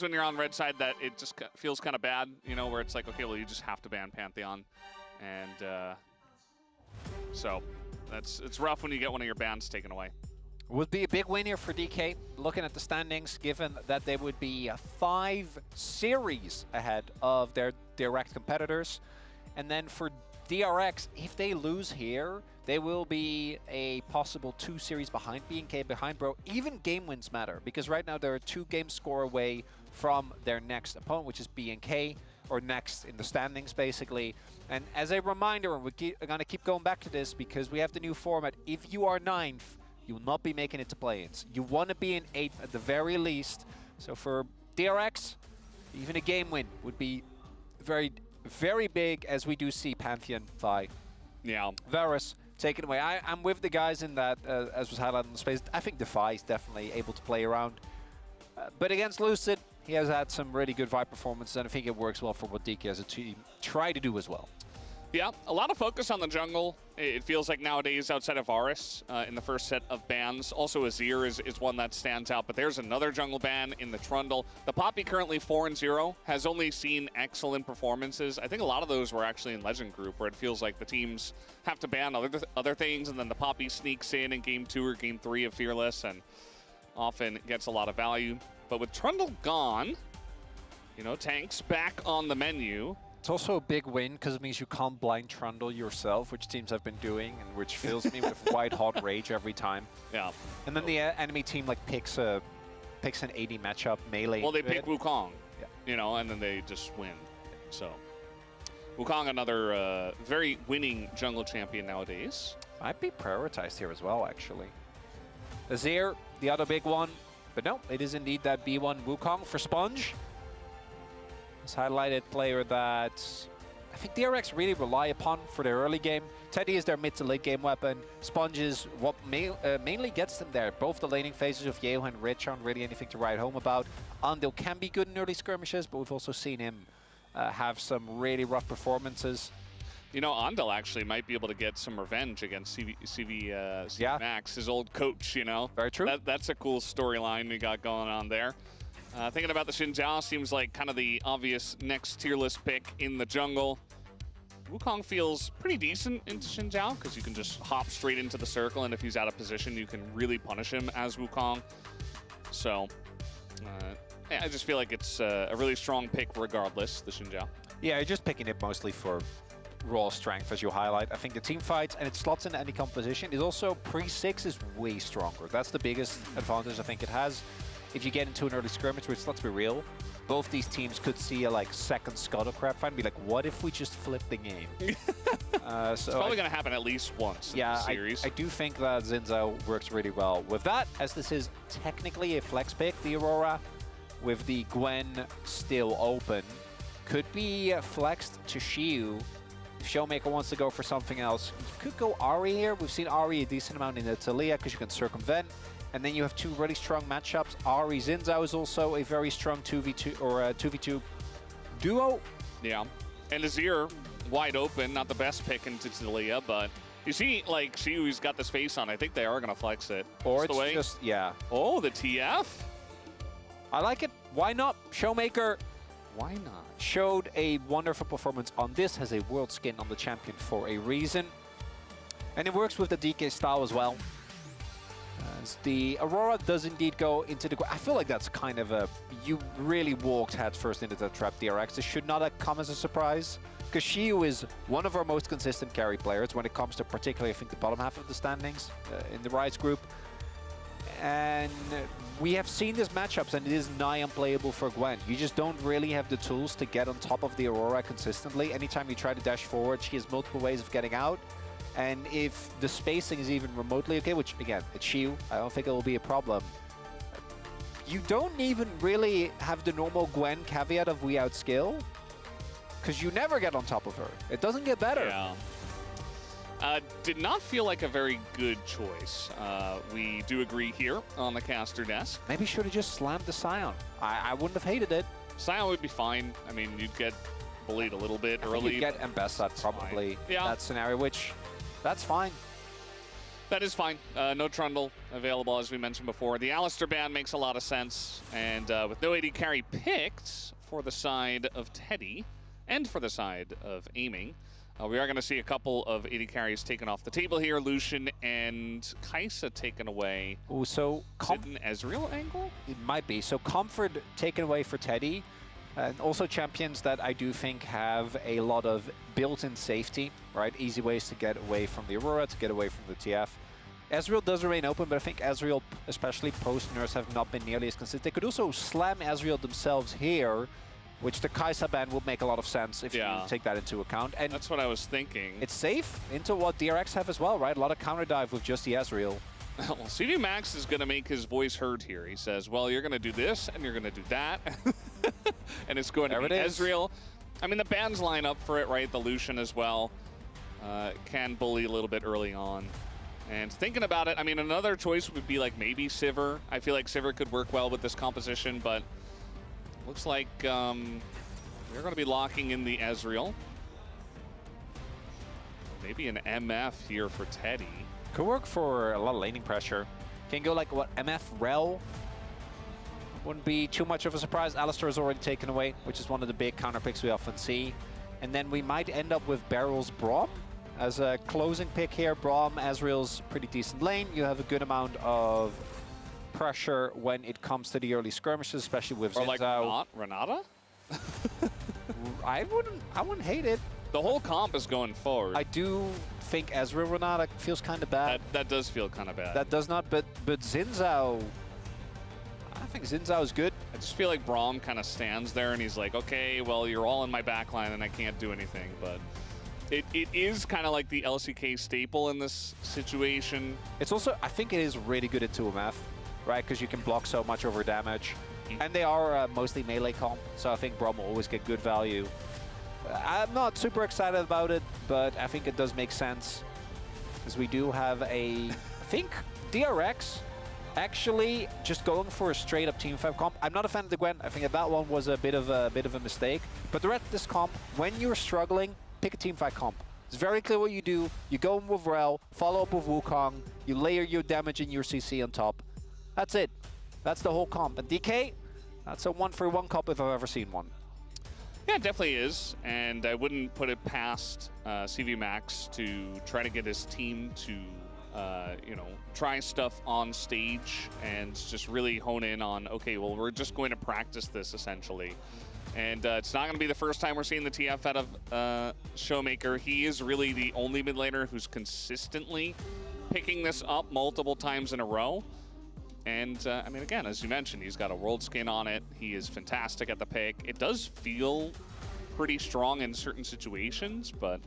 when you're on red side that it just feels kind of bad, you know, where it's like, okay, well, you just have to ban Pantheon. And so it's rough when you get one of your bans taken away. Would be a big win here for DK, looking at the standings, given that they would be 5 series ahead of their direct competitors. And then for DRX, if they lose here, they will be a possible 2 series behind BNK, behind Bro. Even game wins matter, because right now they're a 2 game score away from their next opponent, which is BNK, or next in the standings, basically. And as a reminder, and we're going to keep going back to this because we have the new format, if you are 9th, you will not be making it to play-ins. You want to be in 8th at the very least. So for DRX, even a game win would be very, very big, as we do see Pantheon Vi. Yeah. Varus taken away. I'm with the guys in that, as was highlighted in the space. I think the Vi is definitely able to play around. But against Lucid, he has had some really good Vi performances, and I think it works well for what DK as a team try to do as well. Yeah, a lot of focus on the jungle. It feels like nowadays, outside of Varus in the first set of bans. Also, Azir is one that stands out, but there's another jungle ban in the Trundle. The Poppy, currently 4-0, has only seen excellent performances. I think a lot of those were actually in Legend Group, where it feels like the teams have to ban other things, and then the Poppy sneaks in Game 2 or Game 3 of Fearless, and often gets a lot of value. But with Trundle gone, you know, tanks back on the menu. It's also a big win because it means you can't blind Trundle yourself, which teams have been doing, and which fills me with white-hot rage every time. Yeah. And then the enemy team like picks an 80 matchup melee. Well, they pick Wukong, yeah, you know, and then they just win. So Wukong, another very winning jungle champion nowadays. Might be prioritized here as well, actually. Azir, the other big one, but no, it is indeed that B1 Wukong for Sponge. This highlighted player that I think DRX really rely upon for their early game. Teddy is their mid to late game weapon. Sponge is what mainly gets them there. Both the laning phases of Yeo and Rich aren't really anything to write home about. Andil can be good in early skirmishes, but we've also seen him have some really rough performances. You know, Andil actually might be able to get some revenge against CV yeah. Max, his old coach, you know. Very true. That's a cool storyline we got going on there. Thinking about the Xin Zhao, seems like kind of the obvious next tier list pick in the jungle. Wukong feels pretty decent into Xin Zhao because you can just hop straight into the circle, and if he's out of position, you can really punish him as Wukong. So, yeah, I just feel like it's a really strong pick regardless, the Xin Zhao. Yeah, you're just picking it mostly for raw strength, as you highlight. I think the team fights, and it slots into any composition. It also, pre-6 is way stronger. That's the biggest advantage I think it has. If you get into an early scrimmage, which, let's be real, both these teams could see a second Scuttle Crab fight and be like, what if we just flip the game? So it's probably going to happen at least once in the series. I do think that Xin Zhao works really well with that, as this is technically a flex pick, the Aurora, with the Gwen still open. Could be flexed to Xiu. If Showmaker wants to go for something else, you could go Ahri here. We've seen Ahri a decent amount in the Talia because you can circumvent. And then you have 2 really strong matchups. Ahri Xin Zhao is also a very strong 2v2 or 2v2 duo. Yeah, and Azir wide open, not the best pick into Talia, but you see, like, Xiu's got this face on. I think they are going to flex it. Or it's just, yeah. Oh, the TF. I like it. Why not? Showmaker, why not? Showed a wonderful performance on this, has a world skin on the champion for a reason. And it works with the DK style as well. As the Aurora does indeed go into the... I feel like that's kind of a... You really walked headfirst into the trap, DRX. This should not have come as a surprise, because Xiu is one of our most consistent carry players when it comes to particularly, I think, the bottom half of the standings in the Rise group. And we have seen these matchups, and it is nigh unplayable for Gwen. You just don't really have the tools to get on top of the Aurora consistently. Anytime you try to dash forward, she has multiple ways of getting out. And if the spacing is even remotely okay, which, again, it's Xiu, I don't think it will be a problem. You don't even really have the normal Gwen caveat of we outskill, because you never get on top of her. It doesn't get better. Yeah. Did not feel like a very good choice. We do agree here on the caster desk. Maybe should have just slammed the Scion. I wouldn't have hated it. Scion would be fine. I mean, you'd get bullied a little bit early. You'd get Ambessad probably in that scenario, which... That's fine. That is fine. No Trundle available, as we mentioned before. The Alistair ban makes a lot of sense. And with no AD carry picked for the side of Teddy and for the side of Aiming, we are going to see a couple of AD carries taken off the table here. Lucian and Kai'Sa taken away. Oh, so Is it an Ezreal angle? it might be. So Comfort taken away for Teddy. And also champions that I do think have a lot of built-in safety, right? Easy ways to get away from the Aurora, to get away from the TF. Ezreal does remain open, but I think Ezreal, especially post-Nurse, have not been nearly as consistent. They could also slam Ezreal themselves here, which the Kai'Sa ban would make a lot of sense if you take that into account. And that's what I was thinking. it's safe into what DRX have as well, right? A lot of counter dive with just the Ezreal. Well, CV Max is going to make his voice heard here. He says, well, you're going to do this, and you're going to do that. And it's going to be Ezreal. I mean, the bans line up for it, right? The Lucian as well can bully a little bit early on. And thinking about it, I mean, another choice would be like maybe Sivir. I feel like Sivir could work well with this composition, but looks like we're going to be locking in the Ezreal. Maybe an MF here for Teddy. Could work for a lot of laning pressure. Can go like, what, MF Rel? Wouldn't be too much of a surprise. Alistair is already taken away, which is one of the big counter picks we often see. And then we might end up with Barrel's Braum as a closing pick here. Braum, Ezreal's pretty decent lane. You have a good amount of pressure when it comes to the early skirmishes, especially with Or Zinzao. like Renata? I wouldn't hate it. The whole comp is going forward. I do think Ezreal Renata feels kind of bad. That does feel kind of bad. That does not, but Zinzao, I think Zinzao is good. I just feel like Braum kind of stands there and he's like, okay, well, you're all in my backline and I can't do anything. But it is kind of like the LCK staple in this situation. It's also, I think it is really good at 2MF, right? Because you can block so much over damage. And they are mostly melee comp, so I think Braum will always get good value. I'm not super excited about it, but I think it does make sense. Because we do have I think DRX actually just going for a straight up Team 5 comp. I'm not a fan of the Gwen. I think that one was a bit of a mistake. But the rest of this comp, when you're struggling, pick a Team 5 comp. It's very clear what you do. You go in with Rel, follow up with Wukong, you layer your damage and your CC on top. That's it. That's the whole comp. And DK, that's a 1-for-1 comp if I've ever seen one. Yeah, it definitely is, and I wouldn't put it past CV Max to try to get his team to, you know, try stuff on stage and just really hone in on, okay, well, we're just going to practice this, essentially. And it's not going to be the first time we're seeing the TF out of Showmaker. He is really the only mid laner who's consistently picking this up multiple times in a row. And, I mean, again, as you mentioned, he's got a world skin on it. He is fantastic at the pick. It does feel pretty strong in certain situations, but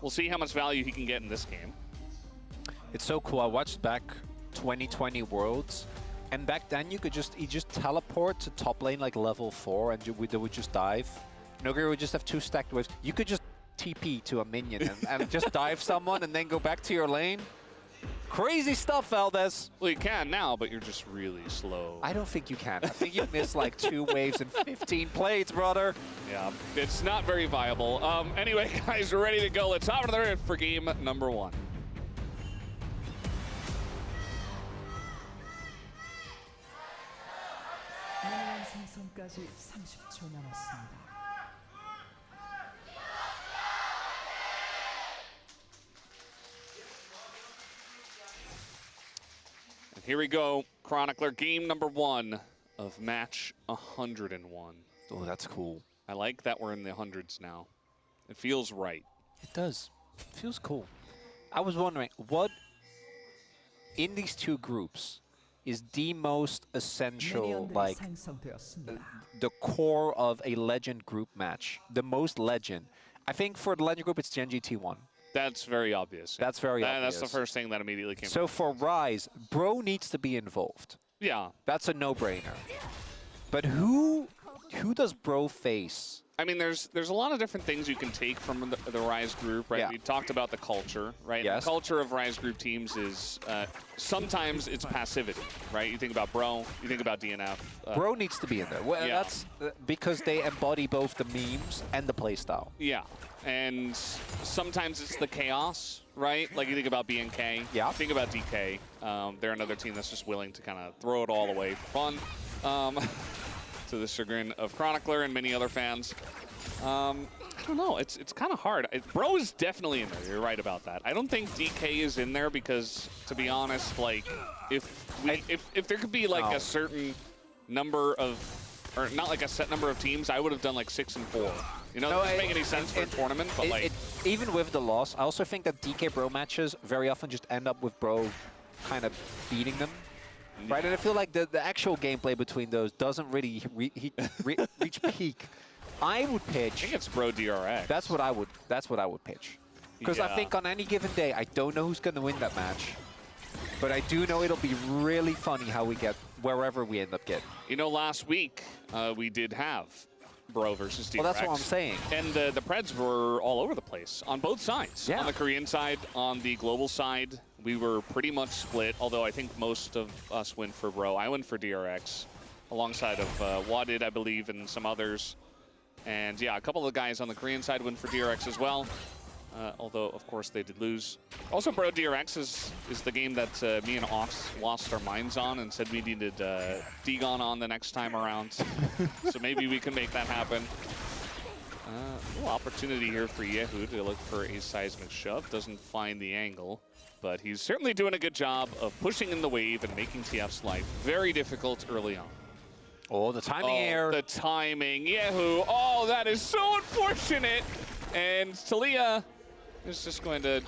we'll see how much value he can get in this game. It's so cool. I watched back 2020 Worlds, and back then you just teleport to top lane like level 4, and they would just dive. Nogiri would just have 2 stacked waves. You could just TP to a minion and just dive someone and then go back to your lane. Crazy stuff, Valdez. Well, you can now, but you're just really slow. I don't think you can. I think you missed like 2 waves and 15 plates, brother. Yeah, it's not very viable. Anyway, guys, we're ready to go. Let's hop into the for game number 1. 생성까지 30초 남았습니다. Here we go, Chronicler, game number 1 of match 101. Oh, that's cool. I like that we're in the hundreds now. It feels right. It does. It feels cool. I was wondering, what in these 2 groups is the most essential, like, the core of a Legend group match? The most Legend. I think for the Legend group, it's Gen G T1. That's very obvious. That's very obvious. That's the first thing that immediately came up. So for Rise, Bro needs to be involved. Yeah. That's a no-brainer. But who does Bro face I mean, there's a lot of different things you can take from the Rise group, right? Yeah. We talked about the culture, right? Yes. The culture of Rise group teams is sometimes it's passivity, right? You think about Bro, you think about DNF. Bro needs to be in there. Well, yeah. That's because they embody both the memes and the playstyle. Yeah, and sometimes it's the chaos, right? Like you think about BNK, Yeah. think about DK. They're another team that's just willing to kind of throw it all away for fun. To the chagrin of Chronicler and many other fans. I don't know, it's kind of hard. Bro is definitely in there, you're right about that. I don't think DK is in there because, to be honest, like, if there could be like a certain number of, or not like a set number of teams, I would have done like 6 and 4. You know, that doesn't make any sense for a tournament, but like... even with the loss, I also think that DK Bro matches very often just end up with Bro kind of beating them. Right, and I feel like the actual gameplay between those doesn't really reach peak. I would pitch. I think it's Bro DRX. That's what I would pitch. Because I think on any given day, I don't know who's going to win that match, but I do know it'll be really funny how we get wherever we end up getting. You know, last week we did have Bro versus DRX. Well, that's what I'm saying. And the Preds were all over the place on both sides. Yeah. On the Korean side, on the global side, we were pretty much split, although I think most of us went for Bro. I went for DRX, alongside of VOD, I believe, and some others. And yeah, a couple of guys on the Korean side went for DRX as well, although, of course, they did lose. Also, Bro DRX is the game that me and Ox lost our minds on and said we needed Degon on the next time around. So maybe we can make that happen. Little opportunity here for Yehu to look for a seismic shove. Doesn't find the angle, but he's certainly doing a good job of pushing in the wave and making TF's life very difficult early on. Oh, the timing here. The timing, Yehu. Oh, that is so unfortunate. And Talia is just going to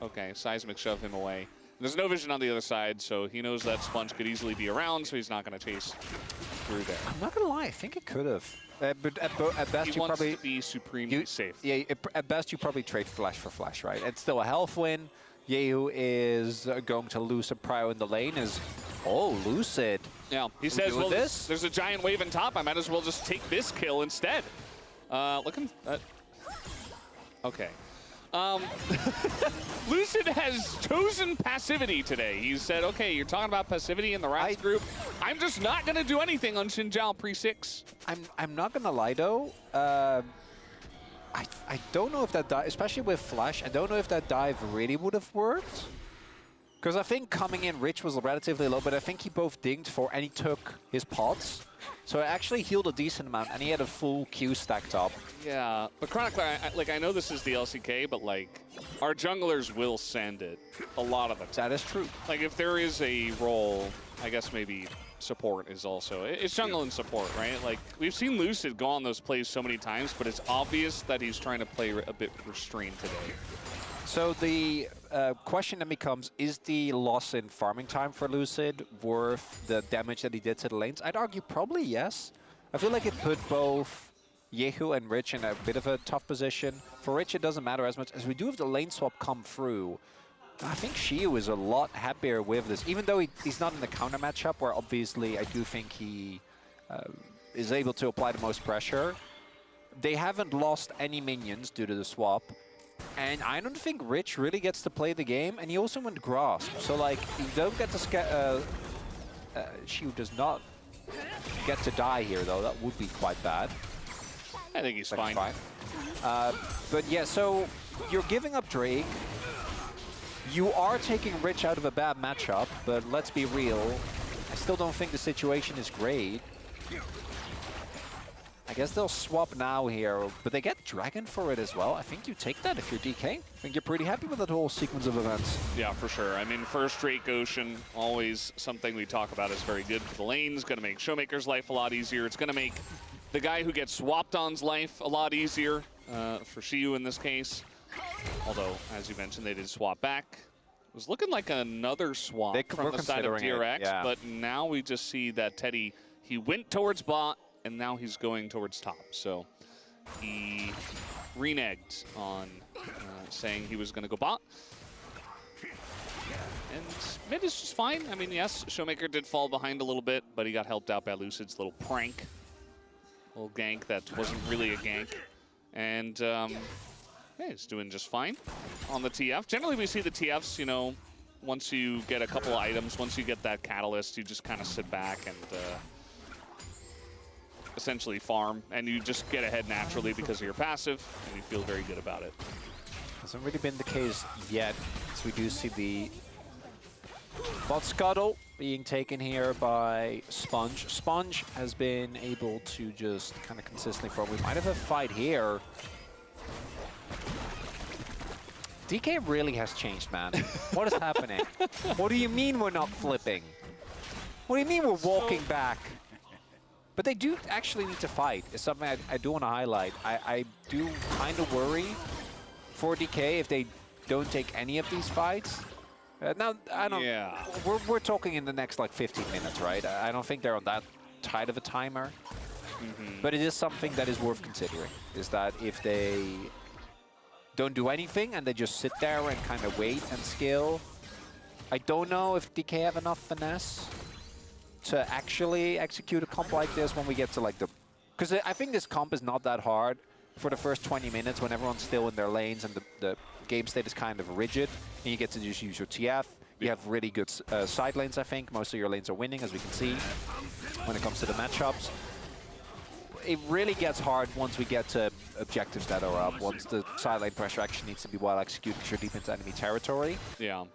okay, seismic shove him away. There's no vision on the other side, so he knows that Sponge could easily be around, so he's not going to chase through there. I'm not going to lie, I think it could have. But at best, He you wants probably to be supremely safe. Yeah, at best you probably trade flash for flash, right? It's still a health win. Yehu is going to Lucid Prio in the lane. Lucid. Yeah, he says, well, this? there's a giant wave in top. I might as well just take this kill instead. Okay. Lucid has chosen passivity today. He said, okay, you're talking about passivity in the Rise group. I'm just not going to do anything on Xinjiao pre-6. I'm not going to lie, though. I don't know if that dive, especially with Flash, I don't know if that dive really would have worked. Because I think coming in, Rich was relatively low, but I think he both dinged for and he took his pots. So it actually healed a decent amount, and he had a full Q stacked up. Yeah, but Chronicler, I know this is the LCK, but like, our junglers will send it a lot of the time. That is true. Like, if there is a role, I guess maybe support is also, it's jungle and support, right? Like, we've seen Lucid go on those plays so many times, but it's obvious that he's trying to play a bit restrained today. So the question then becomes, is the loss in farming time for Lucid worth the damage that he did to the lanes? I'd argue probably yes. I feel like it put both Yehu and Rich in a bit of a tough position. For Rich, it doesn't matter as much as we do have the lane swap come through. I think Shiu is a lot happier with this, even though he's not in the counter matchup, where obviously I do think he is able to apply the most pressure. They haven't lost any minions due to the swap. And I don't think Rich really gets to play the game, and he also went Grasp. So, like, you don't get to Shiu does not get to die here, though. That would be quite bad. I think he's fine. But yeah, so you're giving up Drake. You are taking Rich out of a bad matchup, but let's be real. I still don't think the situation is great. I guess they'll swap now here, but they get Dragon for it as well. I think you take that if you're DK. I think you're pretty happy with that whole sequence of events. Yeah, for sure. I mean, first Drake Ocean, always something we talk about is very good for the lanes. Going to make Showmaker's life a lot easier. It's going to make the guy who gets swapped on's life a lot easier, for Shiu in this case. Although, as you mentioned, they did swap back. It was looking like another swap from the side of DRX, but now we just see that Teddy, he went towards bot, and now he's going towards top. So he reneged on saying he was going to go bot. And mid is just fine. I mean, yes, Showmaker did fall behind a little bit, but he got helped out by Lucid's little prank. little gank that wasn't really a gank. And yeah, he's doing just fine on the TF. Generally, we see the TFs, you know, once you get a couple of items, once you get that catalyst, you just kind of sit back and essentially farm, and you just get ahead naturally because of your passive, and you feel very good about it. Hasn't really been the case yet, so we do see the bot scuttle being taken here by Sponge. Sponge has been able to just kind of consistently farm. We might have a fight here. DK really has changed, man. What is happening? What do you mean we're not flipping? What do you mean we're walking back? But they do actually need to fight. It's something I do want to highlight. I do kind of worry for DK if they don't take any of these fights. Now, I don't... Yeah. We're talking in the next, like, 15 minutes, right? I don't think they're on that tight of a timer. But it is something that is worth considering, is that if they don't do anything and they just sit there and kind of wait and skill, I don't know if DK have enough finesse to actually execute a comp like this when we get to, like, the... Because I think this comp is not that hard for the first 20 minutes when everyone's still in their lanes and the game state is kind of rigid, and you get to just use your TF. You have really good side lanes, I think. Most of your lanes are winning, as we can see, when it comes to the matchups. It really gets hard once we get to objectives that are up, once the side lane pressure actually needs to be well executed, you're deep into enemy territory. Yeah.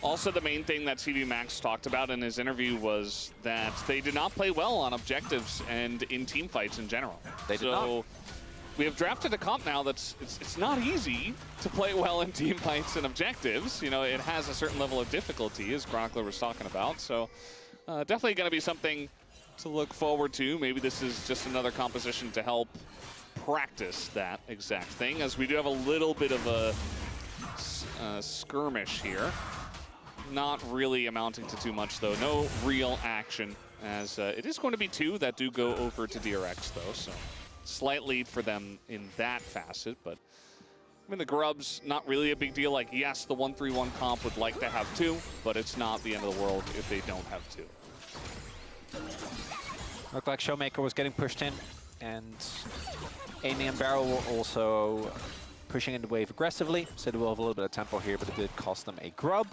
Also, the main thing that CV Max talked about in his interview was that they did not play well on objectives and in team fights in general. They did not. We have drafted a comp now that's it's not easy to play well in team fights and objectives. You know, it has a certain level of difficulty, as Chronicler was talking about. So definitely going to be something to look forward to. Maybe this is just another composition to help practice that exact thing, as we do have a little bit of a skirmish here. Not really amounting to too much, though. No real action, as it is going to be two that do go over to DRX, though. So slight lead for them in that facet, but I mean, the Grubs, not really a big deal. Like, yes, the 1-3-1 comp would like to have two, but it's not the end of the world if they don't have two. Looked like Showmaker was getting pushed in, and Amy and Barrel were also pushing in the wave aggressively, so they will have a little bit of tempo here, but it did cost them a grub.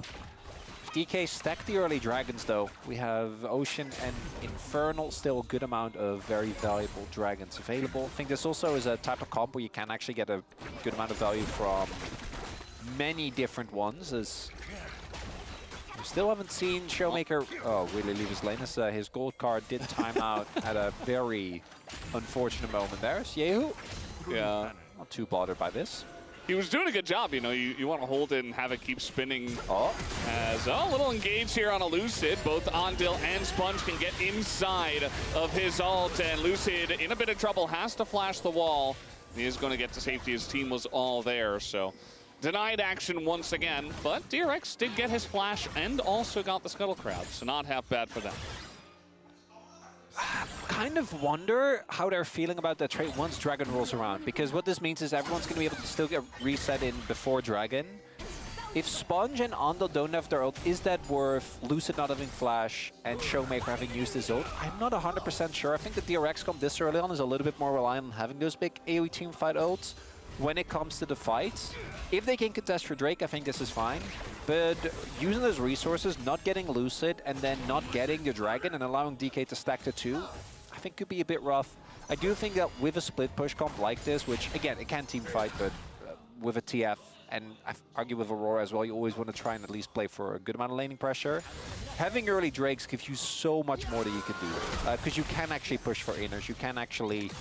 DK stacked the early dragons, though. We have Ocean and Infernal, still a good amount of very valuable dragons available. I think this also is a type of comp where you can actually get a good amount of value from many different ones, as we still haven't seen Showmaker really leave his lane, as his gold card did time out at a very unfortunate moment there. Yehu, Yeah. not too bothered by this. He was doing a good job, you know, you want to hold it and have it keep spinning. As a little engaged here on a Lucid. Both Ondil and Sponge can get inside of his ult, and Lucid in a bit of trouble, has to flash the wall. He is going to get to safety. His team was all there, so denied action once again. But DRX did get his flash and also got the Scuttle Crowd, so not half bad for them. Kind of wonder how they're feeling about that trade once Dragon rolls around, because what this means is everyone's going to be able to still get reset in before Dragon. If Sponge and Ondil don't have their ult, is that worth Lucid not having flash and Showmaker having used his ult? I'm not 100% sure. I think the DRX comp this early on is a little bit more reliant on having those big AoE teamfight ults when it comes to the fights. If they can contest for Drake, I think this is fine. But using those resources, not getting Lucid, and then not getting the Dragon and allowing DK to stack the two, I think could be a bit rough. I do think that with a split push comp like this, which, again, it can team fight, but with a TF, and I argue with Aurora as well, you always want to try and at least play for a good amount of laning pressure. Having early Drakes gives you so much more that you can do. Because you can actually push for inners, you can actually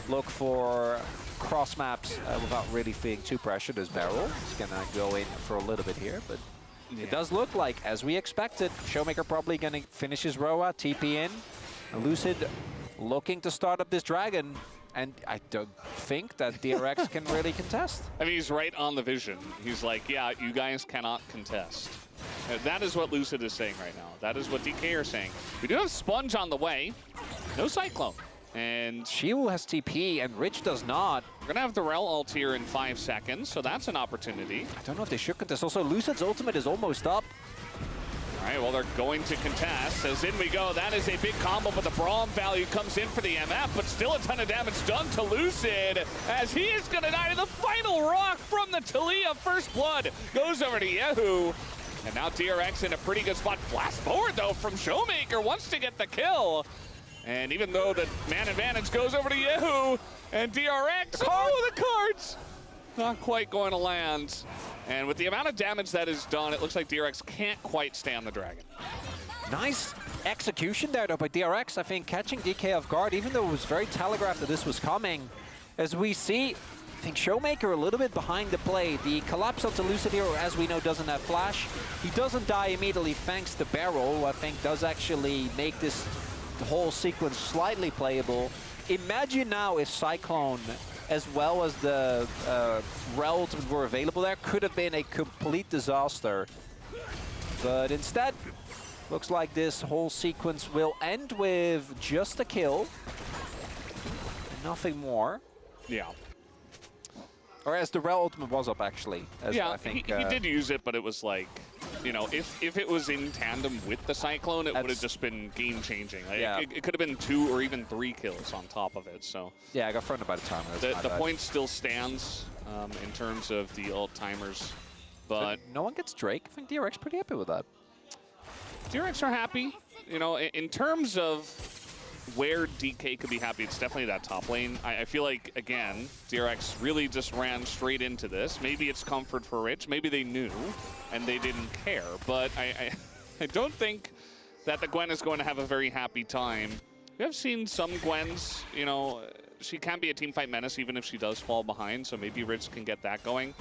look for cross maps without really feeling too pressured. As Barrel is gonna go in for a little bit here, but it does look like, as we expected, Showmaker probably gonna finish his Roa, TP in. Lucid looking to start up this Dragon, and I don't think that DRX can really contest. I mean, he's right on the vision. He's like, yeah, you guys cannot contest. That is what Lucid is saying right now. That is what DK are saying. We do have Sponge on the way. No Cyclone. And Shiwu has TP, and Rich does not. We're going to have the Rel ult here in 5 seconds, so that's an opportunity. I don't know if they should contest. Also, Lucid's ultimate is almost up. All right, well, they're going to contest. As in we go. That is a big combo, but the Braum value comes in for the MF, but still a ton of damage done to Lucid, as he is going to die to the final rock from the Talia. First blood goes over to Yehu. And now DRX in a pretty good spot. Blast forward, though, from Showmaker. Wants to get the kill. And even though the man advantage goes over to Yehu, and DRX, oh, the cards! Not quite going to land. And with the amount of damage that is done, it looks like DRX can't quite stand the dragon. Nice execution there, though, by DRX. I think catching DK off guard, even though it was very telegraphed that this was coming. As we see, I think Showmaker a little bit behind the play. The collapse onto Lucid here, as we know, doesn't have flash. He doesn't die immediately thanks to Barrel, I think does actually make this whole sequence slightly playable. Imagine now if Cyclone, as well as the Rel were available there, could have been a complete disaster. But instead, looks like this whole sequence will end with just a kill. Nothing more. Yeah. Or as the Rel ultimate was up, actually. As Yeah, I think, he did use it, but it was like, you know, if it was in tandem with the Cyclone, it would have just been game-changing. Like, yeah. It could have been 2 or even 3 kills on top of it, so. Yeah, I got fronted by the timer. The point still stands in terms of the ult timers, but... no one gets Drake. I think DRX pretty happy with that. DRX are happy. You know, in terms of where DK could be happy, it's definitely that top lane. I feel like, again, DRX really just ran straight into this. Maybe it's comfort for Rich. Maybe they knew and they didn't care. But I don't think that the Gwen is going to have a very happy time. We have seen some Gwens, you know, she can be a teamfight menace even if she does fall behind. So maybe Rich can get that going.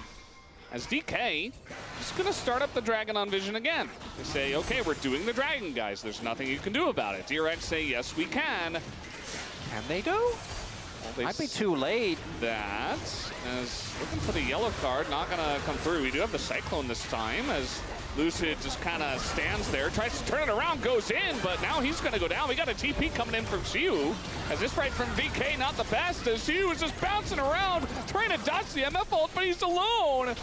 As DK is going to start up the Dragon on Vision again. They say, okay, we're doing the Dragon, guys. There's nothing you can do about it. DRX say, yes, we can. Can they do? Well, Might be too late. That, as looking for the yellow card, not going to come through. We do have the Cyclone this time, as Lucid just kind of stands there, tries to turn it around, goes in, but now he's going to go down. We got a TP coming in from Xiu, as this fight from VK not the best, as Xiu is just bouncing around, trying to dodge the MF ult, but he's alone.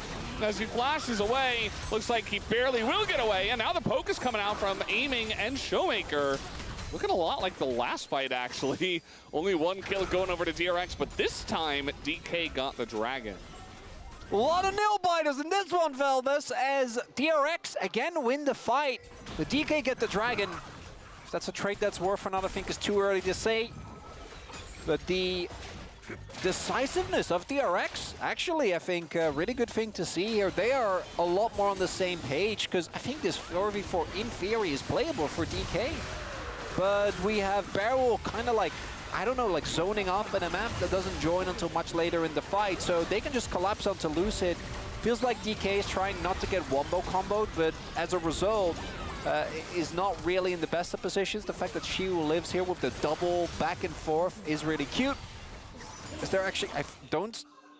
As he flashes away, looks like he barely will get away, and now the poke is coming out from Aiming and Showmaker. Looking a lot like the last fight, actually. Only 1 kill going over to DRX, but this time, DK got the Dragon. A lot of nail-biters in this one, Velvis, as DRX again win the fight. The DK get the Dragon. If that's a trait that's worth or not, I think is too early to say. But the decisiveness of DRX, actually, I think a really good thing to see here. They are a lot more on the same page, because I think this 4v4 in theory is playable for DK. But we have Barrel kind of like, I don't know, like zoning off an MF that doesn't join until much later in the fight. So they can just collapse onto Lucid. Feels like DK is trying not to get wombo comboed, but as a result, is not really in the best of positions. The fact that Xiu lives here with the double back and forth is really cute. Is there actually,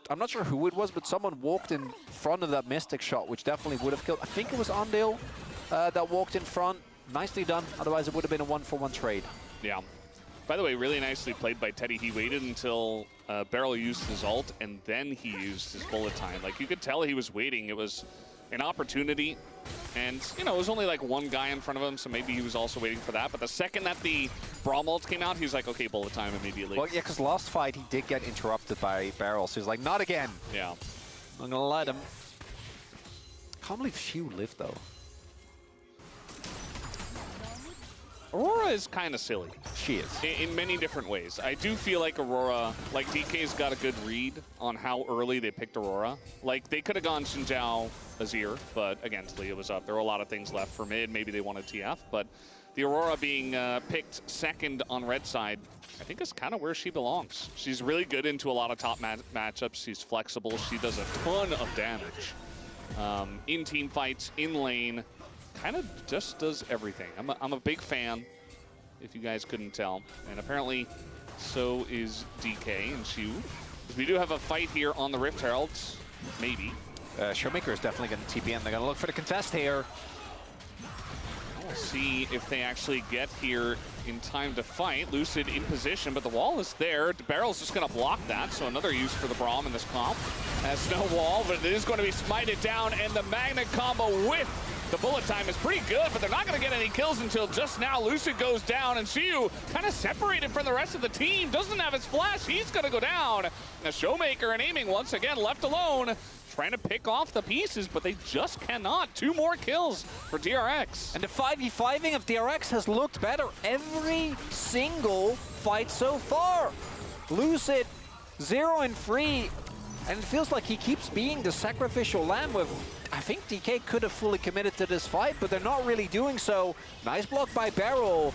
I'm not sure who it was, but someone walked in front of that Mystic shot, which definitely would have killed. I think it was Ondale that walked in front. Nicely done, otherwise it would have been a 1-for-1 trade. Yeah. By the way, really nicely played by Teddy. He waited until Barrel used his ult, and then he used his bullet time. Like, you could tell he was waiting. It was an opportunity, and, you know, it was only like 1 guy in front of him, so maybe he was also waiting for that. But the second that the Braum ult came out, he was like, okay, bullet time immediately. Well, yeah, because last fight he did get interrupted by Barrel, so he's like, not again. Yeah. I'm gonna let him. Can't believe Xiu lived, though. Aurora is kind of silly. She is. In many different ways. I do feel like Aurora, like DK's got a good read on how early they picked Aurora. Like, they could have gone Xin Zhao, Azir, but again, Talia was up. There were a lot of things left for mid. Maybe they wanted TF, but the Aurora being picked second on red side, I think is kind of where she belongs. She's really good into a lot of top matchups. She's flexible. She does a ton of damage. In team fights, in lane, kind of just does everything. I'm a big fan, if you guys couldn't tell. And apparently, so is DK and Xiu. We do have a fight here on the Rift Heralds, maybe. Showmaker is definitely going to TP in. They're going to look for the contest here. We'll see if they actually get here in time to fight. Lucid in position, but the wall is there. Barrel's just going to block that, so another use for the Braum in this comp. Has no wall, but it is going to be smited down, and the Magnet combo with The bullet time is pretty good, but they're not going to get any kills until just now. Lucid goes down, and Xiu kind of separated from the rest of the team. Doesn't have his flash. He's going to go down. The Showmaker and Aiming once again left alone, trying to pick off the pieces, but they just cannot. 2 more kills for DRX. And the 5v5ing of DRX has looked better every single fight so far. Lucid 0 and 3, and it feels like he keeps being the sacrificial lamb with, I think DK could have fully committed to this fight, but they're not really doing so. Nice block by Barrel.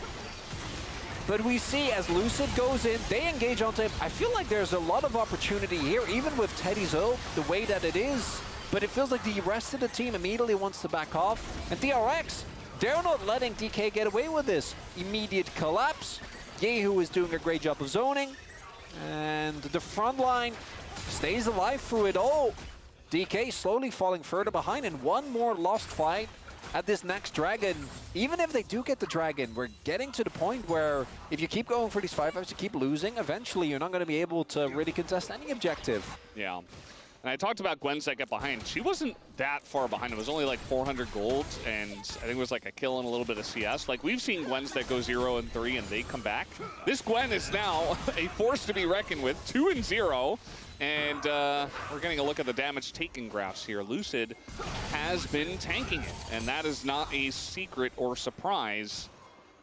But we see as Lucid goes in, they engage onto him. I feel like there's a lot of opportunity here, even with Teddy's ult, the way that it is. But it feels like the rest of the team immediately wants to back off. And DRX, they're not letting DK get away with this. Immediate collapse. Yehu is doing a great job of zoning. And the front line stays alive through it all. DK slowly falling further behind, and one more lost fight at this next dragon. Even if they do get the dragon, we're getting to the point where if you keep going for these 5-5s, you keep losing, eventually you're not going to be able to really contest any objective. Yeah. And I talked about Gwen's that get behind. She wasn't that far behind. It was only like 400 gold, and I think it was like a kill and a little bit of CS. Like, we've seen Gwens that go 0 and 3 and they come back. This Gwen is now a force to be reckoned with, 2 and 0. And we're getting a look at the damage taken graphs here. Lucid has been tanking it, and that is not a secret or surprise.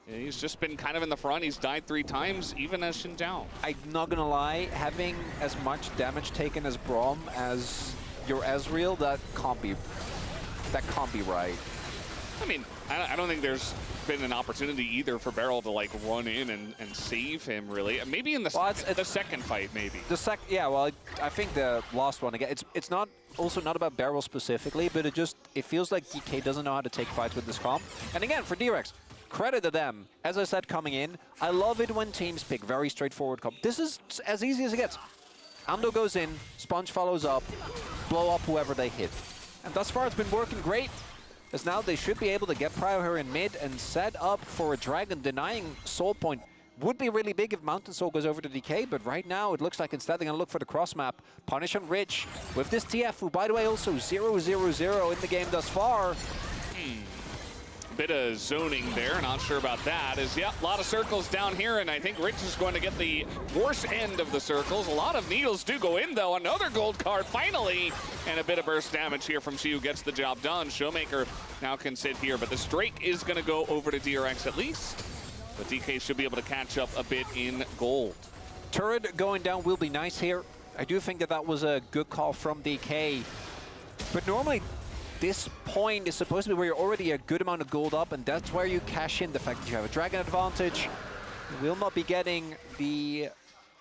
He's just been kind of in the front. He's died 3 times, even as Xin Zhao. I'm not gonna lie, having as much damage taken as Braum as your Ezreal, that can't be right. I mean, I don't think there's been an opportunity either for Barrel to like run in and save him, really. Maybe in the, the second fight, maybe. Yeah, well, I think the last one again. It's not not about Barrel specifically, but it feels like DK doesn't know how to take fights with this comp. And again, for DRX, credit to them. As I said coming in, I love it when teams pick very straightforward comp. This is as easy as it gets. Ando goes in, Sponge follows up, blow up whoever they hit. And thus far it's been working great. As now they should be able to get Prio here in mid and set up for a dragon. Denying Soul Point would be really big if Mountain Soul goes over to DK, but right now it looks like instead they're going to look for the cross map. Punish on Rich with this TF, who by the way also 0-0-0 in the game thus far. Bit of zoning there, not sure about that. A lot of circles down here, and I think Rich is going to get the worst end of the circles. A lot of needles do go in, though. Another gold card, finally, and a bit of burst damage here from Xiu gets the job done. Showmaker now can sit here, but this Drake is going to go over to DRX at least. But DK should be able to catch up a bit in gold. Turret going down will be nice here. I do think that was a good call from DK, but normally this point is supposed to be where you're already a good amount of gold up, and that's where you cash in the fact that you have a dragon advantage. You will not be getting the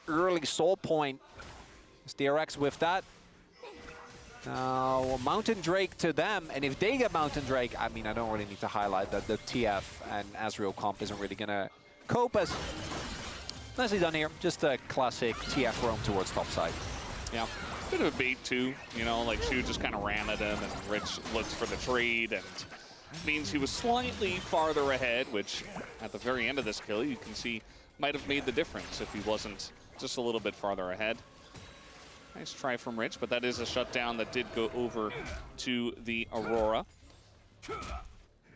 early soul point. It's DRX with that. Now, Mountain Drake to them, and if they get Mountain Drake, I mean, I don't really need to highlight that the TF and Ezreal comp isn't really gonna cope as nicely done here. Just a classic TF roam towards top side. Yeah. Bit of a bait too, you know, like Xiu just kind of ran at him, and Rich looks for the trade, and means he was slightly farther ahead, which at the very end of this kill you can see might have made the difference if he wasn't just a little bit farther ahead. Nice try from Rich, but that is a shutdown that did go over to the Aurora.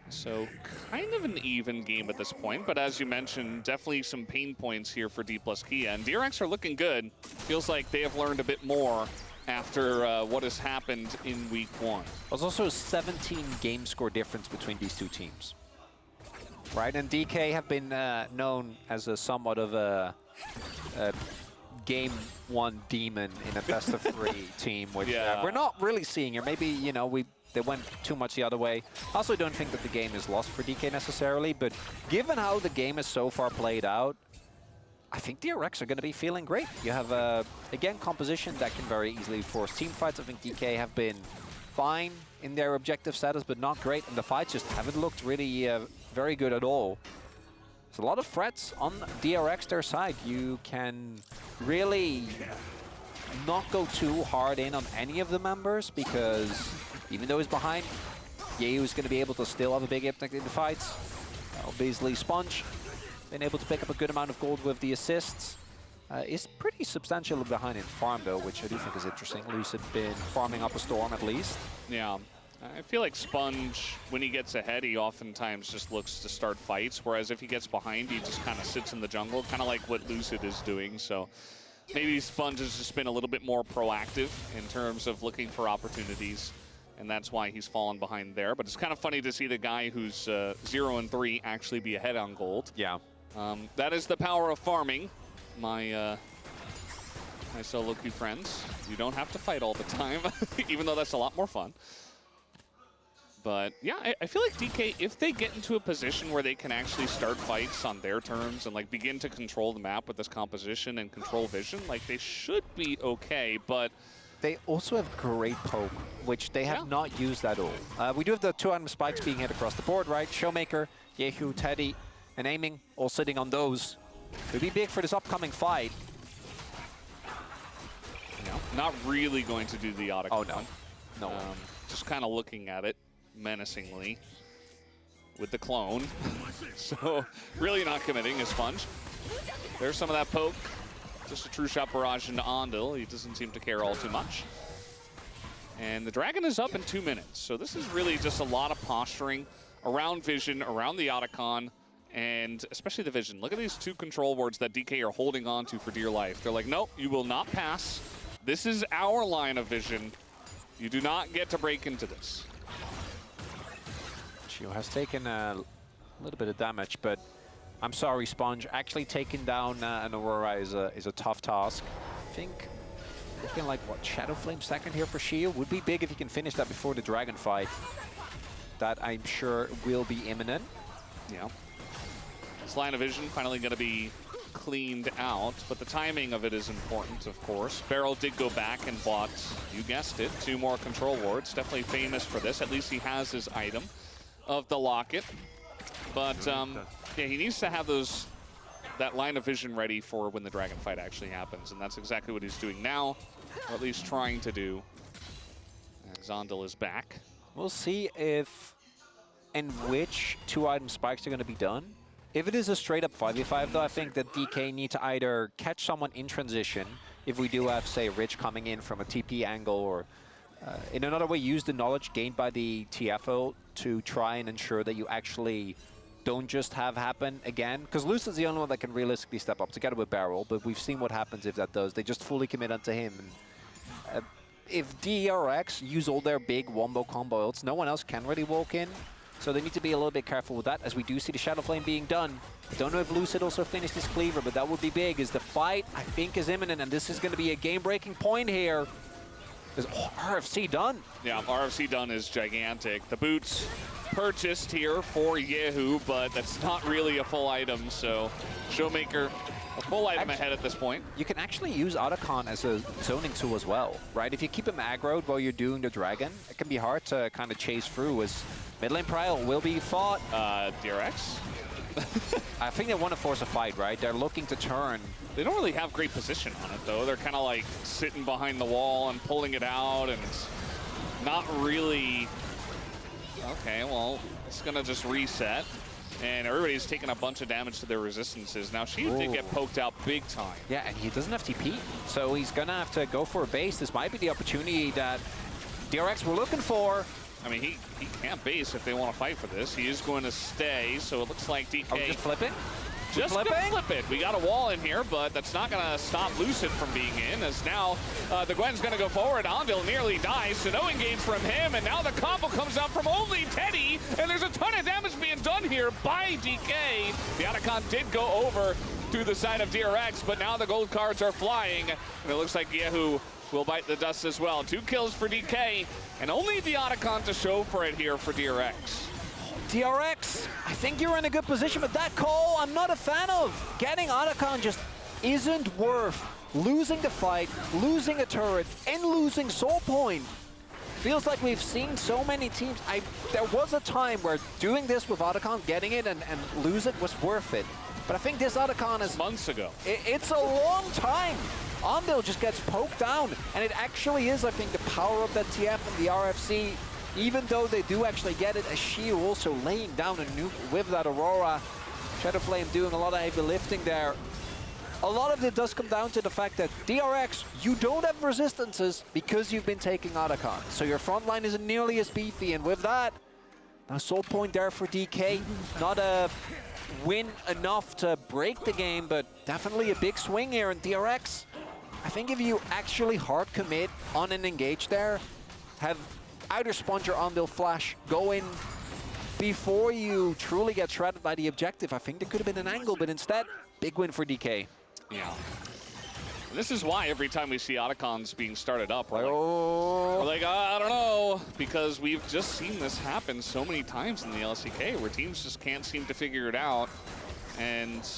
So kind of an even game at this point, but as you mentioned, definitely some pain points here for D plus Kia, and DRX are looking good. Feels like they have learned a bit more after what has happened in week 1. There's also a 17 game score difference between these two teams. Right, and DK have been known as a somewhat of a game 1 demon in a best of 3 team, which we're not really seeing here. Maybe, you know, they went too much the other way. I also don't think that the game is lost for DK necessarily, but given how the game is so far played out, I think DRX are going to be feeling great. You have, again, composition that can very easily force team fights. I think DK have been fine in their objective status, but not great. And the fights just haven't looked really very good at all. There's a lot of threats on DRX their side. You can really not go too hard in on any of the members, because even though he's behind, Yehu's going to be able to still have a big impact in the fights. Obviously, Sponge been able to pick up a good amount of gold with the assists. Is pretty substantially behind in farm, though, which I do think is interesting. Lucid been farming up a storm, at least. Yeah. I feel like Sponge, when he gets ahead, he oftentimes just looks to start fights, whereas if he gets behind, he just kind of sits in the jungle, kind of like what Lucid is doing. So maybe Sponge has just been a little bit more proactive in terms of looking for opportunities, and that's why he's fallen behind there. But it's kind of funny to see the guy who's 0-3 actually be ahead on gold. Yeah. That is the power of farming, my solo queue friends. You don't have to fight all the time, even though that's a lot more fun. But yeah, I feel like DK, if they get into a position where they can actually start fights on their terms and like begin to control the map with this composition and control vision, like they should be okay, but they also have great poke, which they have not used at all. We do have the 2 item spikes being hit across the board, right? Showmaker, Yehu, Teddy, and aiming, all sitting on those. Could be big for this upcoming fight. No, not really going to do the Otacon. Oh, no. No. Just kind of looking at it menacingly with the clone. So really not committing a Sponge. There's some of that poke. Just a true shot barrage into Ondil. He doesn't seem to care all too much. And the Dragon is up in 2 minutes. So this is really just a lot of posturing around vision, around the Otacon, and especially the vision. Look at these 2 control wards that DK are holding on to for dear life. They're like, nope, you will not pass. This is our line of vision. You do not get to break into this. Chio has taken a little bit of damage, but I'm sorry, Sponge. Actually taking down an Aurora is a tough task. I think looking like, what, Shadow Flame second here for Chio would be big if he can finish that before the Dragon fight. That I'm sure will be imminent. Yeah. This line of vision finally going to be cleaned out, but the timing of it is important, of course. Barrel did go back and bought, you guessed it, 2 more control wards. Definitely famous for this. At least he has his item of the locket. But yeah, he needs to have that line of vision ready for when the Dragon fight actually happens, and that's exactly what he's doing now, or at least trying to do. And Zondel is back. We'll see if and which 2 item spikes are going to be done. If it is a straight up 5v5 though, I think that DK need to either catch someone in transition, if we do have, say, Rich coming in from a TP angle, or in another way use the knowledge gained by the TFO to try and ensure that you actually don't just have happen again. Because Lucid's the only one that can realistically step up together with Barrel, but we've seen what happens if that does. They just fully commit onto him. And, if DRX use all their big wombo combo ults, no one else can really walk in. So they need to be a little bit careful with that, as we do see the Shadow Flame being done. I don't know if Lucid also finished his cleaver, but that would be big, as the fight, I think, is imminent, and this is going to be a game-breaking point here. Is RFC done? Yeah, RFC done is gigantic. The boots purchased here for Yehu, but that's not really a full item, so Showmaker a full item ahead at this point. You can actually use Otacon as a zoning tool as well, right? If you keep him aggroed while you're doing the Dragon, it can be hard to kind of chase through, as mid lane Prial will be fought. DRX? I think they want to force a fight, right? They're looking to turn. They don't really have great position on it, though. They're kind of like sitting behind the wall and pulling it out, and it's not really... Okay, well, it's going to just reset. And everybody's taking a bunch of damage to their resistances. Now, Shield did get poked out big time. Yeah, and he doesn't have TP, so he's going to have to go for a base. This might be the opportunity that DRX were looking for. I mean, he can't base if they want to fight for this. He is going to stay, so it looks like DK... Oh, just flip it? Just gonna flip it. We got a wall in here, but that's not going to stop Lucid from being in, as now the Gwen's going to go forward. Ondil nearly dies, so no engage from him, and now the combo comes out from only Teddy, and there's a ton of damage being done here by DK. The Otacon did go over through the side of DRX, but now the gold cards are flying, and it looks like Yehu will bite the dust as well. 2 kills for DK, and only the Otacon to show for it here for DRX. DRX, I think you're in a good position, but that call I'm not a fan of. Getting Otacon just isn't worth losing the fight, losing a turret, and losing Soul Point. Feels like we've seen so many teams. There was a time where doing this with Otacon, getting it and lose it was worth it. But I think this Otacon is... Months ago. It's a long time. Ondil just gets poked down, and it actually is, I think, the power of that TF and the RFC, even though they do actually get it, as Shio also laying down a nuke with that Aurora. Shadow Flame doing a lot of heavy lifting there. a lot of it does come down to the fact that DRX, you don't have resistances because you've been taking Otacon. So your front line isn't nearly as beefy, and with that, now soul point there for DK. Not a win enough to break the game, but definitely a big swing here in DRX. I think if you actually hard commit on an engage there, have either Sponge or Anvil Flash go in before you truly get shredded by the objective, I think there could have been an angle, but instead, big win for DK. Yeah. This is why every time we see Otacons being started up, we're like, I don't know, because we've just seen this happen so many times in the LCK where teams just can't seem to figure it out, and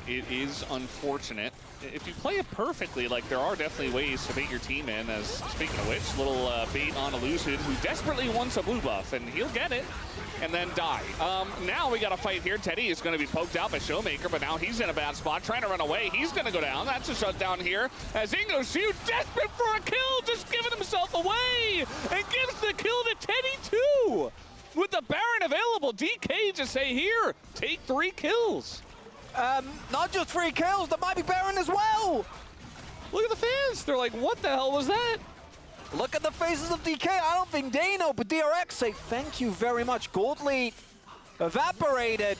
it is unfortunate. If you play it perfectly, like, there are definitely ways to bait your team in, as, speaking of which, little bait on Elucid, who desperately wants a blue buff, and he'll get it, and then die. Now we got a fight here. Teddy is going to be poked out by Showmaker, but now he's in a bad spot, trying to run away. He's going to go down. That's a shutdown here, as Ingoshu, desperate for a kill, just giving himself away, and gives the kill to Teddy, too! With the Baron available, DK just say, here, take 3 kills. Not just 3 kills, that might be Baron as well! Look at the fans, they're like, what the hell was that? Look at the faces of DK, I don't think they know, but DRX say thank you very much. Gold lead evaporated,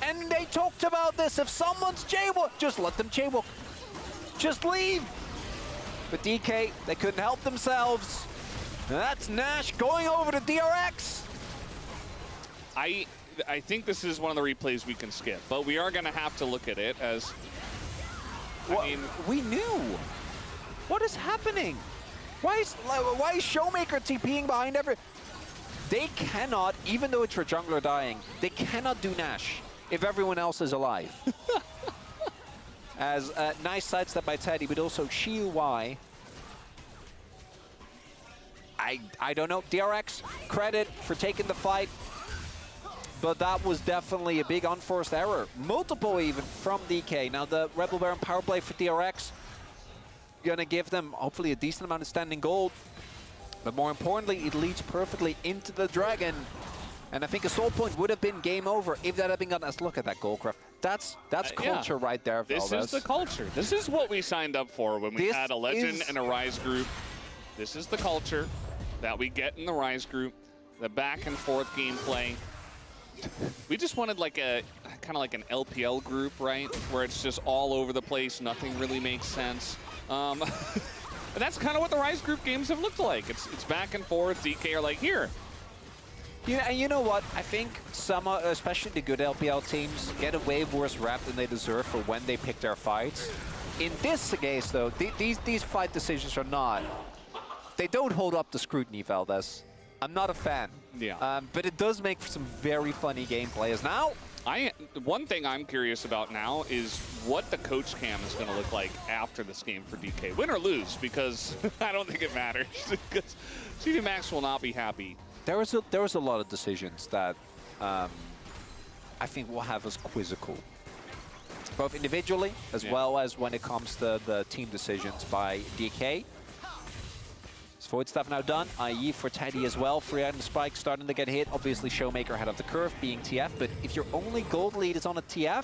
and they talked about this. If someone's jaywalk, just let them jaywalk. Just leave. But DK, they couldn't help themselves. And that's Nash going over to DRX. I think this is one of the replays we can skip, but we are going to have to look at it as, I mean... We knew. What is happening? Why is Showmaker TPing behind every... They cannot, even though it's your jungler dying, they cannot do Nash if everyone else is alive. As a nice sidestep by Teddy, but also Shiu Y. I don't know. DRX, credit for taking the fight. But that was definitely a big unforced error. Multiple even from DK. Now the Rebel Baron power play for DRX. Gonna give them hopefully a decent amount of standing gold. But more importantly, it leads perfectly into the Dragon. And I think a soul point would have been game over if that had been gotten. Let's look at that Goldcraft. That's culture right there, Valdez. This is the culture. This is what we signed up for when we had a Legend and a Rise group. This is the culture that we get in the Rise group. The back and forth gameplay. We just wanted like a kind of like an LPL group, right? Where it's just all over the place, nothing really makes sense. And that's kind of what the Rise group games have looked like. It's back and forth. DK are like, here. Yeah, and you know what? I think some, especially the good LPL teams, get a way worse rap than they deserve for when they pick their fights. In this case, though, these fight decisions are not. They don't hold up to scrutiny, Valdez. I'm not a fan. Yeah. But it does make for some very funny gameplay. As now, one thing I'm curious about now is what the coach cam is going to look like after this game for DK. Win or lose, because I don't think it matters. Because CV Max will not be happy. There was a lot of decisions that I think will have us quizzical. Both individually, as well as when it comes to the team decisions by DK. Void stuff now done, i.e. for Teddy as well. Free item spike starting to get hit. Obviously Showmaker ahead of the curve being TF, but if your only gold lead is on a TF,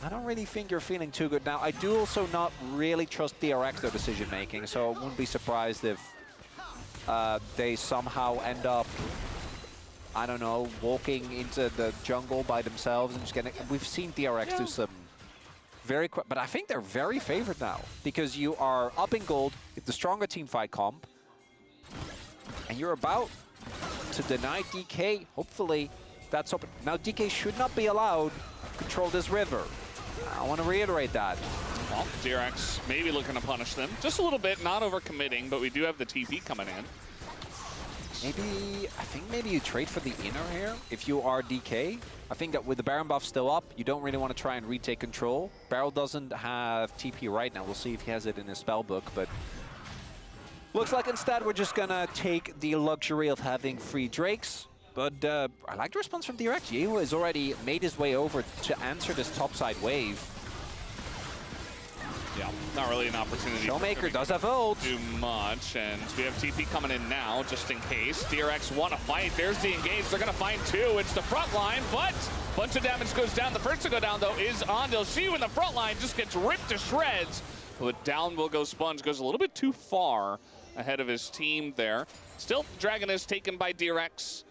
I don't really think you're feeling too good. Now, I do also not really trust DRX their decision making, so I wouldn't be surprised if they somehow end up, I don't know, walking into the jungle by themselves and just getting... We've seen DRX do some very quick, but I think they're very favored now because you are up in gold with the stronger team fight comp, and you're about to deny DK. Hopefully, that's open. Now, DK should not be allowed to control this river. I want to reiterate that. Well, DRX maybe looking to punish them just a little bit, not overcommitting, but we do have the TP coming in. I think maybe you trade for the inner here if you are DK. I think that with the Baron buff still up, you don't really want to try and retake control. Barrel doesn't have TP right now. We'll see if he has it in his spell book, but looks like instead we're just gonna take the luxury of having free Drakes. But I like the response from DRX. Yehu has already made his way over to answer this topside wave. Yeah. Not really an opportunity. Showmaker does have ult. Do much, and we have TP coming in now, just in case. DRX want to fight. There's the engage. They're going to find two. It's the front line, but a bunch of damage goes down. The first to go down, though, is Andil. Shiu in the front line just gets ripped to shreds. But down will go Sponge. Goes a little bit too far ahead of his team there. Still, Dragon is taken by DRX,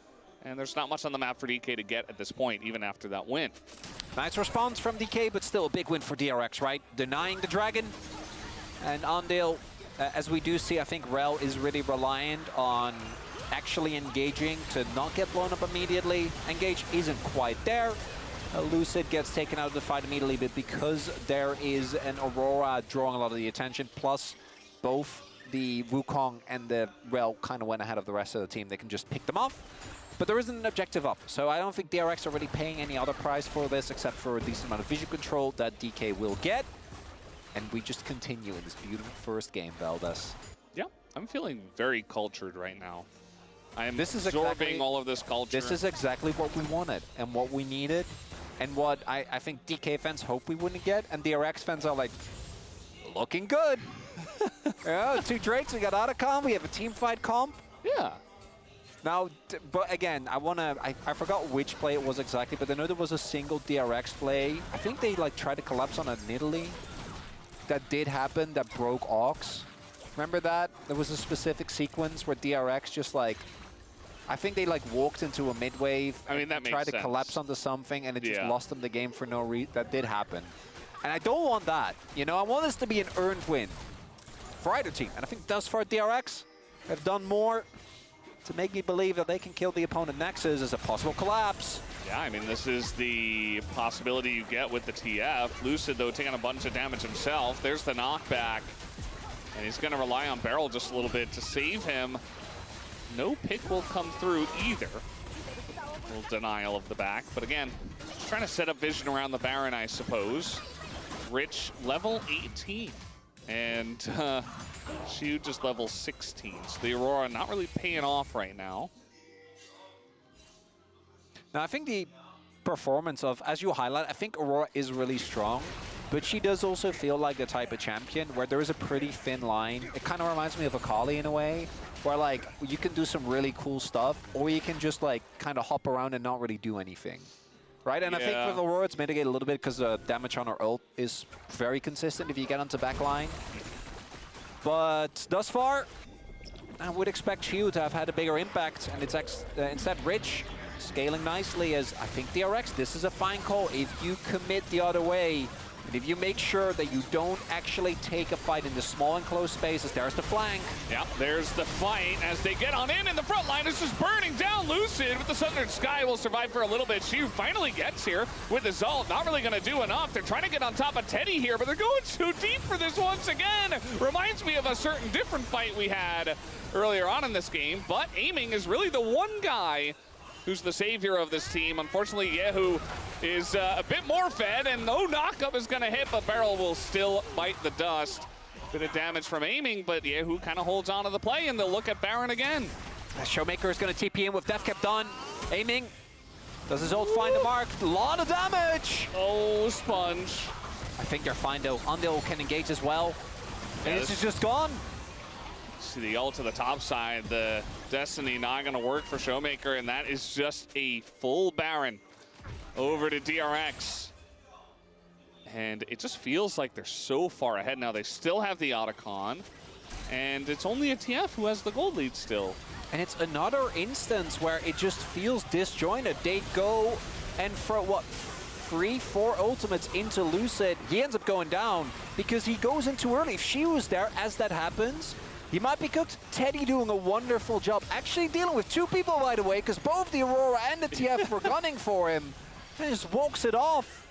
and there's not much on the map for DK to get at this point, even after that win. Nice response from DK, but still a big win for DRX, right? Denying the Dragon. And Andil, as we do see, I think Rel is really reliant on actually engaging to not get blown up immediately. Engage isn't quite there. Lucid gets taken out of the fight immediately, but because there is an Aurora drawing a lot of the attention, plus both the Wukong and the Rel kind of went ahead of the rest of the team, they can just pick them off. But there isn't an objective up, so I don't think DRX are really paying any other price for this, except for a decent amount of vision control that DK will get. And we just continue in this beautiful first game, Valdez. Yeah, I'm feeling very cultured right now. I am absorbing exactly, all of this culture. This is exactly what we wanted and what we needed, and what I think DK fans hope we wouldn't get, and DRX fans are like, looking good. Yeah, 2 Drakes, we got Otacon, we have a team fight comp. Yeah. Now, but again, I forgot which play it was exactly, but I know there was a single DRX play. I think they like tried to collapse on a Nidalee. That did happen, that broke Ox. Remember that? There was a specific sequence where DRX just like, I think they like walked into a mid-wave. I mean, that makes tried sense. to collapse onto something, and it just Yeah. lost them the game for no reason. That did happen. And I don't want that. You know, I want this to be an earned win for either team. And I think thus far DRX have done more to make me believe that they can kill the opponent Nexus as a possible collapse. Yeah, I mean, this is the possibility you get with the TF. Lucid, though, taking a bunch of damage himself. There's the knockback. And he's going to rely on Barrel just a little bit to save him. No pick will come through either. A little denial of the back. But again, just trying to set up vision around the Baron, I suppose. Rich, level 18. And Shiu just level 16. So the Aurora not really paying off right now. Now, I think the performance of, as you highlight, I think Aurora is really strong, but she does also feel like the type of champion where there is a pretty thin line. It kind of reminds me of Akali in a way, where like you can do some really cool stuff, or you can just like kind of hop around and not really do anything. Right? And I think with Aurora, it's mitigated a little bit because the damage on her ult is very consistent if you get onto backline. But thus far, I would expect Shiu to have had a bigger impact, and it's instead Rich scaling nicely as I think DRX, this is a fine call. If you commit the other way, and if you make sure that you don't actually take a fight in the small and close spaces, there's the flank. Yeah, there's the fight as they get on in the front line. It's just burning down. Lucid with the Southern Sky will survive for a little bit. Shiu finally gets here with the Zalt. Not really going to do enough. They're trying to get on top of Teddy here, but they're going too deep for this once again. Reminds me of a certain different fight we had earlier on in this game, but Aiming is really the one guy who's the savior of this team. Unfortunately, Yehu is a bit more fed, and no knockup is going to hit, but Barrel will still bite the dust. Bit of damage from Aiming, but Yehu kind of holds on to the play, and they'll look at Baron again. Showmaker is going to TP in with Death Cap done. Aiming. Does his ult find the mark? A lot of damage! Oh, Sponge. I think they're fine, though. Andil can engage as well. And this is just gone. See the ult to the top side, the Destiny not going to work for Showmaker, and that is just a full Baron over to DRX. And it just feels like they're so far ahead now. They still have the Otacon, and it's only a TF who has the gold lead still. And it's another instance where it just feels disjointed. They go and for what, 3-4 ultimates into Lucid. He ends up going down because he goes in too early. If she was there as that happens, he might be cooked. Teddy doing a wonderful job. Actually dealing with 2 people right away because both the Aurora and the TF were gunning for him. And just walks it off.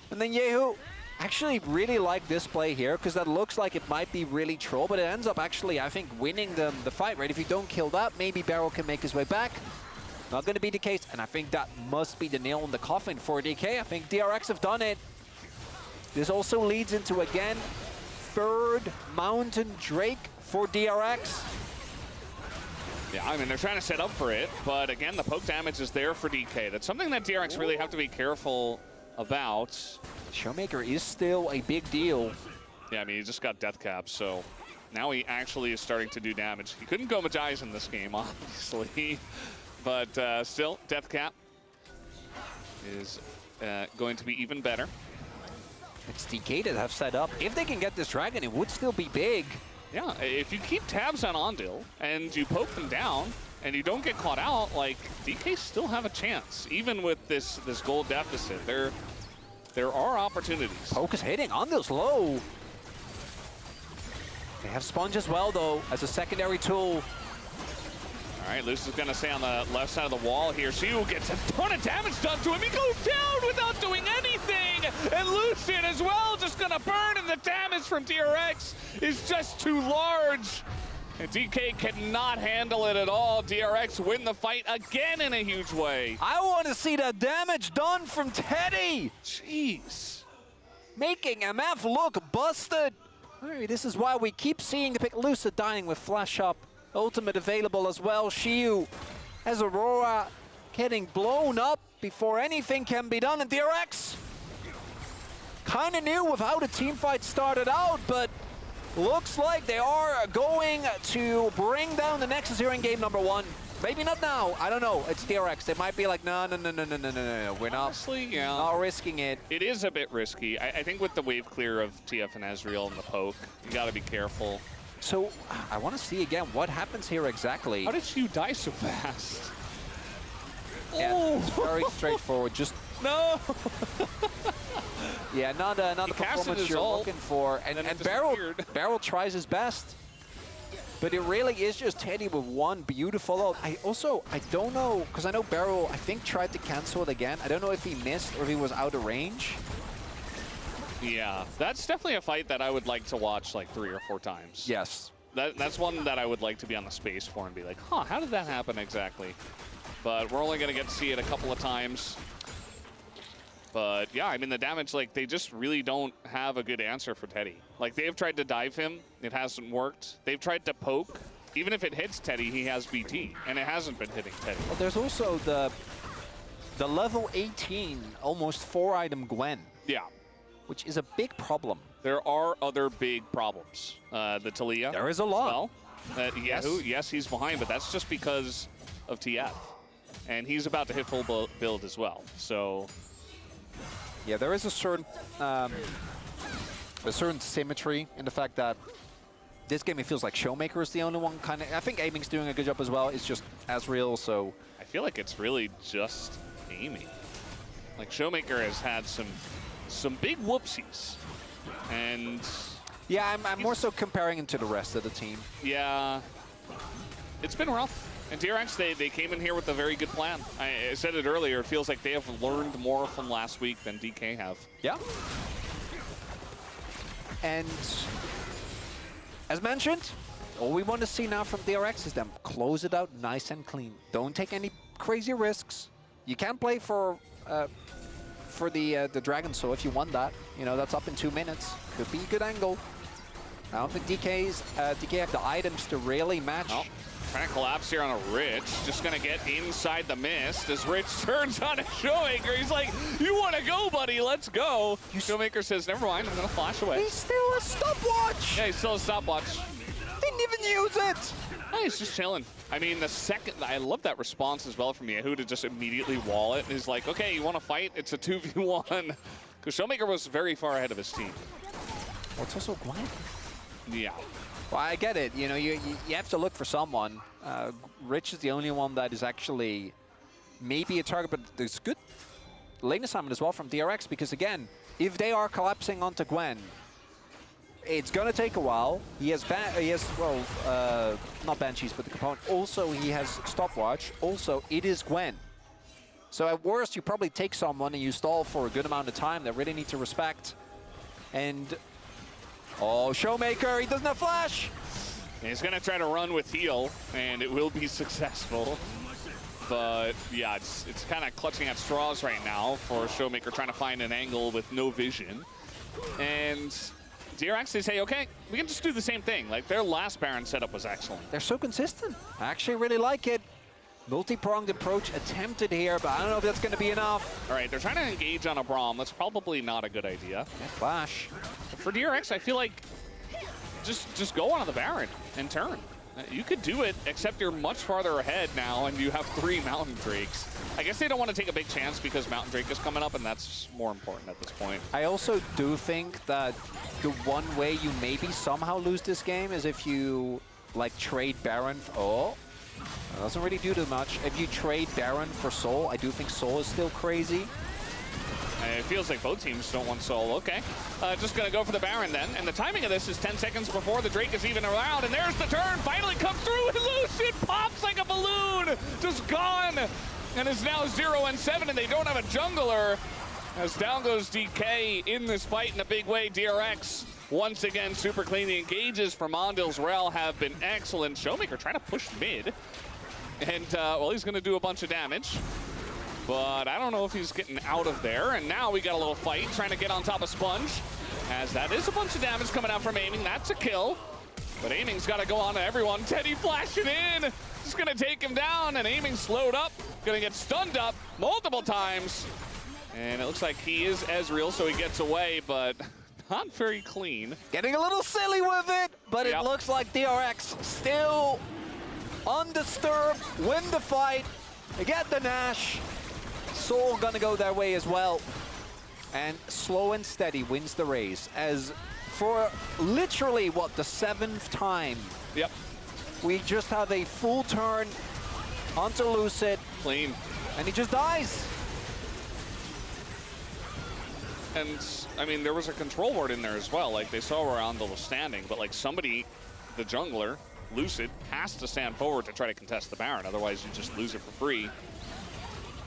And then Yehu actually really like this play here because that looks like it might be really troll, but it ends up actually, I think, winning the fight, right? If you don't kill that, maybe Barrel can make his way back. Not going to be the case, and I think that must be the nail in the coffin for DK. I think DRX have done it. This also leads into, again, 3rd Mountain Drake for DRX. Yeah, I mean, they're trying to set up for it, but again, the poke damage is there for DK. That's something that DRX really have to be careful about. Showmaker is still a big deal. Yeah, I mean, he just got death cap, so now he actually is starting to do damage. He couldn't go Majai's in this game, obviously, but still, death cap is going to be even better. It's DK that have set up. If they can get this dragon, it would still be big. Yeah, if you keep tabs on Ondil and you poke them down and you don't get caught out, like, DK still have a chance, even with this gold deficit. There are opportunities. Poke is hitting. Ondil's low. They have Sponge as well, though, as a secondary tool. All right, Luce is going to stay on the left side of the wall here. Shiu gets a ton of damage done to him. He goes down without doing anything. And Lucian as well, just going to burn, and the damage from DRX is just too large. And DK cannot handle it at all. DRX win the fight again in a huge way. I want to see that damage done from Teddy. Jeez. Making MF look busted. All right, this is why we keep seeing the pick. Lucid dying with flash up. Ultimate available as well. Shiu has Aurora getting blown up before anything can be done. And DRX kind of knew with how the team fight started out, but looks like they are going to bring down the Nexus here in game number 1. Maybe not now. I don't know. It's DRX. They might be like, no. We're Honestly, yeah. not risking it. It is a bit risky. I think with the wave clear of TF and Ezreal and the poke, you got to be careful. So I want to see again what happens here exactly. How did you die so fast? Yeah, Oh. it's very straightforward. Just No. yeah, not the casted performance his you're ult, looking for. And then it Barrel disappeared. tries his best. But it really is just Teddy with one beautiful ult. I don't know, because I know Barrel, I think, tried to cancel it again. I don't know if he missed or if he was out of range. Yeah, that's definitely a fight that I would like to watch like 3 or 4 times. Yes. That's one that I would like to be on the space for and be like, huh, how did that happen exactly? But we're only going to get to see it a couple of times. But yeah, I mean, the damage, like, they just really don't have a good answer for Teddy. Like, they've tried to dive him. It hasn't worked. They've tried to poke. Even if it hits Teddy, he has BT, and it hasn't been hitting Teddy. Well, there's also the level 18, almost 4-item Gwen, Yeah. which is a big problem. There are other big problems. The Talia. There is a lot. Well, yes, he's behind, but that's just because of TF. And he's about to hit full build as well, so... Yeah, there is a certain symmetry in the fact that this game it feels like Showmaker is the only one kind of. I think Aiming's doing a good job as well. It's just Ezreal, so I feel like it's really just Aiming. Like Showmaker has had some big whoopsies, and yeah, I'm more so comparing him to the rest of the team. yeah, it's been rough. And DRX, they came in here with a very good plan. I said it earlier, it feels like they have learned more from last week than DK have. Yeah. And as mentioned, all we want to see now from DRX is them close it out nice and clean. Don't take any crazy risks. You can play for the Dragon Soul if you want that. You know, that's up in 2 minutes. Could be a good angle. I don't think DK have the items to really match. Oh. Trying to collapse here on a Rich. Just going to get inside the mist as Rich turns on a Showmaker. He's like, you want to go, buddy? Let's go. Showmaker says, never mind, I'm going to flash away. He's still a stopwatch! Yeah, he's still a stopwatch. Didn't even use it! Oh, he's just chilling. I mean, I love that response as well from Yahoo to just immediately wall it. He's like, okay, you want to fight? It's a 2v1. Because Showmaker was very far ahead of his team. Well, it's also Gwen. Yeah. Well, I get it. You know, you have to look for someone. Rich is the only one that is actually maybe a target, but there's good lane assignment as well from DRX because, again, if they are collapsing onto Gwen, it's going to take a while. He has, not Banshees, but the component. Also, he has Stopwatch. Also, it is Gwen. So at worst, you probably take someone and you stall for a good amount of time that really need to respect. And... oh, Showmaker, he doesn't have flash! And he's going to try to run with heal, and it will be successful. But, yeah, it's kind of clutching at straws right now for Showmaker trying to find an angle with no vision. And DRX, they say, okay, we can just do the same thing. Like, their last Baron setup was excellent. They're so consistent. I actually really like it. Multi-pronged approach attempted here, but I don't know if that's going to be enough. All right, they're trying to engage on a Braum. That's probably not a good idea. Flash. for DRX, I feel like just go on the Baron and turn. You could do it, except you're much farther ahead now, and you have 3 Mountain Drakes. I guess they don't want to take a big chance because Mountain Drake is coming up, and that's more important at this point. I also do think that the one way you maybe somehow lose this game is if you, like, trade Baron. Oh, that doesn't really do too much. If you trade Baron for Soul, I do think Soul is still crazy. It feels like both teams don't want Soul. Okay, just gonna go for the Baron then. And the timing of this is 10 seconds before the Drake is even around. And there's the turn, finally comes through, and Lucid pops like a balloon, just gone. And is now 0-7, and they don't have a jungler. As down goes DK in this fight in a big way. DRX, once again, super clean. The engages from Mondil's Rel have been excellent. Showmaker trying to push mid. And, well, he's gonna do a bunch of damage. But I don't know if he's getting out of there. And now we got a little fight trying to get on top of Sponge. As that is a bunch of damage coming out from Aiming. That's a kill. But Aiming's got to go on to everyone. Teddy flashing in. Just going to take him down. And Aiming slowed up. Going to get stunned up multiple times. And it looks like he is Ezreal, so he gets away. But not very clean. Getting a little silly with it. But it looks like DRX still undisturbed. Win the fight. They get the Nash. Soul gonna go their way as well. And slow and steady wins the race. As for literally, what, the 7th time? Yep. We just have a full turn onto Lucid. Clean. And he just dies. And, I mean, there was a control ward in there as well. Like, they saw where Andal was standing, but, like, somebody, the jungler, Lucid, has to stand forward to try to contest the Baron. Otherwise, you just lose it for free.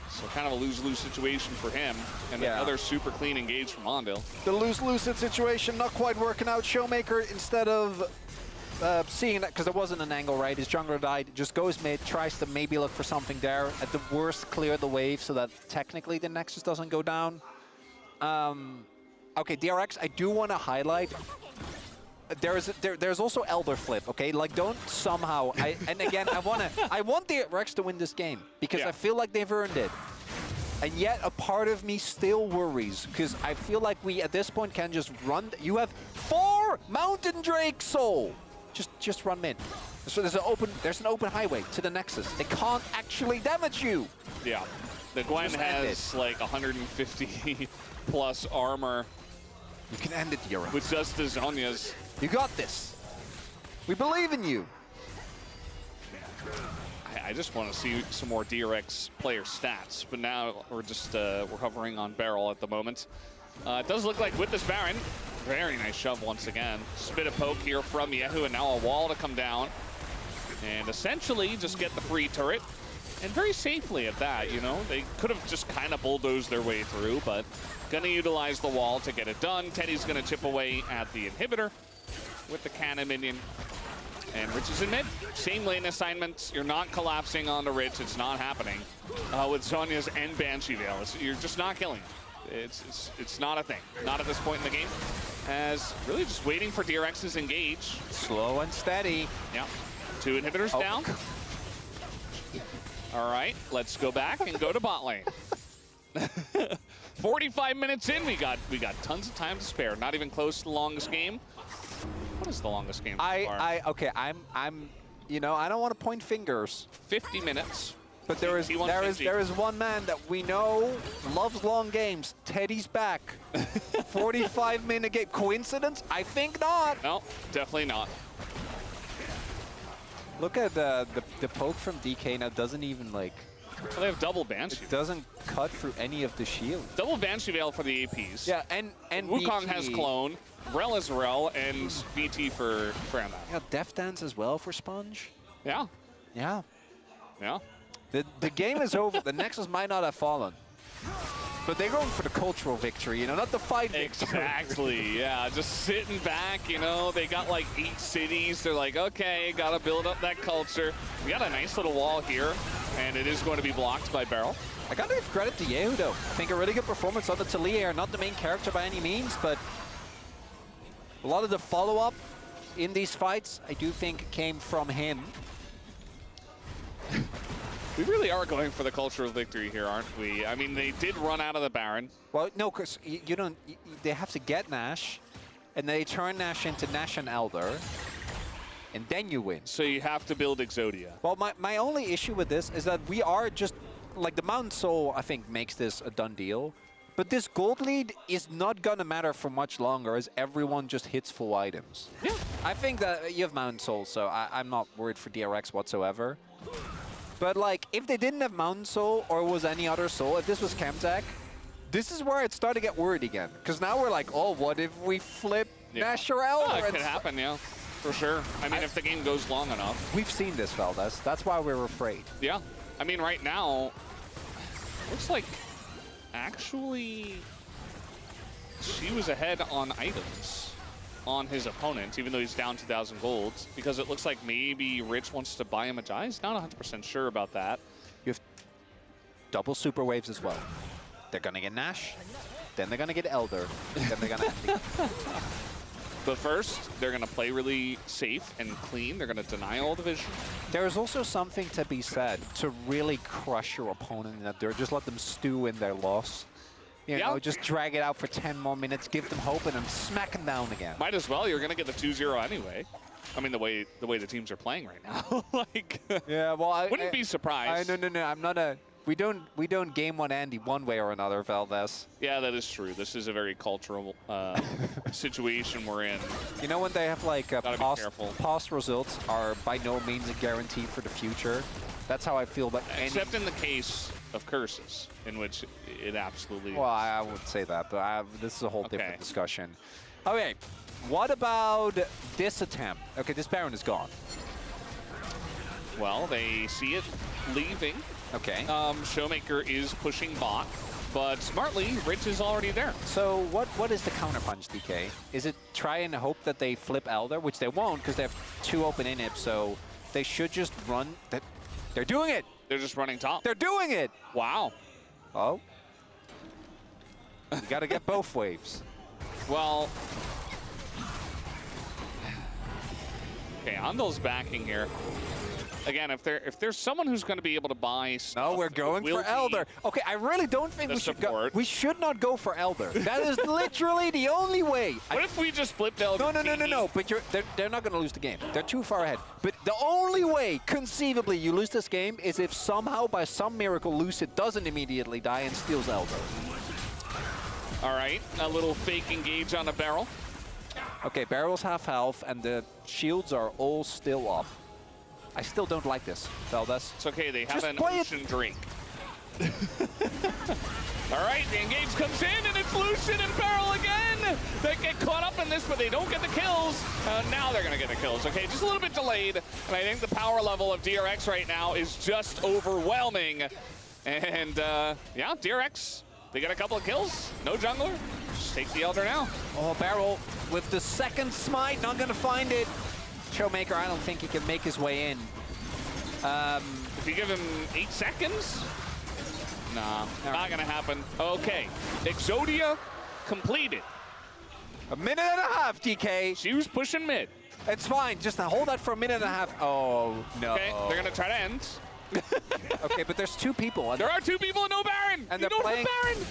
So kind of a lose-lose situation for him. And another super clean engage from Mondil. The lose-Lucid situation not quite working out. Showmaker, instead of seeing that, because there wasn't an angle, right? His jungler died, just goes mid, tries to maybe look for something there. At the worst, clear the wave so that technically the Nexus doesn't go down. Okay, DRX, I do want to highlight. There's also Elder Flip, okay? Like, don't somehow. And again, I want DRX to win this game because I feel like they've earned it. And yet, a part of me still worries because I feel like we at this point can just run. You have 4 Mountain Drake Soul. Just run mid. So there's an open highway to the Nexus. They can't actually damage you. Yeah, the Gwen has like 150 plus armor. You can end it, DRX. With just the Zhonya's. You got this. We believe in you. I just want to see some more DRX player stats, but now we're just we're hovering on barrel at the moment. It does look like with this Baron, very nice shove once again. Spit a poke here from Yehu, and now a wall to come down. And essentially just get the free turret. And very safely at that, you know? They could have just kind of bulldozed their way through, but gonna utilize the wall to get it done. Teddy's gonna chip away at the inhibitor with the cannon minion. And Rich is in mid. Same lane assignments. You're not collapsing onto Rich. It's not happening. With Sonya's and Banshee Veil. You're just not killing. It's not a thing. Not at this point in the game. As really just waiting for DRX's engage. Slow and steady. Yeah. 2 inhibitors down. All right, let's go back and go to bot lane. 45 minutes in, we got tons of time to spare. Not even close to the longest game. What is the longest game so far? Okay, I'm, you know, I don't want to point fingers. 50 minutes. But there is one man that we know loves long games. Teddy's back. 45-minute game. Coincidence? I think not. No, definitely not. Look at the poke from DK now. Doesn't even like. Well, they have double Banshee. It doesn't cut through any of the shield. Double Banshee Veil for the APs. Yeah, and Wukong BT has Clone. Rel is Rel, and BT for Ammo. Yeah, Death Dance as well for Sponge. Yeah. Yeah. Yeah. The game is over. The Nexus might not have fallen. But they're going for the cultural victory, you know, not the fight victory. Exactly, yeah. Just sitting back, you know, they got like 8 cities. They're like, okay, gotta build up that culture. We got a nice little wall here, and it is going to be blocked by Barrel. I gotta give credit to Yehu, though. I think a really good performance on the Talia, not the main character by any means, but a lot of the follow-up in these fights, I do think, came from him. We really are going for the cultural victory here, aren't we? I mean, they did run out of the Baron. Well, no, because you don't. They have to get Nash, and they turn Nash into Nash and Elder, and then you win. So you have to build Exodia. Well, my only issue with this is that we are just, like, the Mountain Soul, I think, makes this a done deal. But this gold lead is not going to matter for much longer as everyone just hits full items. Yeah. I think that you have Mountain Soul, so I'm not worried for DRX whatsoever. But, like, if they didn't have Mountain Soul or was any other soul, if this was Camtech, this is where it started to get worried again. Because now we're like, oh, what if we flip Nash or Elder? Oh, it could happen, yeah. For sure. I mean, if the game goes long enough. We've seen this, Valdez. That's why we're afraid. Yeah. I mean, right now, looks like actually she was ahead on items on his opponent, even though he's down 2,000 golds, because it looks like maybe Rich wants to buy him a Jai. He's not 100% sure about that. You have double super waves as well. They're going to get Nash, then they're going to get Elder, then they're going to... But first, they're going to play really safe and clean. They're going to deny all the vision. There is also something to be said to really crush your opponent in that there. Just let them stew in their loss. You know, just drag it out for 10 more minutes, give them hope, and then smack them down again. Might as well. You're going to get the 2-0 anyway. I mean, the way the teams are playing right now. Like, yeah, well, I wouldn't be surprised. No. I'm not a... We don't game one Andy one way or another, Valdez. Yeah, that is true. This is a very cultural situation we're in. You know when they have like past results are by no means a guarantee for the future. That's how I feel about except in the case of curses, in which it absolutely is. Well, I would say that, but this is a whole different discussion. Okay, what about this attempt? Okay, this Baron is gone. Well, they see it leaving. Okay. Showmaker is pushing bot, but smartly, Rich is already there. So what is the counterpunch, DK? Is it try and hope that they flip Elder, which they won't because they have 2 open inhibs, so they should just run... They're doing it! They're just running top. They're doing it! Wow. Oh. You gotta get both waves. Well... Okay, Andel's backing here. Again, if there's someone who's going to be able to buy stuff, no, we're going for Elder. Okay, I really don't think we should go. We should not go for Elder. That is literally the only way. What if we just flipped Elder? No. But they're not going to lose the game. They're too far ahead. But the only way, conceivably, you lose this game is if somehow, by some miracle, Lucid doesn't immediately die and steals Elder. All right, a little fake engage on a barrel. Okay, barrel's half health, and the shields are all still up. I still don't like this, Valdez. It's okay, they have an ocean drink. All right, the engage comes in, and it's Lucian and Barrel again. They get caught up in this, but they don't get the kills. Now they're going to get the kills. Okay, just a little bit delayed. And I think the power level of DRX right now is just overwhelming. And, yeah, DRX, they get a couple of kills. No jungler. Just take the Elder now. Oh, Barrel with the second smite, not going to find it. Showmaker, I don't think he can make his way in. If you give him 8 seconds? Nah, not gonna happen. Okay, Exodia completed. A minute and a half, DK. She was pushing mid. It's fine, just hold that for a minute and a half. Oh, no. Okay, they're gonna try to end. Okay, but there's 2 people. There are 2 people and no Baron! And they're playing... Baron!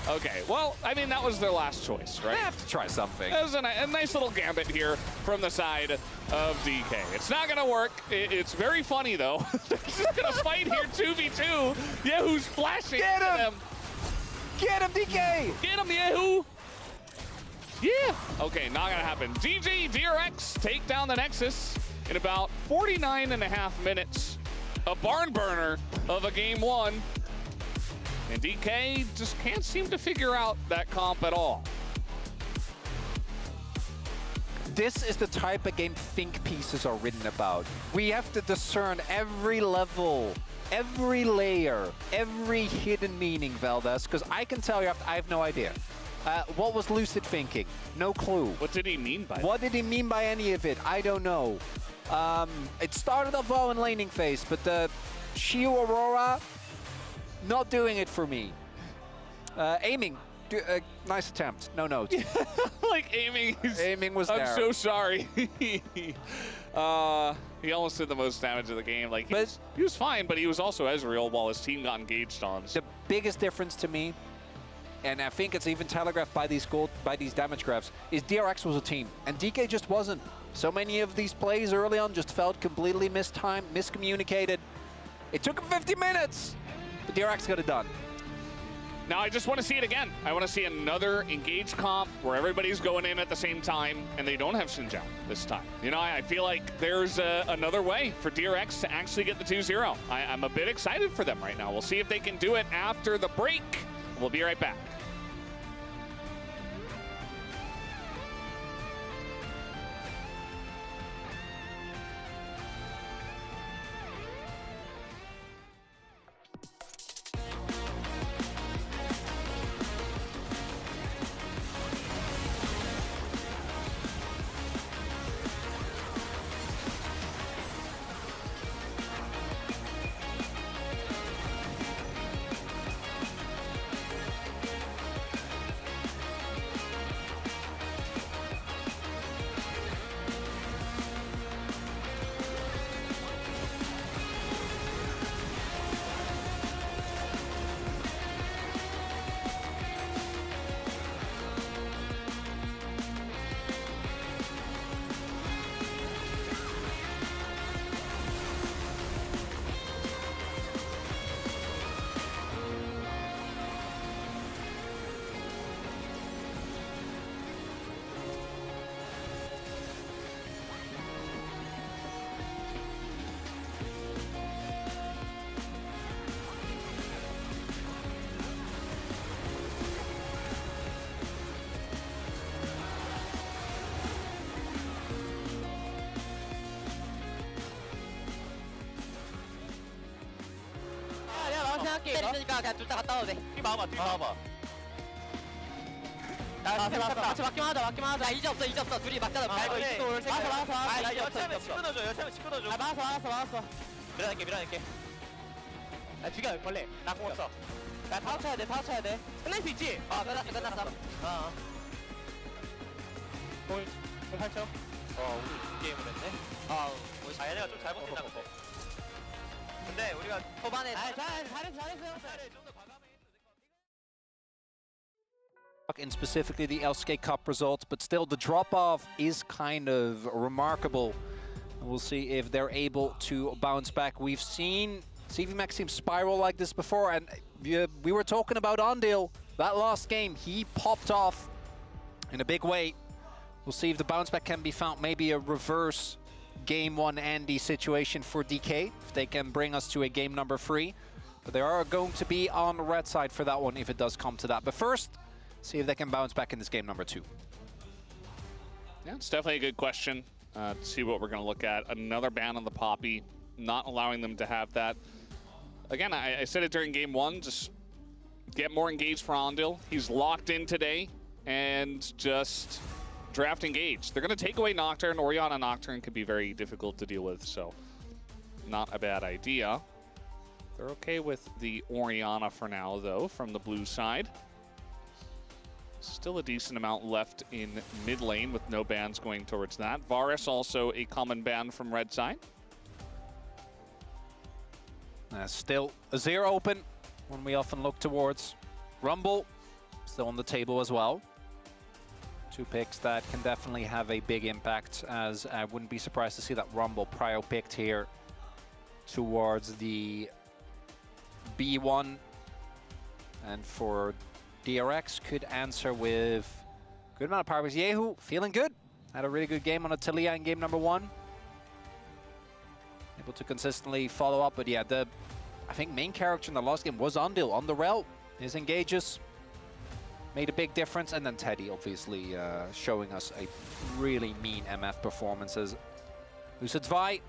Okay, well, I mean, that was their last choice, right? They have to try something. That was a nice little gambit here from the side of DK. It's not going to work. It's very funny, though. They're just going to fight here 2v2. Yehu's flashing. Get him! Get him, DK! Get him, Yehu! Yeah! Okay, not going to happen. GG, DRX take down the Nexus in about 49.5 minutes. A barn burner of a game 1. And DK just can't seem to figure out that comp at all. This is the type of game think pieces are written about. We have to discern every level, every layer, every hidden meaning, Valdez, because I can tell you, I have no idea. What was Lucid thinking? No clue. What did he mean by that? What did he mean by any of it? I don't know. It started off well in laning phase, but the Shio Aurora, not doing it for me. Aiming, nice attempt. No notes. Like aiming. Aiming was there. I'm so sorry. He almost did the most damage of the game. Like he was fine, but he was also Ezreal while his team got engaged on. The biggest difference to me and I think it's even telegraphed by these damage graphs, is DRX was a team, and DK just wasn't. So many of these plays early on just felt completely mistimed, miscommunicated. It took him 50 minutes, but DRX got it done. Now I just want to see it again. I want to see another engaged comp where everybody's going in at the same time and they don't have Xinjiang this time. You know, I feel like there's another way for DRX to actually get the 2-0. I'm a bit excited for them right now. We'll see if they can do it after the break. We'll be right back. 때리니까 그냥 둘 다 갔다 와도 돼. 뒤 막아봐, 뒤 막아봐. 같이 막기만 하자. 나 이제 없어. 둘이 막잖아. 막았어. 이제 여차하면 없어. 집 끊어줘. 막았어. 밀어낼게. 죽여, 벌레. 나 공 없어. 나 타워 쳐야 돼. 끝낼 수 있지? 끝났어. 공 8초. 우리 게임을 했네. 얘네가 좀 잘못했나 보다. 근데 우리가 초반에 잘했어. 좀더 과감해. In specifically the LCK Cup results, but still the drop-off is kind of remarkable. We'll see if they're able to bounce back. We've seen CV Maxim spiral like this before, and we were talking about Ondil. That last game, he popped off in a big way. We'll see if the bounce back can be found. Maybe a reverse game 1 Andy situation for DK, if they can bring us to a game number 3. But they are going to be on the red side for that one if it does come to that. But first, see if they can bounce back in this game number 2. Yeah, it's definitely a good question to see what we're going to look at. Another ban on the Poppy, not allowing them to have that. Again, I said it during game 1, just get more engaged for Ondil. He's locked in today, and just draft engage. They're going to take away Nocturne. Orianna Nocturne could be very difficult to deal with, so not a bad idea. They're okay with the Orianna for now, though, from the blue side. Still a decent amount left in mid lane with no bans going towards that. Varus also a common ban from red side. Still a 0 open when we often look towards. Rumble still on the table as well. 2 picks that can definitely have a big impact, as I wouldn't be surprised to see that Rumble prio picked here towards the B1. And for DRX could answer with good amount of power. Yehu feeling good. Had a really good game on Atalia in game number 1. Able to consistently follow up, but yeah, I think main character in the last game was Ondil on the rel. His engages made a big difference, and then Teddy obviously showing us a really mean MF performances. Lucid Vi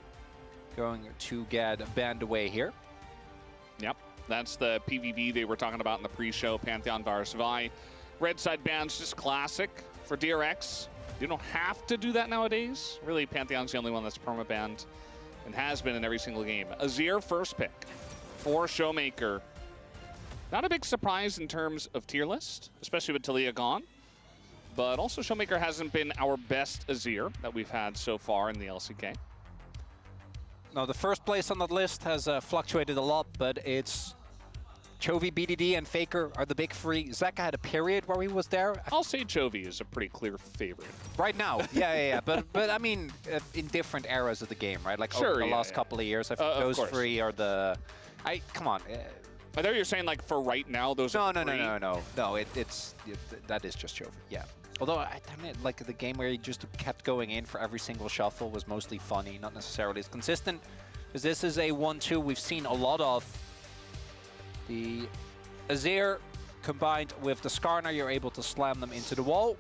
going to get banned away here. Yep. That's the PvP they were talking about in the pre-show, Pantheon Varus Vi. Red side bans, just classic for DRX. You don't have to do that nowadays. Really, Pantheon's the only one that's perma-banned and has been in every single game. Azir first pick for Showmaker. Not a big surprise in terms of tier list, especially with Talia gone. But also Showmaker hasn't been our best Azir that we've had so far in the LCK. No, the first place on that list has fluctuated a lot, but it's Chovy, BDD, and Faker are the big three. Zeka had a period where he was there. I'll say Chovy is a pretty clear favorite. Right now, yeah. But I mean, in different eras of the game, right? Like Sure, over the last couple of years, I think those three are the. Come on. I thought you were saying like for right now, those are three. No. That is just Chovy. Yeah. Although I mean, like the game where he just kept going in for every single shuffle was mostly funny, not necessarily as consistent. Because this is a 1-2 we've seen a lot of. The Azir combined with the Skarner, you're able to slam them into the wall.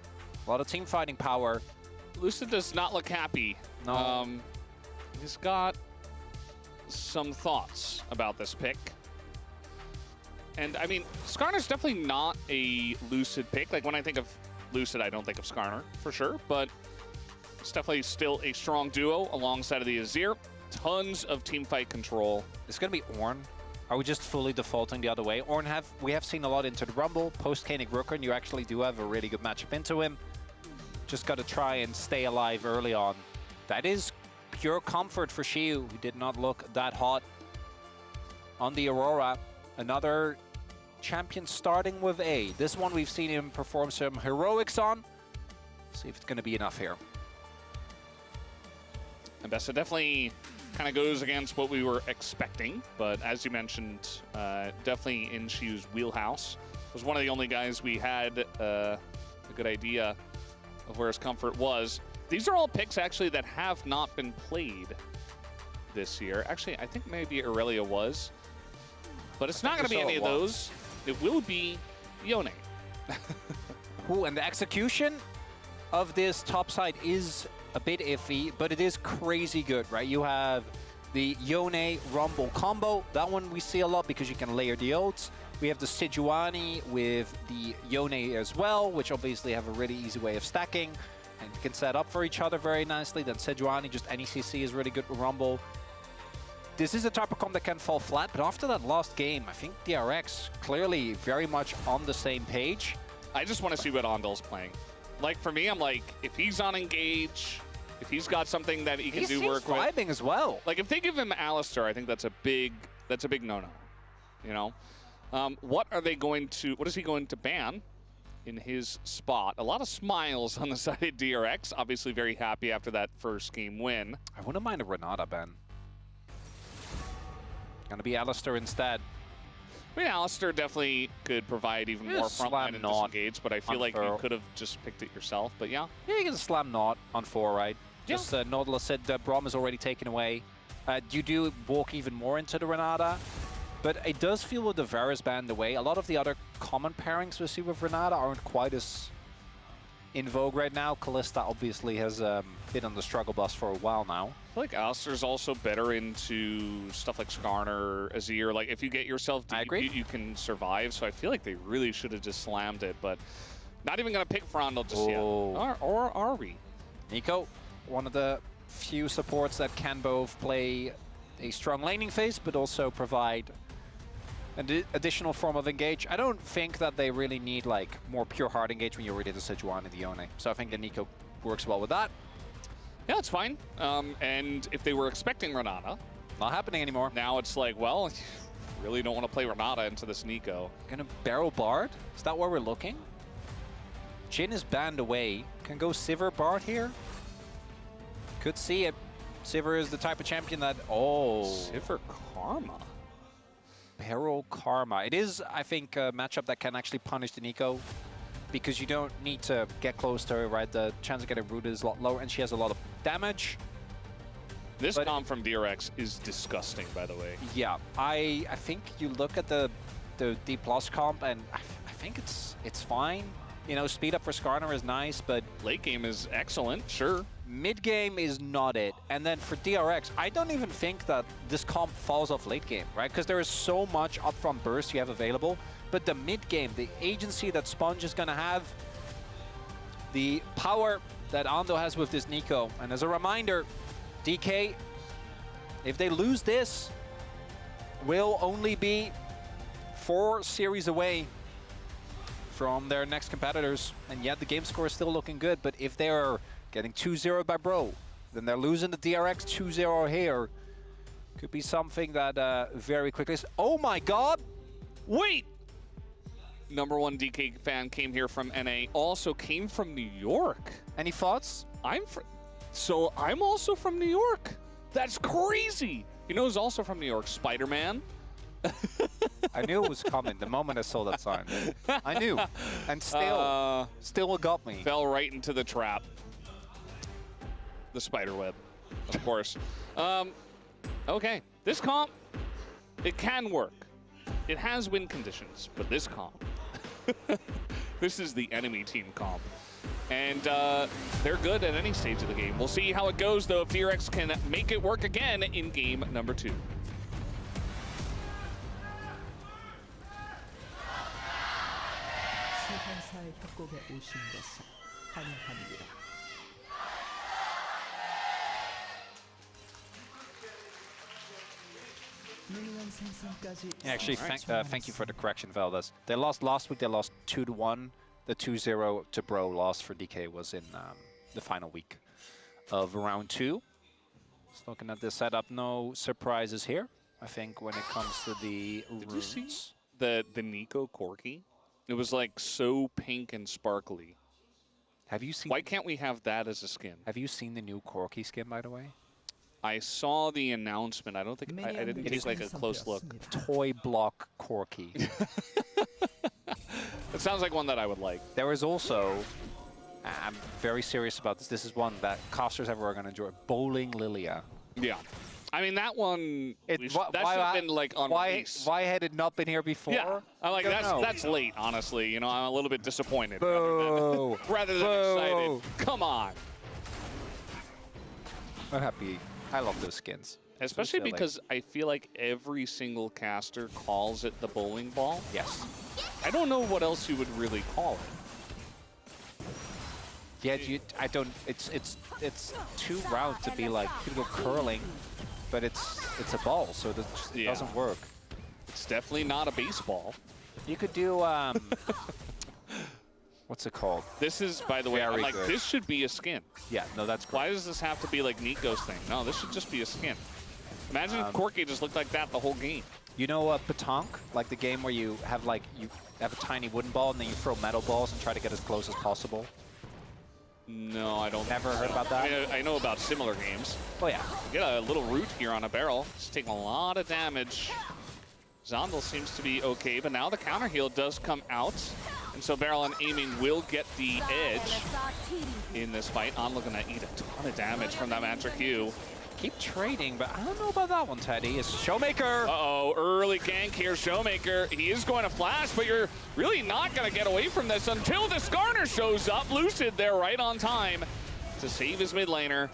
A lot of team fighting power. Lucid does not look happy. No. He's got some thoughts about this pick. And I mean, Skarner's definitely not a Lucid pick. Like when I think of Lucid, I don't think of Skarner for sure, but it's definitely still a strong duo alongside of the Azir. Tons of team fight control. It's going to be Ornn. Are we just fully defaulting the other way? Ornn we have seen a lot into the Rumble, post-Koenig Rooker, and you actually do have a really good matchup into him. Just got to try and stay alive early on. That is pure comfort for Shiu, who did not look that hot on the Aurora. Another champion starting with A. This one we've seen him perform some heroics on. See if it's going to be enough here. And Bessa definitely kind of goes against what we were expecting, but as you mentioned, definitely in Shiu's wheelhouse. Was one of the only guys we had a good idea of where his comfort was. These are all picks actually that have not been played this year. Actually, I think maybe Aurelia was, but it's not going to be any of those. It will be Yone. Ooh, and the execution of this top side is a bit iffy, but it is crazy good, right? You have the Yone Rumble combo. That one we see a lot because you can layer the ults. We have the Sejuani with the Yone as well, which obviously have a really easy way of stacking and can set up for each other very nicely. Then Sejuani, just any CC is really good with Rumble. This is a type of comp that can fall flat, but after that last game, I think DRX clearly very much on the same page. I just want to see what Ondal's playing. Like, for me, I'm like, if he's on Engage, if he's got something that he can do work with. He's vibing as well. Like, if they give him Alistar, I think that's a big no-no, you know? What is he going to ban in his spot? A lot of smiles on the side of DRX. Obviously very happy after that first game win. I wouldn't mind a Renata ban. Gonna be Alistar instead. I mean, Alistar definitely could provide even more frontline and disengage, but I feel like you could have just picked it yourself, but yeah. Yeah, you can slam Naut on 4, right? Yeah. Just Nautilus said Braum is already taken away. You do walk even more into the Renata, but it does feel with the Varus ban the way. A lot of the other common pairings we see with Renata aren't quite as in vogue right now. Kalista obviously has been on the struggle bus for a while now. I feel like Alistar's also better into stuff like Skarner, Azir. Like, if you get yourself deep, you can survive. So I feel like they really should have just slammed it, but not even going to pick Frondel just yet. Or are we? Nico, one of the few supports that can both play a strong laning phase, but also provide an additional form of engage. I don't think that they really need like more pure hard engage when you're ready to Sejuani and the Yone. So I think that Nico works well with that. Yeah, it's fine. And if they were expecting Renata, not happening anymore. Now it's like, well, you really don't want to play Renata into this Nico. Gonna barrel Bard? Is that where we're looking? Jhin is banned away. Can go Sivir Bard here? Could see it. Sivir is the type of champion that... Oh. Sivir Karma. Barrel Karma. It is, I think, a matchup that can actually punish the Nico, because you don't need to get close to her, right? The chance of getting rooted is a lot lower, and she has a lot of damage. This comp from DRX is disgusting, by the way. Yeah, I think you look at the D+ comp, and I think it's fine. You know, speed up for Skarner is nice, but... Late game is excellent, sure. Mid game is not it. And then for DRX, I don't even think that this comp falls off late game, right? Because there is so much upfront burst you have available. But the mid game, the agency that Sponge is going to have, the power that Ando has with this Nico. And as a reminder, DK, if they lose this, will only be 4 series away from their next competitors. And yet the game score is still looking good. But if they're getting 2-0 by Bro, then they're losing the DRX 2-0 here. Could be something that very quickly... Oh my god! Wait! #1 DK fan came here from NA, also came from New York. Any thoughts? So I'm also from New York. That's crazy. You know who's also from New York? Spider-Man. I knew it was coming the moment I saw that sign. I knew. And still it got me. Fell right into the trap. The spider web, of course. Okay, this comp, it can work. It has win conditions, but this comp, this is the enemy team comp. And they're good at any stage of the game. We'll see how it goes, though, if DRX can make it work again in game number 2. 시간사의 협곡에 오신 것을 환영합니다. 미니언 생성까지 Actually, thank you for the correction, Valdez. They lost last week. They lost 2-1. The 2-0 to Bro loss for DK was in the final week of round 2. Just looking at this setup, no surprises here. I think when it comes to the Did you see the Nico Corki? It was like so pink and sparkly. Have you seen? Why can't we have that as a skin? Have you seen the new Corki skin, by the way? I saw the announcement. I don't think I didn't take like a close look. Toy block Corki. It sounds like one that I would like. There is also, I'm very serious about this. This is one that casters everywhere are going to enjoy. Bowling Lilia. Yeah. I mean, that one, that should have been like on release. Why had it not been here before? Yeah, I'm like, that's late, honestly. You know, I'm a little bit disappointed Boo. rather than excited. Come on. I'm happy. I love those skins. Especially because I feel like every single caster calls it the bowling ball. Yes. I don't know what else you would really call it. Yeah, I don't. It's too round to be like you go curling, but it's a ball, so it doesn't work. It's definitely not a baseball. You could do what's it called? This is, by the way, I'm like, this should be a skin. Yeah, no, that's great. Why does this have to be like Nico's thing? No, this should just be a skin. Imagine if Corki just looked like that the whole game. You know Petanque, like the game where you have a tiny wooden ball and then you throw metal balls and try to get as close as possible? No, I don't. Never heard about that? I mean, I know about similar games. Oh yeah. Get a little root here on a barrel. It's taking a lot of damage. Zondel seems to be okay, but now the counter heal does come out. And so Barrel and aiming will get the edge in this fight. On looking to eat a ton of damage from that Magic Q. Keep trading, but I don't know about that one, Teddy. It's Showmaker. Uh-oh, early gank here, Showmaker. He is going to flash, but you're really not going to get away from this until the Skarner shows up. Lucid there right on time to save his mid laner.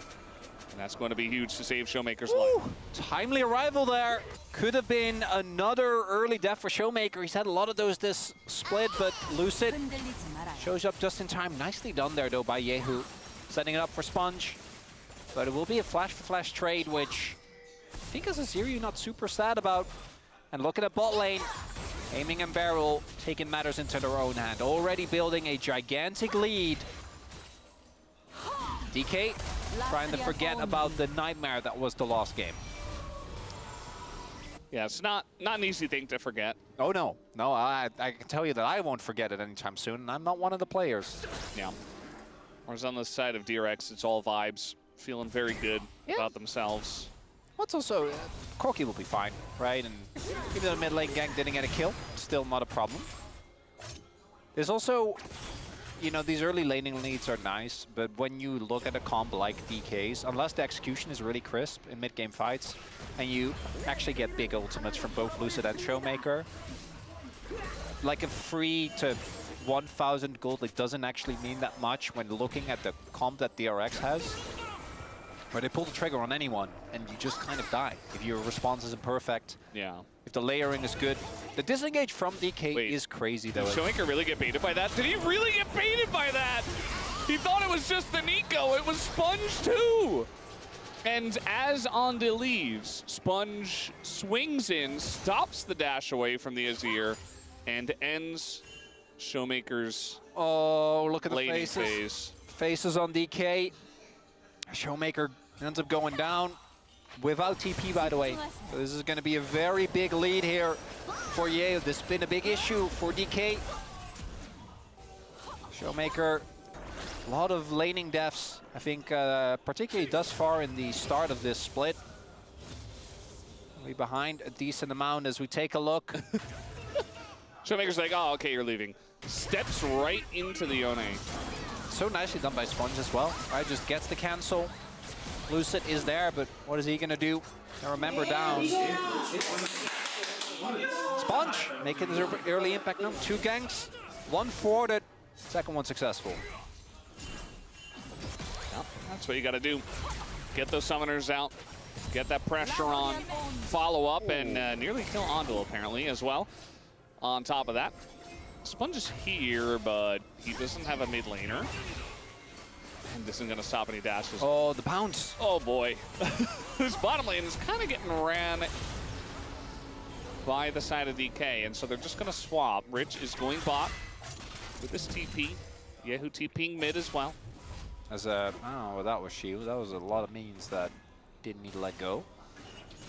And that's going to be huge to save Showmaker's life. Timely arrival there. Could have been another early death for Showmaker. He's had a lot of those this split, but Lucid shows up just in time. Nicely done there, though, by Yehu. Setting it up for Sponge. But it will be a flash-for-flash trade, which I think as a Azir you're not super sad about. And looking at bot lane, aiming and Barrel taking matters into their own hand. Already building a gigantic lead. DK trying to forget about the nightmare that was the last game. Yeah, it's not an easy thing to forget. Oh no, no, I can tell you that I won't forget it anytime soon, and I'm not one of the players. Yeah. Whereas on the side of DRX, it's all vibes, feeling very good about themselves. What's also, Corki will be fine, right? And even though the mid lane gang didn't get a kill, still not a problem. There's also, you know, these early laning leads are nice, but when you look at a comp like DK's, unless the execution is really crisp in mid-game fights, and you actually get big ultimates from both Lucid and Showmaker, like a free to 1,000 gold, it doesn't actually mean that much when looking at the comp that DRX has, where they pull the trigger on anyone, and you just kind of die if your response isn't perfect. Yeah. If the layering is good. The disengage from DK is crazy, though. Did Showmaker really get baited by that? Did he really get baited by that? He thought it was just the Nico. It was Sponge, too. And as Onde leaves, Sponge swings in, stops the dash away from the Azir, and ends Showmaker's look at the laning faces. phase. Faces on DK. Showmaker ends up going down. without TP, by the way. So this is going to be a very big lead here for Yale. This has been a big issue for DK. Showmaker, a lot of laning deaths, I think, particularly thus far in the start of this split. We're behind a decent amount as we take a look. Showmaker's like, oh, okay, you're leaving. Steps right into the Yone. So nicely done by Sponge as well. Right, just gets the cancel. Lucid is there, but what is he gonna do? Now remember down. Sponge making his early impact now. 2 ganks, 1 thwarted, second one successful. Yep, that's what you gotta do. Get those summoners out, get that pressure on, follow up, and nearly kill Ondel apparently as well. On top of that, Sponge is here, but he doesn't have a mid laner. And this isn't going to stop any dashes. Oh, the bounce. Oh, boy. This bottom lane is kind of getting ran by the side of DK, and so they're just going to swap. Rich is going bot with this TP. Yehu TPing mid as well. As a, I don't know what that was, Shield. That was a lot of minions that didn't need to let go.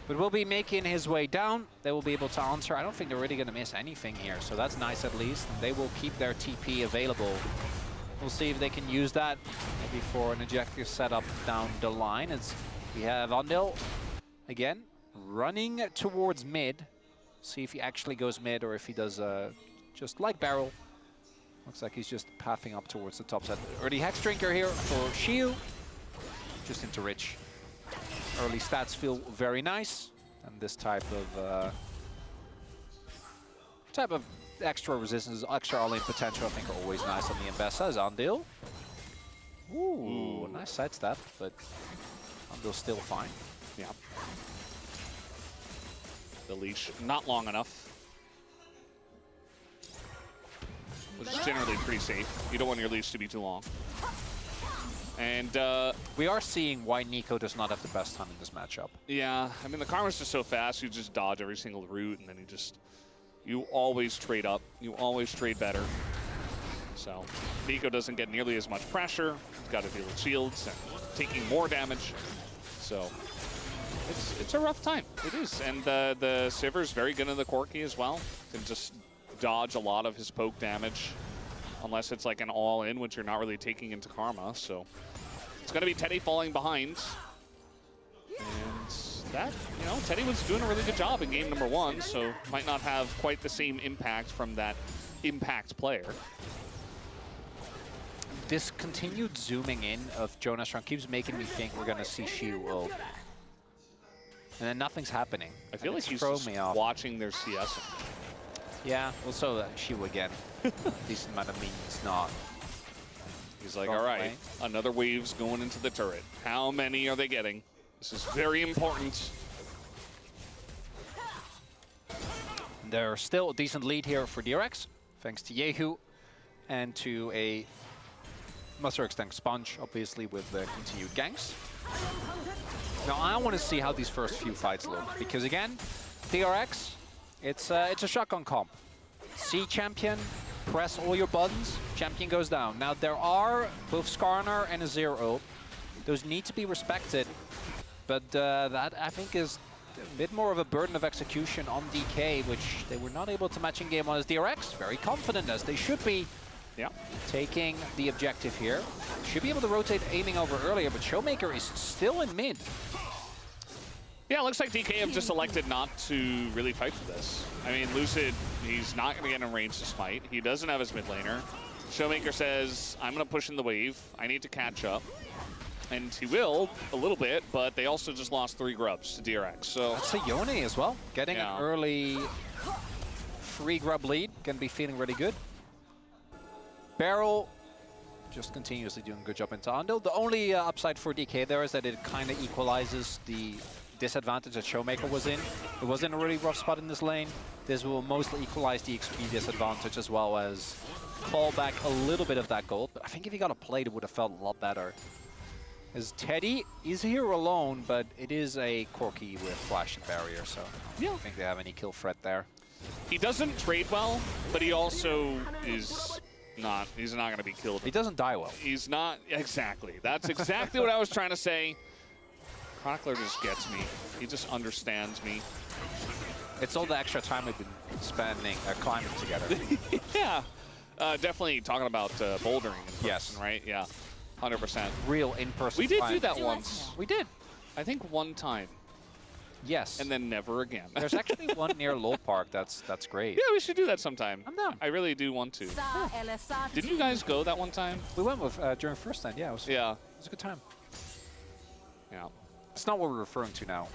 But will be making his way down. They will be able to answer. I don't think they're really going to miss anything here, so that's nice at least. And they will keep their TP available. We'll see if they can use that maybe for an ejector setup down the line. As we have Ondel again running towards mid. See if he actually goes mid or if he does just like Barrel. Looks like he's just pathing up towards the top side. Early Hex Drinker here for Shield. Just into Rich. Early stats feel very nice, and this type of extra resistance, extra all-in potential, I think are always nice on the Ambessa. Is Ondel. Ooh, nice sidestep, but Ondel's still fine. Yeah. The leash not long enough, which is generally pretty safe. You don't want your leash to be too long. And we are seeing why Nico does not have the best time in this matchup. yeah, I mean, the karma's just so fast, you just dodge every single route, and then you always trade up. You always trade better. So Nico doesn't get nearly as much pressure. He's got to deal with shields and taking more damage. So it's a rough time. It is. And the Sivir's very good in the Corki as well. Can just dodge a lot of his poke damage. Unless it's like an all-in, which you're not really taking into karma. So it's going to be Teddy falling behind. And that, you know, Teddy was doing a really good job in game number 1, so might not have quite the same impact from that impact player. This continued zooming in of Jonas Strong keeps making me think we're going to see Shiu ult. And then nothing's happening. I feel like he's thrown just me off. watching their CS. Yeah, also Shiu again. Decent amount of minions not. He's like, all right, another wave's going into the turret. How many are they getting? This is very important. There's still a decent lead here for DRX, thanks to Yehu and to a much extent Sponge, obviously, with the continued ganks. Now I want to see how these first few fights look, because again, DRX, it's a shotgun comp. See champion, press all your buttons, champion goes down. Now there are both Skarner and a Zero ult. Those need to be respected, but that I think is a bit more of a burden of execution on DK, which they were not able to match in game 1 as DRX. Very confident as they should be. Yeah. Taking the objective here. Should be able to rotate aiming over earlier, but Showmaker is still in mid. Yeah, it looks like DK have just elected not to really fight for this. I mean, Lucid, he's not going to get in range to smite. He doesn't have his mid laner. Showmaker says, I'm going to push in the wave. I need to catch up. And he will, a little bit, but they also just lost 3 grubs to DRX. So that's a Yone as well. Getting an early free grub lead. Going to be feeling really good. Barrel just continuously doing a good job into Ondel. The only upside for DK there is that it kind of equalizes the disadvantage that Showmaker was in. It was in a really rough spot in this lane. This will mostly equalize the XP disadvantage as well as claw back a little bit of that gold. But I think if he got a plate, it would have felt a lot better. As Teddy is here alone, but it is a Corki with Flash and Barrier, so I don't think they have any kill threat there. He doesn't trade well, but he also is not, he's not going to be killed. He doesn't die well. He's not, exactly. That's exactly what I was trying to say. Chronicler just gets me. He just understands me. It's all the extra time we've been spending climbing together. Yeah. Definitely talking about bouldering in person, Yes. right? Yeah, 100%. Real in-person We did climb. do that once. We did. I think one time, Yes. and then never again. There's actually one near Lowell Park that's great. Yeah, we should do that sometime. I'm down. I really do want to. Didn't you guys go that one time? We went with during first time. Yeah, it was Yeah. a good time. Yeah. It's not what we're referring to now.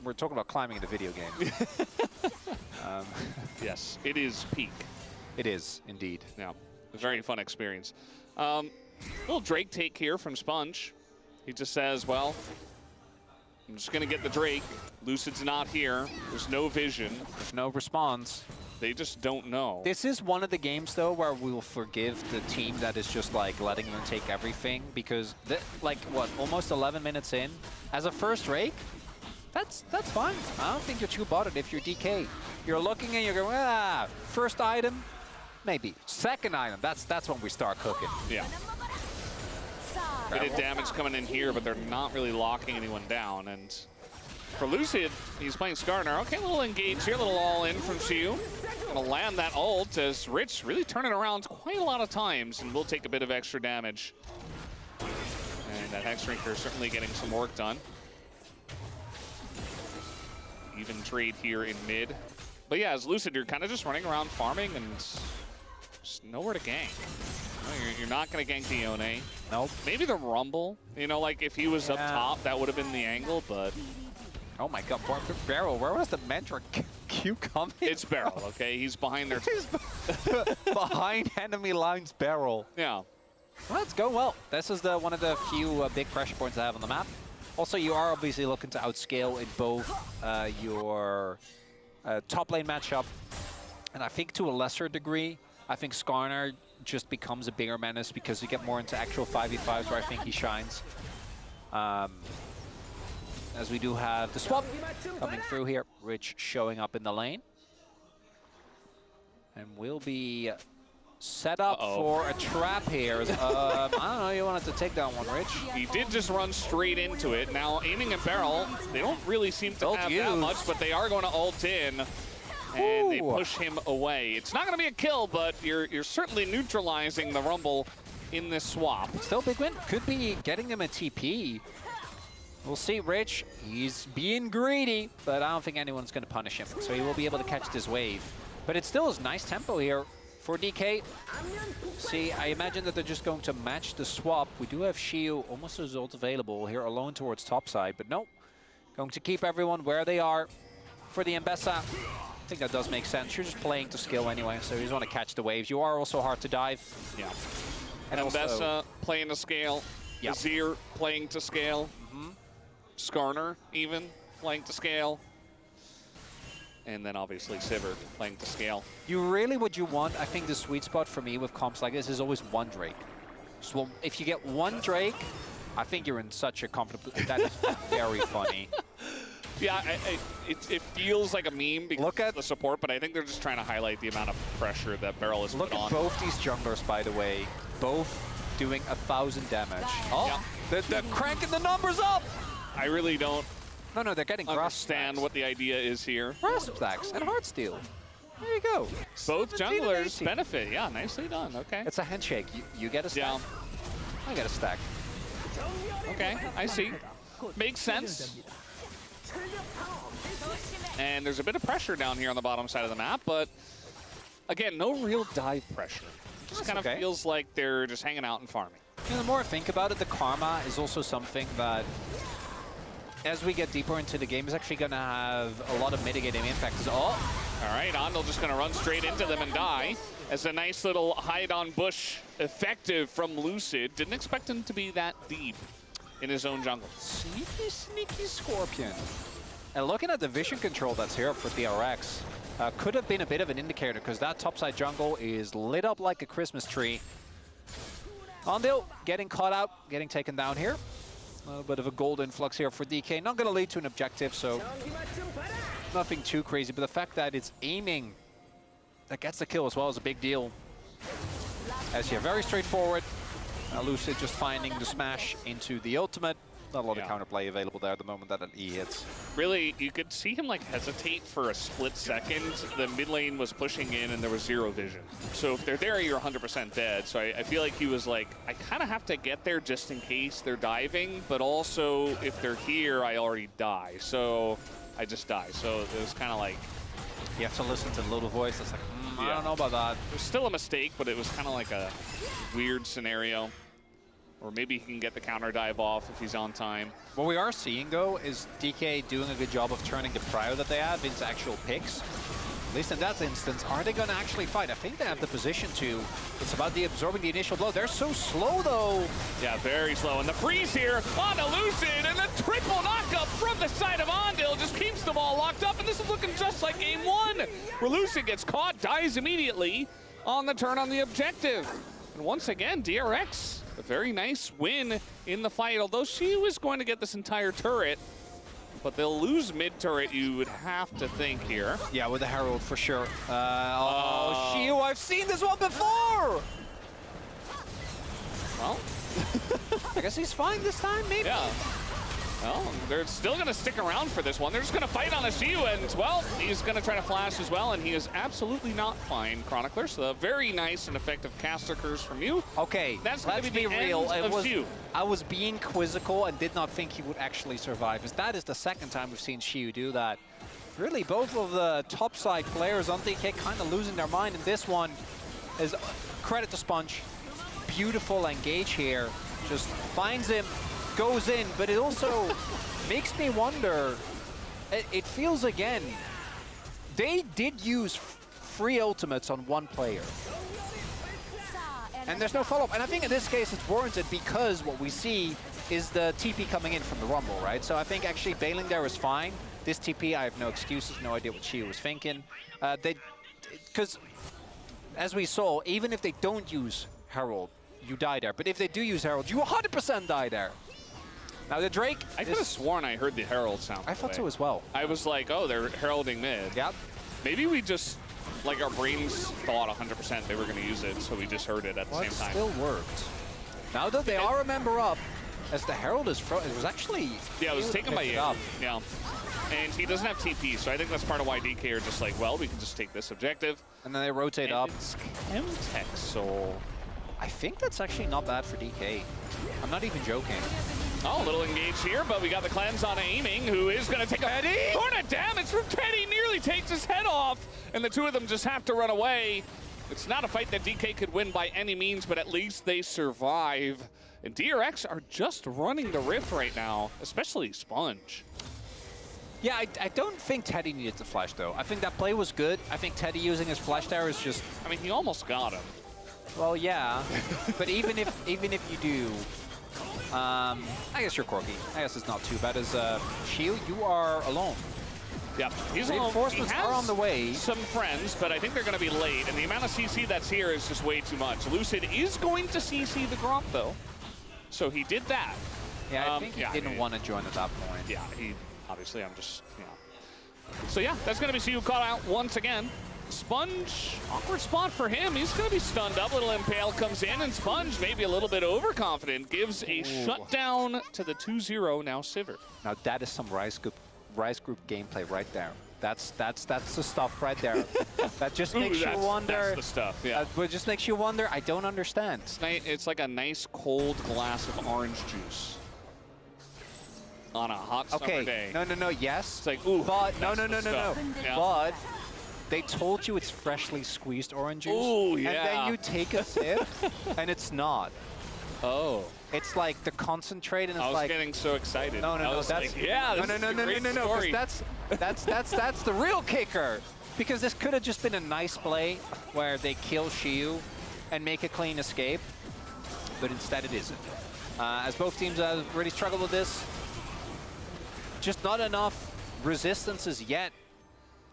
We're talking about climbing in the video game. Yes, it is peak. It is indeed. Yeah, a very fun experience. Little Drake take here from Sponge. He just says, well, I'm just going to get the Drake. Lucid's not here. There's no vision. There's no response. They just don't know. This is one of the games, though, where we will forgive the team that is just, like, letting them take everything. Because, like, what, almost 11 minutes in? As a first Drake, that's fine. I don't think you're too bothered if you're DK. You're looking and you're going, ah, first item, maybe. Second item, that's when we start cooking. Yeah. Bit of damage coming in here, but they're not really locking anyone down. And for Lucid, he's playing Skarner. Okay, a little engage here, a little all-in from Xiu. Gonna land that ult as Rich really turning around quite a lot of times and will take a bit of extra damage. And that Hexdrinker certainly getting some work done. Even trade here in mid. But yeah, as Lucid, you're kind of just running around farming and just nowhere to gank. You're not going to gank the Yone. Nope. Maybe the Rumble. You know, like if he was up top, that would have been the angle, but... Oh my god, Barrel, where was the Mentor Q coming? It's Barrel, okay? He's behind their... Behind enemy lines, Barrel. Yeah. Well, it's going well. This is one of the few big pressure points I have on the map. Also, you are obviously looking to outscale in both your top lane matchup, and I think to a lesser degree, I think Skarner just becomes a bigger menace because you get more into actual 5v5s where I think he shines. As we do have the swap coming through here, Rich showing up in the lane. And we'll be set up for a trap here. I don't know, you wanted to take that one, Rich. He did just run straight into it. Now, aiming at Barrel, they don't really seem to have that much, but they are going to ult in. And they push him away. It's not going to be a kill, but you're certainly neutralizing the Rumble in this swap. Still a big win. Could be getting them a TP. We'll see. Rich, he's being greedy, but I don't think anyone's going to punish him. So he will be able to catch this wave. But it still is nice tempo here for DK. See, I imagine that they're just going to match the swap. We do have Xiu almost as ult available here alone towards top side, but no. Going to keep everyone where they are for the Mbessa. I think that does make sense. You're just playing to skill anyway, so you just want to catch the waves. You are also hard to dive. Yeah. And Mbessa playing to scale. Yep. Azir playing to scale. Skarner even playing to scale. And then obviously Sivir playing to scale. What you want, I think the sweet spot for me with comps like this is always one Drake. So if you get one Drake, I think you're in such a comfortable... That is very funny. Yeah, it feels like a meme because of the support, but I think they're just trying to highlight the amount of pressure that Barrel has put on. Look at both these junglers, by the way. Both doing 1,000 damage. Oh, they're cranking the numbers up! I really don't No, they're getting understand what the idea is here. grasp stacks and Heartsteel. There you go. Both junglers benefit. Yeah, nicely done. Okay. It's a handshake. You get a stack. Yeah. I get a stack. Okay, I see. Makes sense. And there's a bit of pressure down here on the bottom side of the map, but again, no real dive pressure. Just kind of feels like they're just hanging out and farming. You know, the more I think about it, the karma is also something that, as we get deeper into the game, is actually going to have a lot of mitigating impacts. Oh! All right, Andal just going to run straight into them and die. As a nice little hide on bush effective from Lucid. Didn't expect him to be that deep in his own jungle. Sneaky, sneaky Scorpion. And looking at the vision control that's here for DRX, could have been a bit of an indicator because that topside jungle is lit up like a Christmas tree. Andal getting caught out, getting taken down here. A little bit of a gold influx here for DK. Not going to lead to an objective, so nothing too crazy. But the fact that it's aiming that gets the kill as well is a big deal. As here, very straightforward. Lucid just finding the smash into the ultimate. Not a lot of Yeah. counterplay available there at the moment that an E hits. Really, you could see him like hesitate for a split second. The mid lane was pushing in and there was zero vision. So if they're there, you're 100% dead. So I feel like he was like, I kind of have to get there just in case they're diving, but also if they're here, I already die. So I just die. So it was kind of like, You have to listen to the little voice that's like, I Yeah. don't know about that. it was still a mistake, but it was kind of like a weird scenario. Or maybe he can get the counter dive off if he's on time. What we are seeing, though, is DK doing a good job of turning the prio that they have into actual picks. At least in that instance, are they going to actually fight? I think they have the position to. It's about absorbing the initial blow. They're so slow, though. Yeah, very slow. And the freeze here on Elucid, and the triple knockup from the side of Ondil just keeps them all locked up. And this is looking just like game one, where Elucid gets caught, dies immediately on the turn on the objective. And once again, DRX, a very nice win in the fight, although she was going to get this entire turret. But they'll lose mid-turret, you would have to think here. Yeah, with the Herald for sure. Oh, Shiu, I've seen this one before! Well, I guess he's fine this time, maybe? yeah. Well, they're still going to stick around for this one. They're just going to fight on a Shiu, and, well, he's going to try to flash as well, and he is absolutely not fine, Chronicler. So a very nice and effective caster curse from you. Okay, That's gonna let's be be the real. end of Shiu. I was being quizzical and did not think he would actually survive, as that is the second time we've seen Shiu do that. Really, both of the top side players on DK kind of losing their mind in this one. Is credit to Sponge. Beautiful engage here. Just finds him, goes in, but it also makes me wonder. It feels again, they did use free ultimates on one player. And there's no follow-up. And I think in this case it's warranted because what we see is the TP coming in from the Rumble, right? So I think actually bailing there is fine. This TP, I have no excuses, no idea what Shiu was thinking. Because as we saw, even if they don't use Herald, you die there. But if they do use Herald, you 100% die there. Now the Drake, I could have sworn I heard the Herald sound. I thought so as well. I was like, oh, they're heralding mid. Yep. Maybe we just, like, our brains thought 100% they were going to use it, so we just heard it at the Well, same it time. still worked. Now that they are a member up, as the Herald is it was actually... Yeah, it was taken by picked it you. up. Yeah. And he doesn't have TP, so I think that's part of why DK are just like, well, we can just take this objective. And then they rotate And up. it's Chemtech Soul. I think that's actually not bad for DK. I'm not even joking. Oh, a little engage here, but we got the cleanse on aiming, who is going to take a ton of damage from Teddy. Nearly takes his head off, and the two of them just have to run away. It's not a fight that DK could win by any means, but at least they survive. And DRX are just running the rift right now, especially Sponge. Yeah, I don't think Teddy needed to flash, though. I think that play was good. I think Teddy using his flash there is just... I mean, he almost got him. Well, yeah. But even if you do... I guess you're quirky. I guess it's not too bad. As Shield, you are alone. Yep, he's alone. Reinforcements He are has on the way. Some friends, but I think they're going to be late, and the amount of CC that's here is just way too much. Lucid is going to CC the Gromp, though. So he did that. Yeah, I think he yeah, didn't want to join at that point. Yeah, he obviously, I'm just, you know. So yeah, that's going to be Shiu caught out once again. Sponge, awkward spot for him. He's going to be stunned up. Little Impale comes in, and Sponge, maybe a little bit overconfident, gives a shutdown to the 2-0 now Sivert. Now that is some Rise Group gameplay right there. That's the stuff right there. That just makes you wonder. That's the stuff, yeah. That just makes you wonder. I don't understand. It's like a nice cold glass of orange juice on a hot summer day. No. Yes. It's like, ooh. But no. that's the stuff. Yeah. But they told you it's freshly squeezed orange juice. Ooh, yeah. And then you take a sip, and it's not. Oh. It's like the concentrate, and it's I was like getting so excited. no. I was That's like, yeah. This is a great no. story. 'Cause that's the real kicker. Because this could have just been a nice play where they kill Shiu and make a clean escape, but instead it isn't. As both teams have really struggled with this, just not enough resistances yet,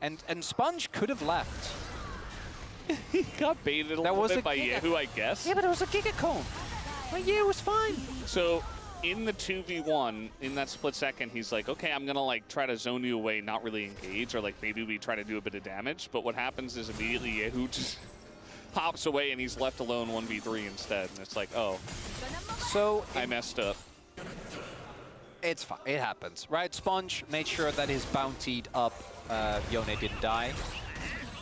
and Sponge could have left. He got baited a little bit by Yehu, I guess. Yeah, but it was a Giga Cone. Like, yeah, it was fine. So in the 2v1, in that split second, he's like, okay, I'm gonna like try to zone you away, not really engage, or like maybe we try to do a bit of damage. But what happens is immediately Yehu just hops away and he's left alone 1v3 instead. And it's like, oh, So I messed up. It's fine. It happens, right? Sponge made sure that his bountied up Yone didn't die.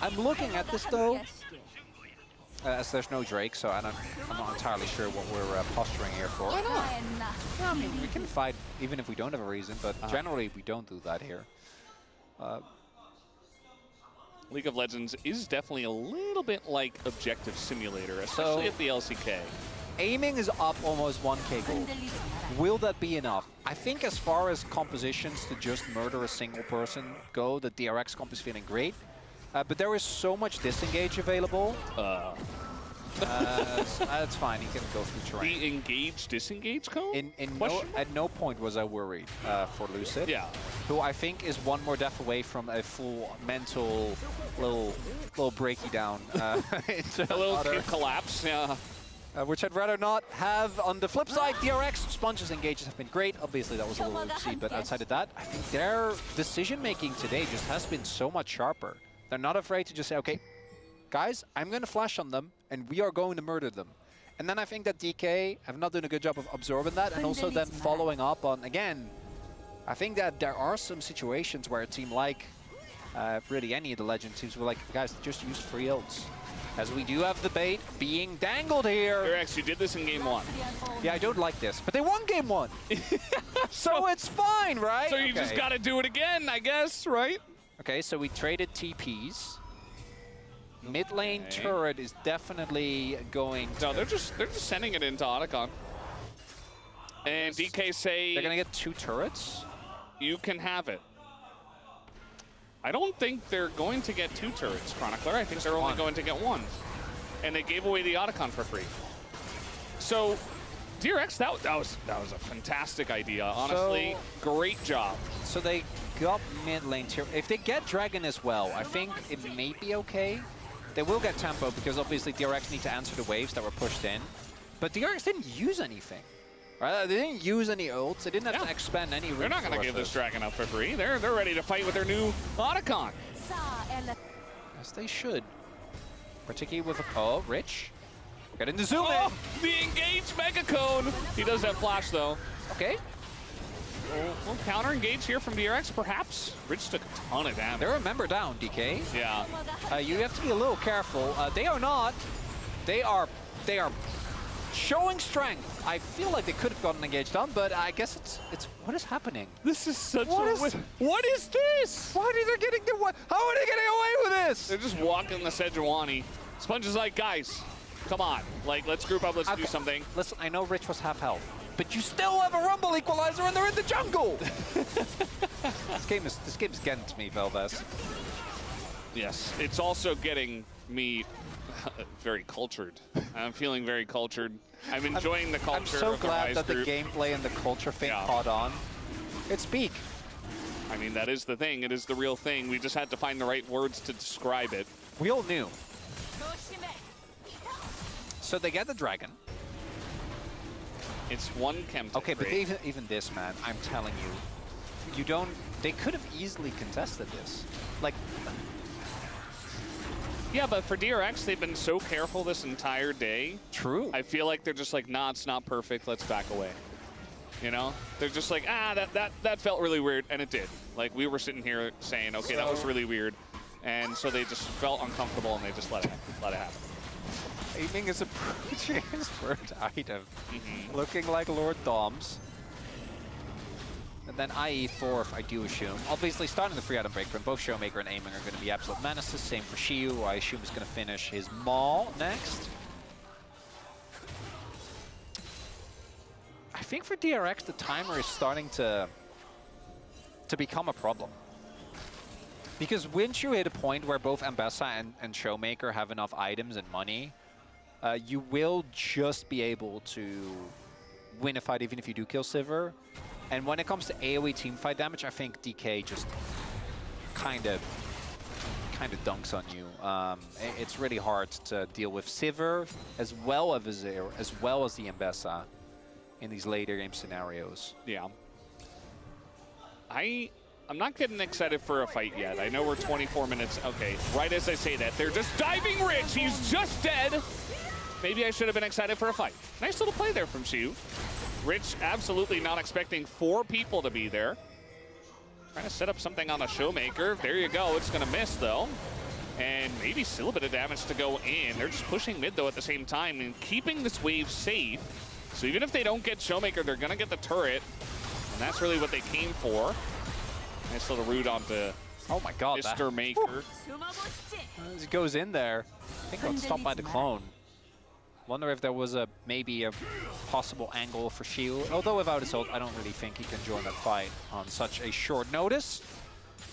I'm looking at this though, as there's no Drake, so I'm not entirely sure what we're posturing here for. I mean, we can fight even if we don't have a reason, but generally we don't do that here. League of Legends is definitely a little bit like Objective Simulator, especially at the LCK. Aiming is up almost 1k gold. Will that be enough? I think as far as compositions to just murder a single person go, the DRX comp is feeling great. But there is so much disengage available. That's fine, he can go through terrain. The engage-disengage code? At no point was I worried for Lucid. Yeah. Who I think is one more death away from a full mental little breaky down. Into a little collapse, yeah. Which I'd rather not have. On the flip side, DRX, Sponge's engages have been great. Obviously, that was a little oopsie, but outside of that, I think their decision-making today just has been so much sharper. They're not afraid to just say, okay, guys, I'm going to flash on them, and we are going to murder them. And then I think that DK have not done a good job of absorbing that, and also then following up on, again, I think that there are some situations where a team like, really any of the Legend teams were like, guys, just use free ults. As we do have the bait being dangled here. DRX, you did this in game 1. Yeah, I don't like this, but they won game 1. So it's fine, right? So you just got to do it again, I guess, right? Okay, so we traded TPs. Mid lane turret is definitely going to... No, they're just sending it into Otacon. And DK say... They're going to get 2 turrets? You can have it. I don't think they're going to get 2 turrets, Chronicler. I think they're only going to get 1. And they gave away the Otacon for free. So, DRX, that was a fantastic idea. Honestly, great job. So they got mid lane tier. If they get Dragon as well, I think it may be okay. They will get tempo because obviously DRX need to answer the waves that were pushed in. But DRX didn't use anything. Right? They didn't use any ults. They didn't have to expend any resources. They're not going to give this Dragon up for free. They're ready to fight with their new Otacon. As they should. Particularly with a... Rich. Getting the zoom in. The engage Mega Cone. He does have flash, though. Okay. Well, counter engage here from DRX, perhaps. Rich took a ton of damage. They're a member down, DK. Yeah. You have to be a little careful. They are not. They are showing strength. I feel like they could have gotten engaged on, but I guess it's what is happening? This is such what is this? Why are they getting how are they getting away with this? They're just walking the Sejuani. Sponge is like, guys, come on. Like, let's group up, let's do something. Listen, I know Rich was half health, but you still have a Rumble Equalizer and they're in the jungle. This game is getting to me, Velves. Yes, it's also getting me very cultured. I'm feeling very cultured. I'm enjoying the culture. I'm so of glad that group. the gameplay and the culture thing caught on. It's peak. I mean, that is the thing. It is the real thing. We just had to find the right words to describe it. We all knew. So they get the Dragon. It's one chem. Okay, but even this, man, I'm telling you, they could have easily contested this. Like, yeah, but for DRX, they've been so careful this entire day. True. I feel like they're just like, nah, it's not perfect. Let's back away. You know? They're just like, that felt really weird, and it did. Like, we were sitting here saying, okay, that was really weird. And so they just felt uncomfortable, and they just let it happen. Aiming is approaching his first item. Looking like Lord Doms. And then IE fourth, I do assume. Obviously, starting the free item break from both Showmaker and Aiming are going to be absolute menaces. Same for Shiu, who I assume is going to finish his Maul next. I think for DRX, the timer is starting to become a problem. Because once you hit a point where both Ambessa and Showmaker have enough items and money, you will just be able to win a fight even if you do kill Sivir. And when it comes to AoE teamfight damage, I think DK just kind of dunks on you. It's really hard to deal with Sivir as well as the Ambessa in these later game scenarios. Yeah. I'm not getting excited for a fight yet. I know we're 24 minutes. Okay, right as I say that, they're just diving Rich. He's just dead. Maybe I should have been excited for a fight. Nice little play there from Shiu. Rich absolutely not expecting 4 people to be there. Trying to set up something on a Showmaker. There you go. It's going to miss, though. And maybe still a bit of damage to go in. They're just pushing mid, though, at the same time and keeping this wave safe. So even if they don't get Showmaker, they're going to get the turret. And that's really what they came for. Nice little root onto Oh my god. Mr. Maker. As it goes in there, I think got stopped by the clone. Wonder if there was maybe a possible angle for Shield. Although without his ult, I don't really think he can join that fight on such a short notice.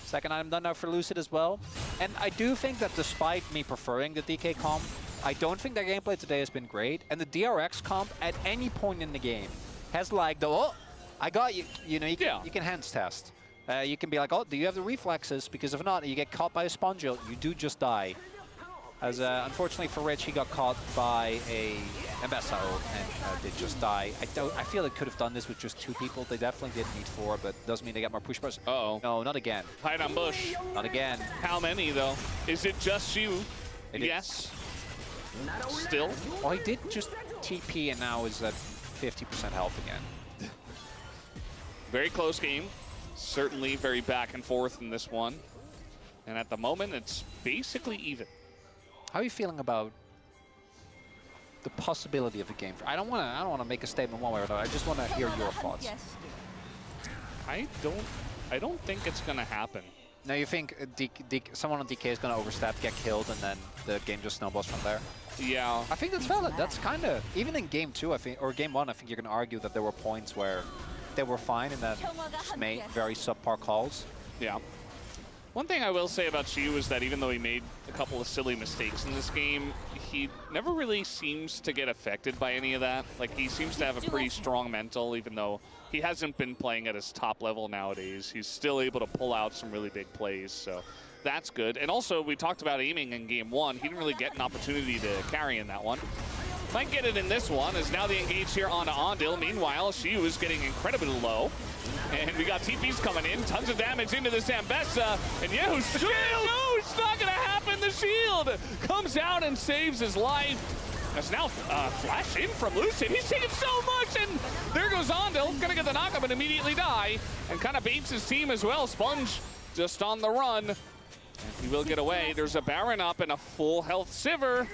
Second item done now for Lucid as well. And I do think that despite me preferring the DK comp, I don't think their gameplay today has been great. And the DRX comp at any point in the game has lagged. Oh, I got you. You know, you can hands test. You can be like, oh, do you have the reflexes? Because if not, you get caught by a sponge ult, you do just die. As unfortunately for Rich, he got caught by a Mbessa ult and did just die. I feel they could have done this with just 2 people. They definitely did need 4, but doesn't mean they get more push bars. Uh-oh. No, not again. Hide on bush. Not again. How many, though? Is it just you? Yes. Still? Well, he did just TP and now is at 50% health again. Very close game. Certainly very back and forth in this one. And at the moment, it's basically even. How are you feeling about the possibility of a game? I don't want to make a statement one way or another. I just want to hear your thoughts. I don't think it's gonna happen. Now you think someone on DK is gonna overstep, get killed, and then the game just snowballs from there? Yeah. I think that's valid. That's kind of even in game 2, I think, or game 1, I think you're gonna argue that there were points where they were fine and then just made very subpar calls. Yeah. One thing I will say about Shiu is that even though he made a couple of silly mistakes in this game, he never really seems to get affected by any of that. Like, he seems to have a pretty strong mental, even though he hasn't been playing at his top level nowadays. He's still able to pull out some really big plays, so that's good. And also, we talked about aiming in game 1. He didn't really get an opportunity to carry in that one. Might get it in this one, as now they engage here onto Ondil. Meanwhile, Shiu is getting incredibly low. And we got TPs coming in, tons of damage into this Ambessa. And Yehu's shield! No, it's not gonna happen. The shield comes out and saves his life. That's now flash in from Lucid. He's taking so much, and there goes Ondil. Gonna get the knockup and immediately die. And kind of baits his team as well. Sponge just on the run. And he will get away. There's a Baron up and a full health Sivir.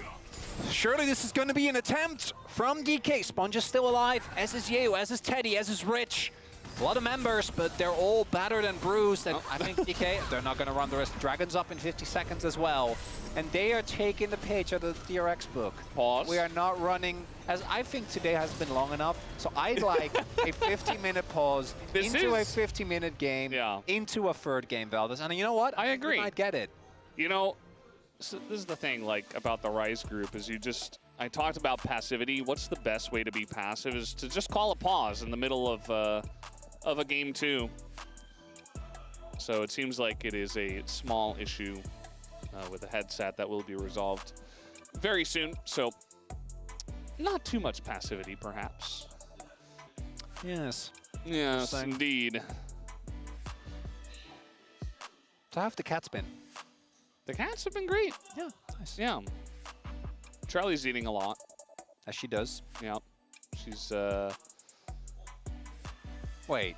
Surely this is going to be an attempt from DK. Sponge is still alive, as is Yehu, as is Teddy, as is Rich. A lot of members, but they're all battered and bruised. And I think DK, they're not going to run the rest. Dragon's up in 50 seconds as well. And they are taking the page out of the DRX book. Pause. We are not running, as I think today has been long enough. So I'd like a 50-minute pause into a 50-minute game, into a third game, Valdez. And you know what? I agree. You might get it. You know, so this is the thing, like, about the Rise group, is I talked about passivity. What's the best way to be passive is to just call a pause in the middle of a game 2. So it seems like it is a small issue with the headset that will be resolved very soon. So not too much passivity, perhaps. Yes. Yes, indeed. So how have the cats been? The cats have been great. Yeah, nice. Yeah. Charlie's eating a lot. As she does. Yeah. She's, Wait.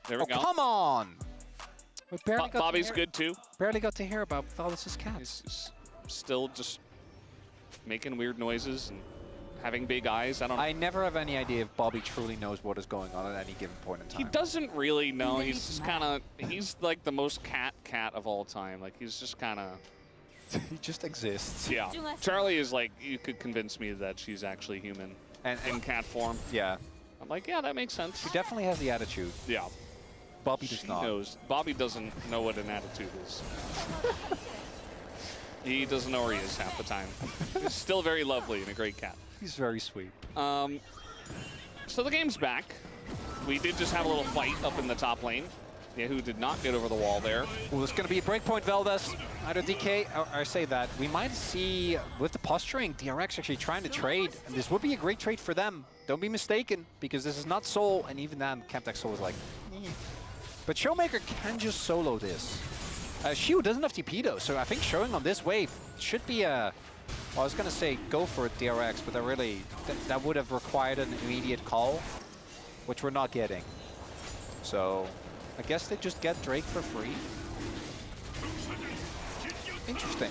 There we go. Come on! We barely got Bobby's good, too. Barely got to hear about Valdez's cats. He's still just making weird noises and having big eyes. I never have any idea if Bobby truly knows what is going on at any given point in time. He doesn't really know. He's just kind of, he's like the most cat of all time. Like, he's just kind of... He just exists. Yeah. Charlie is like, you could convince me that she's actually human and in cat form. Yeah. I'm like, yeah, that makes sense. She definitely has the attitude. Yeah. Bobby does not. Knows. Bobby doesn't know what an attitude is. He doesn't know where he is half the time. He's still very lovely and a great cat. He's very sweet. So the game's back. We did just have a little fight up in the top lane. Yehu did not get over the wall there. Well, it's going to be a breakpoint, Valdez. Either DK, or I say that, we might see, with the posturing, DRX actually trying to trade. And this would be a great trade for them. Don't be mistaken, because this is not Soul. And even then, Camtech Soul is like, eh. But Showmaker can just solo this. Shiu doesn't have TP though, so I think showing on this wave should be a... Well, I was going to say go for it, DRX, but that would have required an immediate call. which we're not getting. So I guess they just get Drake for free. Interesting.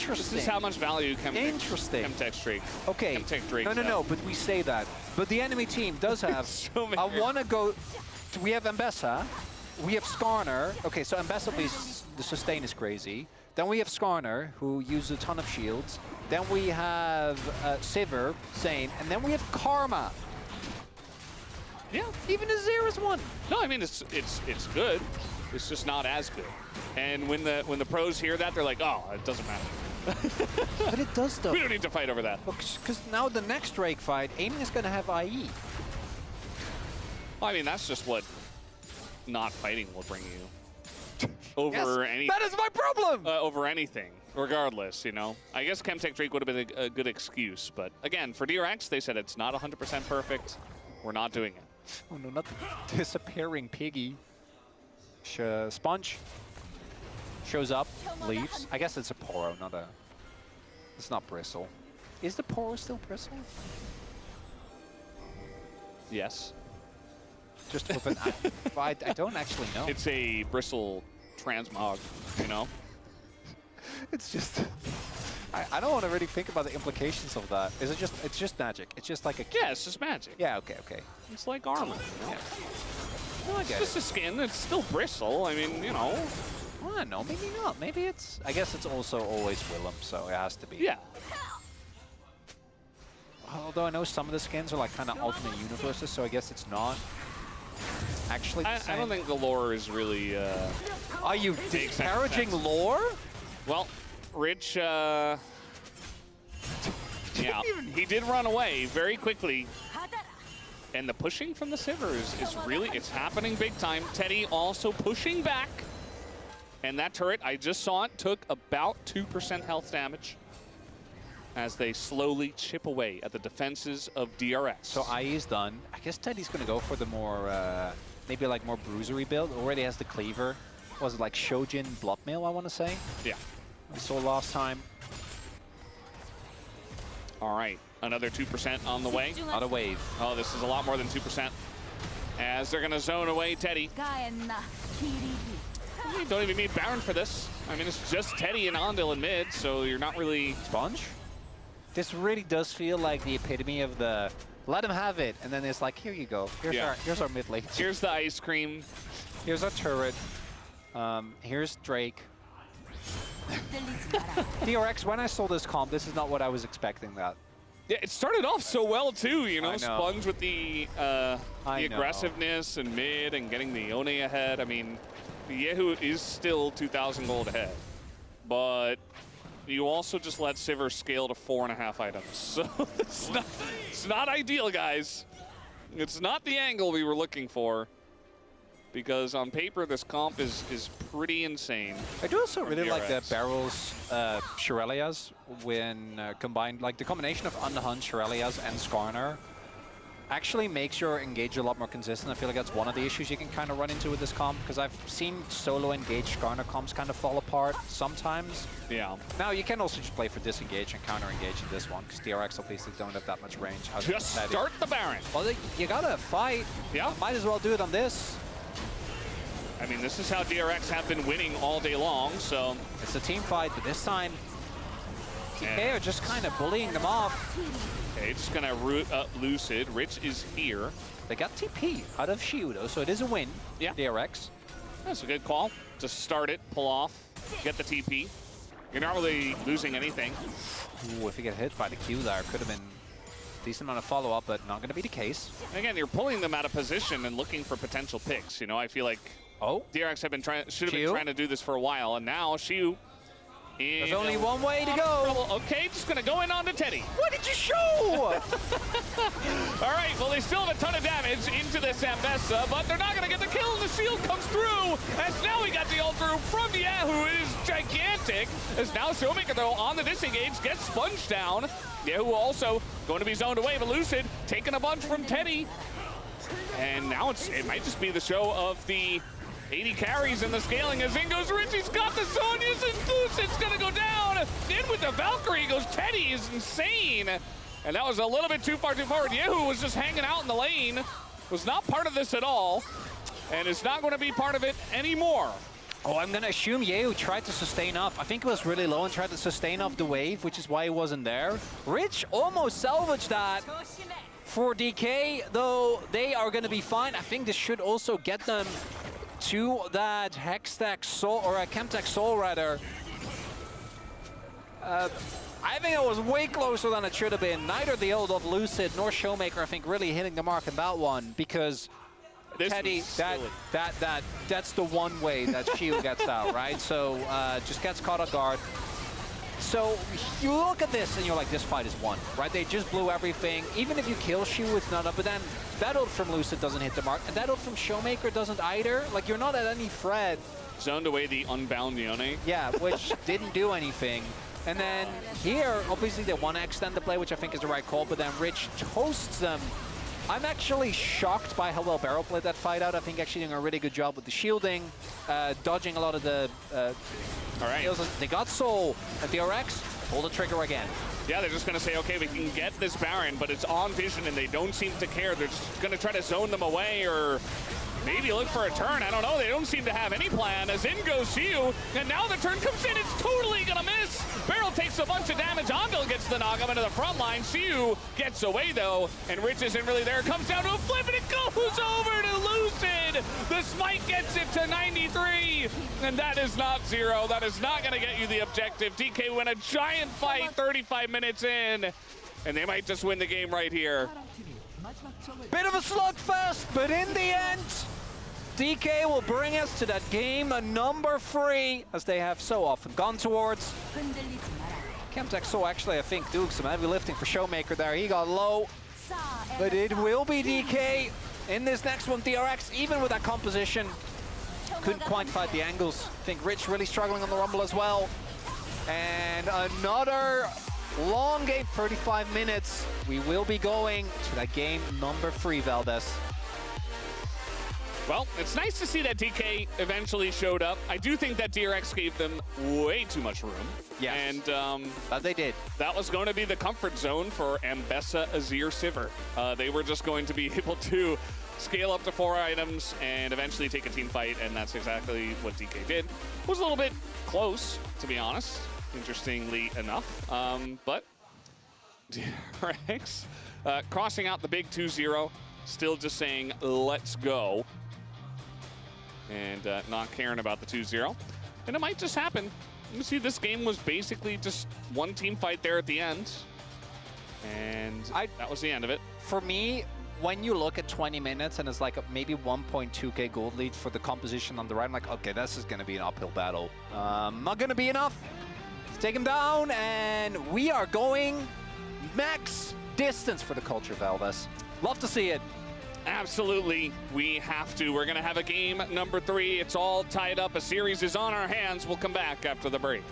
This is how much value Chemtech Drake. Okay. Chemtech Drake. No, but we say that. But the enemy team does have. So many. I want to go. We have Mbessa. We have Skarner. Okay, so Mbessa, the sustain is crazy. Then we have Skarner, who uses a ton of shields. Then we have Sivir, same. And then we have Karma. Yeah. Even Azir is one. No, I mean it's good. It's just not as good. And when the pros hear that, they're like, oh, it doesn't matter. But it does though. We don't need to fight over that. Because now the next Drake fight, Aiming is going to have IE. Well, I mean, that's just what not fighting will bring you over anything. That is my problem. Over anything, regardless, you know. I guess Chemtech Drake would have been a good excuse, but again, for DRX, they said it's not 100% perfect. We're not doing it. Oh no, not the disappearing piggy. Sponge shows up, leaves. I guess it's a Poro, not a... It's not Bristle. Is the Poro still Bristle? Yes. Just with an... I don't actually know. It's a Bristle transmog, you know? It's just... I don't want to really think about the implications of that. Is it just... It's just magic. It's just like a... Yeah, it's just magic. Yeah, okay. It's like armor, you know? Yeah. No, I It's get just a skin. It's still Bristle. I mean, you know. I don't know. Maybe not. Maybe it's... I guess it's also always Willem, so it has to be. Yeah. Although I know some of the skins are like kind of alternate universes, so I guess it's not actually the same. I don't think the lore is really... Are you disparaging lore? Well, Rich... yeah, he did run away very quickly. And the pushing from the Sivir is really... It's happening big time. Teddy also pushing back. And that turret, I just saw it, took about 2% health damage as they slowly chip away at the defenses of DRX. So IE is done. I guess Teddy's going to go for the more, maybe like more bruisery build. Already has the cleaver. Was it like Shojin Bloodmail, I want to say? Yeah. We saw last time. All right, another 2% on the way. Not a wave. Oh, this is a lot more than 2%. As they're going to zone away Teddy. You don't even need Baron for this. I mean, it's just Teddy and Ondil in mid, so you're not really... Sponge? This really does feel like the epitome of the let him have it, and then it's like, here you go. Here's our mid lane. Here's the ice cream. Here's our turret. Here's Drake. DRX, when I saw this comp, this is not what I was expecting that. Yeah, it started off so well too, you know, I know. Sponge with the aggressiveness and mid and getting the One ahead. I mean, Yehu is still 2,000 gold ahead, but you also just let Sivir scale to 4.5 items. So it's not ideal, guys. It's not the angle we were looking for, because on paper this comp is pretty insane. I do also really DRX. like the Barrel's Shirelias when combined, like the combination of Underhunt, Shirelias, and Skarner actually makes your engage a lot more consistent. I feel like that's one of the issues you can kind of run into with this comp, because I've seen solo engage Skarner comps kind of fall apart sometimes. Yeah. Now you can also just play for disengage and counter engage in this one, because DRX obviously don't have that much range. Just start the Baron. Well, you gotta fight. Yeah. Might as well do it on this. I mean, this is how DRX have been winning all day long, so... It's a team fight, but this time, TK are just kind of bullying them off. Okay, just gonna root up Lucid. Rich is here. They got TP out of Shiudo, so it is a win. Yeah. DRX. That's a good call. Just start it, pull off, get the TP. You're not really losing anything. Ooh, if you get hit by the Q there, could have been a decent amount of follow-up, but not going to be the case. And again, you're pulling them out of position and looking for potential picks. You know, I feel like DRX have been should have been trying to do this for a while, and now Shiu. There's only one way to go. Okay, just gonna go in on to Teddy. What did you show? All right, well, they still have a ton of damage into this Ambessa, but they're not gonna get the kill, and the shield comes through. As now we got the ult through from the who is gigantic. As now Showmaker, though, on the disengage, gets sponged down. Who also going to be zoned away, but Lucid taking a bunch from Teddy. And now it might just be the show of the 80 carries in the scaling as in goes Richie's got the Sonya's and Lucid's gonna go down. In with the Valkyrie goes Teddy is insane. And that was a little bit too far too forward. Yehu was just hanging out in the lane. was not part of this at all, and is not going to be part of it anymore. Oh, I'm going to assume Yeo tried to sustain off. I think it was really low and tried to sustain off the wave, which is why he wasn't there. Rich almost salvaged that for DK, though they are going to be fine. I think this should also get them to that Hextech Soul, or a Chemtech Soul rather. I think it was way closer than it should have been. Neither the old of Lucid nor Showmaker, I think, really hitting the mark in that one, because Teddy, that's the one way that Shield gets out, right? So just gets caught off guard. So you look at this and you're like, this fight is won, right? They just blew everything. Even if you kill Shield, it's not up. But then that ult from Lucid doesn't hit the mark, and that ult from Showmaker doesn't either. Like, you're not at any threat. Zoned away the unbound Yone. Yeah, which didn't do anything. And then here, obviously they want to extend the play, which I think is the right call, but then Rich toasts them. I'm actually shocked by how well Barrow played that fight out. I think actually doing a really good job with the shielding, dodging a lot of the all right. kills. They got Soul at DRX, pull the trigger again. Yeah, they're just going to say, okay, we can get this Baron, but it's on Vision, and they don't seem to care. They're just going to try to zone them away, or maybe look for a turn. I don't know. They don't seem to have any plan. As in goes Siu, and now the turn comes in. It's totally going to miss. Barrel takes a bunch of damage. Anvil gets the knock up into the front line. Siu gets away, though, and Rich isn't really there. Comes down to a flip, and it goes over to Lucid. The smite gets it to 93, and that is not zero. That is not going to get you the objective. DK win a giant fight 35 minutes in, and they might just win the game right here. Bit of a slugfest, but in the end, DK will bring us to that game number 3, as they have so often gone towards. Chemtech Soul actually, I think, doing some heavy lifting for Showmaker there. He got low, but it will be DK in this next one. DRX, even with that composition, couldn't quite fight the angles. I think Rich really struggling on the Rumble as well. And another long game, 35 minutes. We will be going to that game number 3, Valdez. Well, it's nice to see that DK eventually showed up. I do think that DRX gave them way too much room. Yes. And but they did. That was going to be the comfort zone for Ambessa, Azir, Sivir. They were just going to be able to scale up to 4 items and eventually take a team fight, and that's exactly what DK did. It was a little bit close, to be honest, interestingly enough. But DRX crossing out the big 2-0, still just saying, let's go. And not caring about the 2-0. And it might just happen. You see, this game was basically just one team fight there at the end. And that was the end of it. For me, when you look at 20 minutes and it's like maybe 1.2k gold lead for the composition on the right, I'm like, okay, this is going to be an uphill battle. Not going to be enough. Let's take him down, and we are going max distance for the culture, Valdez. Love to see it. Absolutely, we have to. We're going to have a game number 3. It's all tied up. A series is on our hands. We'll come back after the break.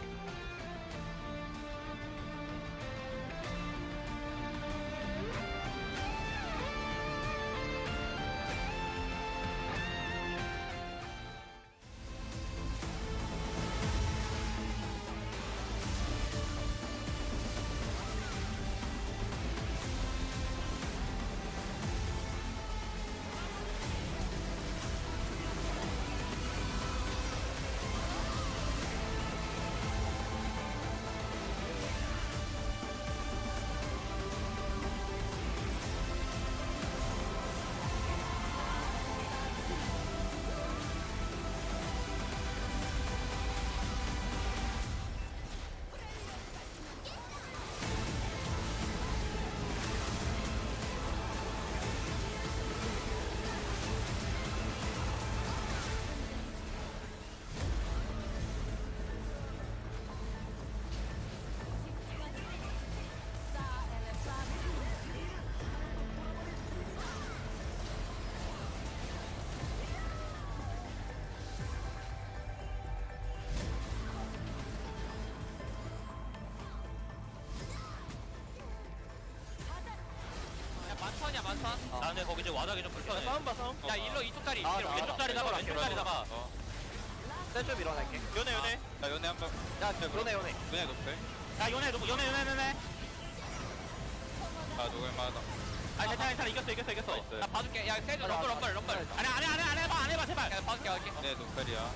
만천이야 만천. 아 근데 거기 이제 와닿기 좀 불편해. 싸움 봐 싸움. 야 일로 이쪽 다리. 왼쪽 다리 잡아. 왼쪽 다리 잡아. 좀 일어날게. 연애 연애. 야 연애 한 번. 야, 연애. 연애 높게. 야 연애 누구? 연애. 아 누구 맞아. 아 괜찮아 이겼어. 나 봐줄게. 야 세주 럼블. 안 해봐 제발. 그냥 봐줄게 갈게. 네, 노펠이야.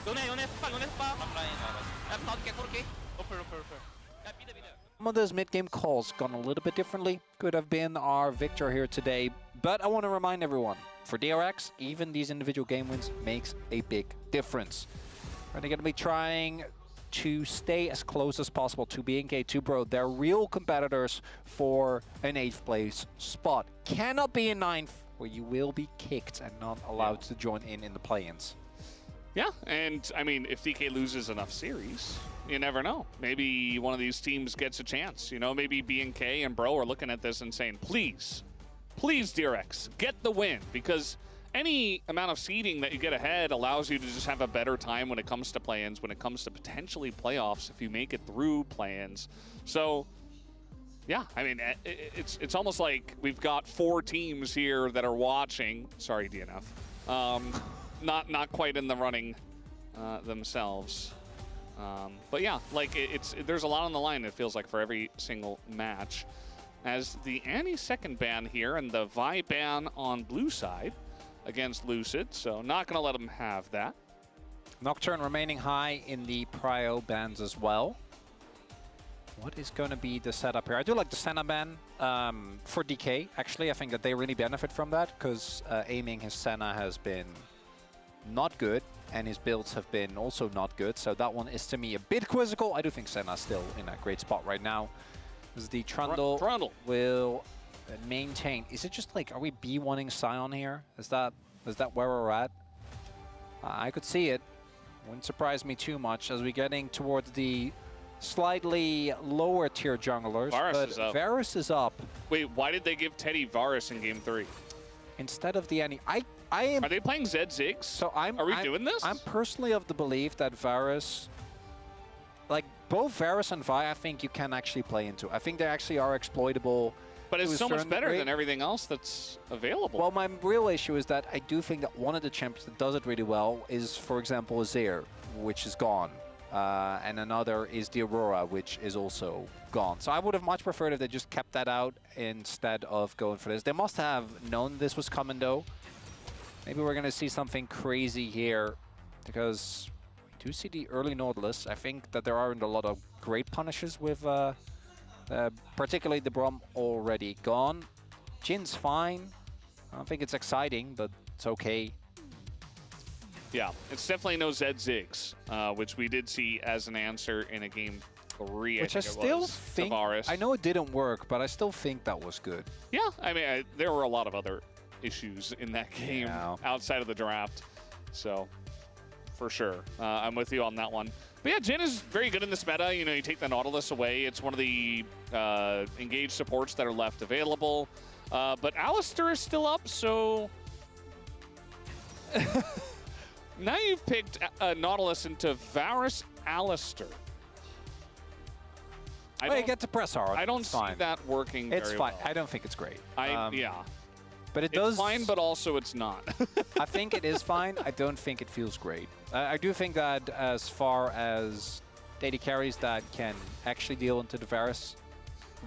요네 스파. 탑라인 알아. 야 봐줄게 코르키. 럼블. 야 미드. Some of those mid-game calls gone a little bit differently. Could have been our victor here today. But I want to remind everyone, for DRX, even these individual game wins makes a big difference. And they're going to be trying to stay as close as possible to BNK2 Bro. They're real competitors for an 8th place spot. Cannot be in 9th, where you will be kicked and not allowed to join in the play-ins. Yeah, and I mean, if DK loses enough series, you never know. Maybe one of these teams gets a chance. You know, maybe BNK and Bro are looking at this and saying, please, DRX, get the win. Because any amount of seeding that you get ahead allows you to just have a better time when it comes to play-ins, when it comes to potentially playoffs if you make it through play-ins. So, yeah, I mean, it's almost like we've got 4 teams here that are watching. Sorry, DNF. Not quite in the running themselves. But yeah, like there's a lot on the line, it feels like, for every single match. As the Annie second ban here and the Vi ban on blue side against Lucid, so not going to let them have that. Nocturne remaining high in the prio bans as well. What is going to be the setup here? I do like the Senna ban for DK. Actually, I think that they really benefit from that, because aiming his Senna has been not good, and his builds have been also not good. So that one is, to me, a bit quizzical. I do think Senna's still in a great spot right now. As the Trundle will maintain. Is it just like, are we B1ing Sion here? Is that where we're at? I could see it. Wouldn't surprise me too much as we're getting towards the slightly lower tier junglers. Varus is up. Wait, why did they give Teddy Varus in Game 3? Instead of the Annie. I am. Are they playing Zed Ziggs? So are we doing this? I'm personally of the belief that Varus, like both Varus and Vi, I think you can actually play into. I think they actually are exploitable. But it's so much better than everything else that's available. Well, my real issue is that I do think that one of the champions that does it really well is, for example, Azir, which is gone. And another is the Aurora, which is also gone. So I would have much preferred if they just kept that out instead of going for this. They must have known this was coming, though. Maybe we're going to see something crazy here, because we do see the early Nautilus. I think that there aren't a lot of great punishes with particularly the Brom already gone. Jin's fine. I don't think it's exciting, but it's okay. Yeah, it's definitely no Zed Ziggs, which we did see as an answer in a Game 3, which I still think, I know it didn't work, but I still think that was good. Yeah, I mean, there were a lot of other issues in that game outside of the draft. So, for sure, I'm with you on that one. But yeah, Jin is very good in this meta. You know, you take the Nautilus away. It's one of the engaged supports that are left available. But Alistar is still up, so... Now you've picked Nautilus into Varus Alistar. You get to press hard. I don't see that working very well. It's fine. I don't think it's great. Yeah. But it's fine, but also it's not. I think it is fine. I don't think it feels great. I do think that as far as AD carries that can actually deal into the Varus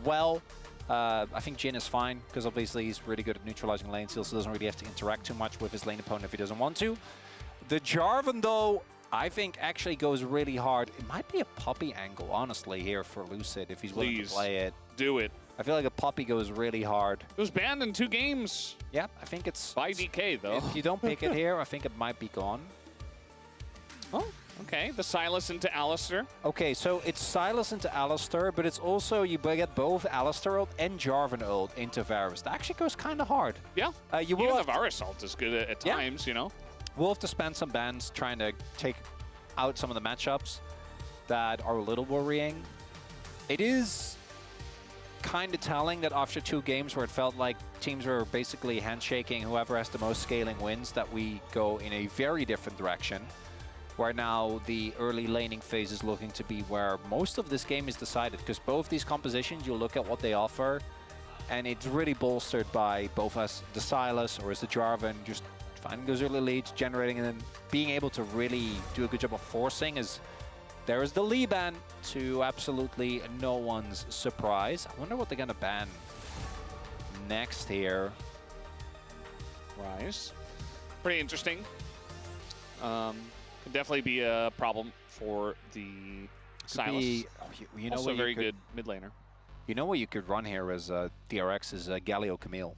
well, I think Jin is fine, because obviously he's really good at neutralizing lanes. He also doesn't really have to interact too much with his lane opponent if he doesn't want to. The Jarvan, though, I think actually goes really hard. It might be a Puppey angle, honestly, here for Lucid, if he's willing to play it. Do it. I feel like a Puppey goes really hard. It was banned in 2 games. Yeah, I think it's... By DK, though. If you don't pick it here, I think it might be gone. Oh, okay. The Sylas into Alistar. Okay, so it's Sylas into Alistar, but it's also you get both Alistar ult and Jarvan ult into Varus. That actually goes kind of hard. Yeah. You will the Varus ult is good at times, you know. We'll have to spend some bans trying to take out some of the matchups that are a little worrying. It is kind of telling that after 2 games where it felt like teams were basically handshaking, whoever has the most scaling wins, that we go in a very different direction, where now the early laning phase is looking to be where most of this game is decided, because both these compositions, you look at what they offer, and it's really bolstered by both as the Sylas or as the Jarvan, just finding those early leads, generating, and then being able to really do a good job of forcing. Is there is the Lee ban, to absolutely no one's surprise. I wonder what they're going to ban next here. Rise. Pretty interesting. Could definitely be a problem for the Silas. You know Also what very you could, good mid laner. You know what you could run here as DRX is Galio Camille.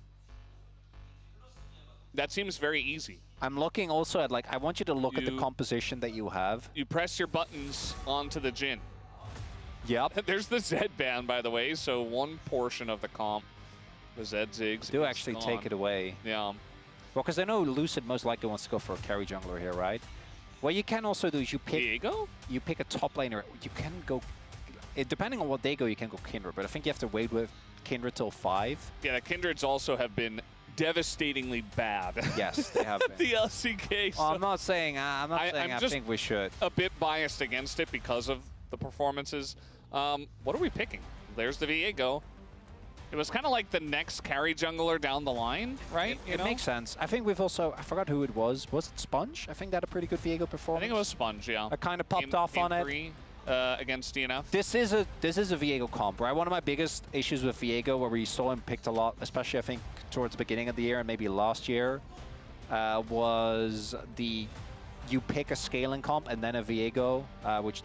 That seems very easy. I'm looking also at, like, I want you to look at the composition that you have. You press your buttons onto the Jhin. Yep. There's the Zed ban, by the way, so one portion of the comp, the Zed Ziggs, Do is actually gone. take it away. Yeah. Well, because I know Lucid most likely wants to go for a carry jungler here, right? What you can also do is you pick a top laner. You can go, depending on what they go, you can go Kindred, but I think you have to wait with Kindred till 5. Yeah, the Kindreds also have been devastatingly bad. Yes, they have been. The LCK. Well, I'm not saying I just think we should. A bit biased against it because of the performances. What are we picking? There's the Viego. It was kind of like the next carry jungler down the line, right? It makes sense. I think we've also, I forgot who it was. Was it Sponge? I think that had a pretty good Viego performance. I think it was Sponge, yeah. I kind of popped off on it. Game 3 against DNF. This is a Viego comp, right? One of my biggest issues with Viego, where we saw him picked a lot, especially I think towards the beginning of the year and maybe last year, was you pick a scaling comp and then a Viego, which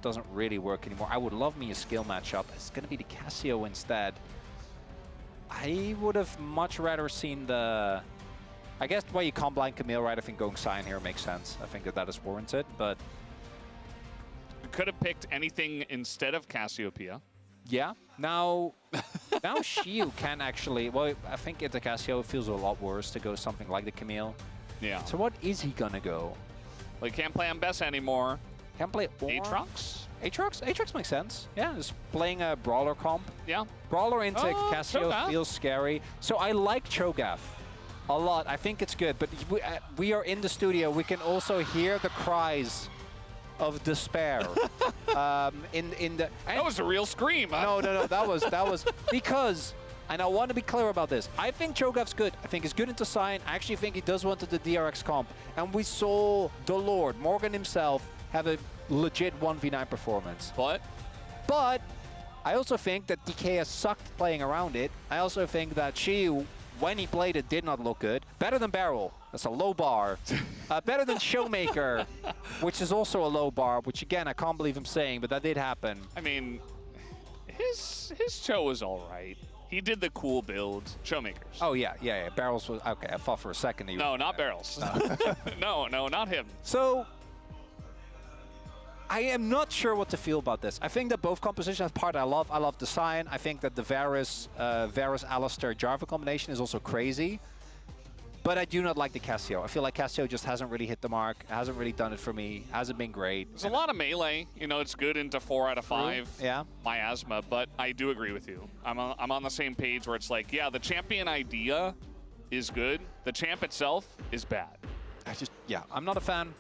doesn't really work anymore. I would love me a skill matchup. It's going to be the Cassio instead. I would have much rather seen the... I guess the way you comp blind Camille, right? I think going Cyan here makes sense. I think that is warranted, but... We could have picked anything instead of Cassiopeia. Yeah. Now Shiu can actually... Well, I think the Cassio feels a lot worse to go something like the Camille. Yeah. So what is he gonna go? Well, he can't play on Bess anymore. Can't play Aatrox? Aatrox makes sense. Yeah, just playing a Brawler comp. Yeah. Brawler into Cassio Cho'Gath feels scary. So I like Cho'Gath a lot. I think it's good, but we are in the studio. We can also hear the cries of despair. That was a real scream. Huh? No. That was because, and I want to be clear about this. I think Cho'Gath's good. I think he's good into Cyan. I actually think he does want the DRX comp. And we saw the Lord, Morgan himself, have a legit 1v9 performance. But I also think that DK has sucked playing around it. I also think that Shiu, when he played it, did not look good. Better than Beryl. That's a low bar. Better than Showmaker, which is also a low bar, which again, I can't believe I'm saying, but that did happen. I mean, his Cho was all right. He did the cool builds. Showmakers. Oh, yeah. Barrels was... Okay, I thought for a second. No, not Barrels. No, not him. So... I am not sure what to feel about this. I think that both compositions have part I love. I love the Cyan. I think that the Varus, Alistair, Jarvan combination is also crazy. But I do not like the Cassio. I feel like Cassio just hasn't really hit the mark. Hasn't really done it for me. Hasn't been great. There's a lot of melee. You know, it's good into 4 out of 5. Yeah. Miasma, but I do agree with you. I'm on the same page where it's like, yeah, the champion idea is good. The champ itself is bad. I'm not a fan.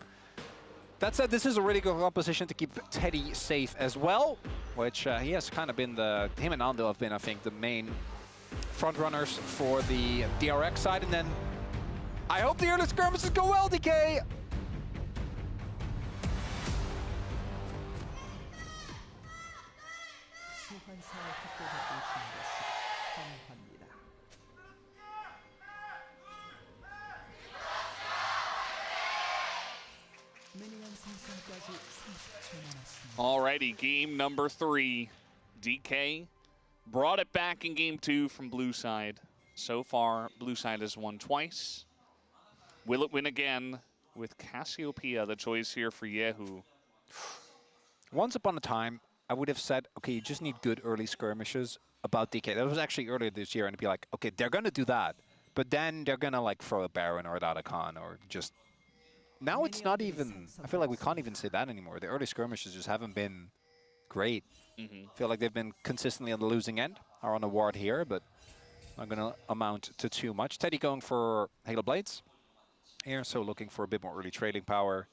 That said, this is a really good composition to keep Teddy safe as well, which he has kind of been him and Nando have been, I think, the main front runners for the DRX side. And then I hope the early skirmishes go well, DK. 소환사의 협곡에 오신 것을 환영합니다. 미니언 생성까지 30초 남았습니다. Alrighty, game number 3. DK brought it back in game 2 from blue side. So far, blue side has won twice. Will it win again with Cassiopeia, the choice here for Yehu? Once upon a time, I would have said, okay, you just need good early skirmishes about DK. That was actually earlier this year, and it'd be like, okay, they're going to do that. But then they're going to like throw a Baron or a Dadakan or just... Now it's not even... I feel like we can't even say that anymore. The early skirmishes just haven't been great. I feel like they've been consistently on the losing end, or on a ward here, but not going to amount to too much. Teddy going for Halo Blades here, so looking for a bit more early trading power.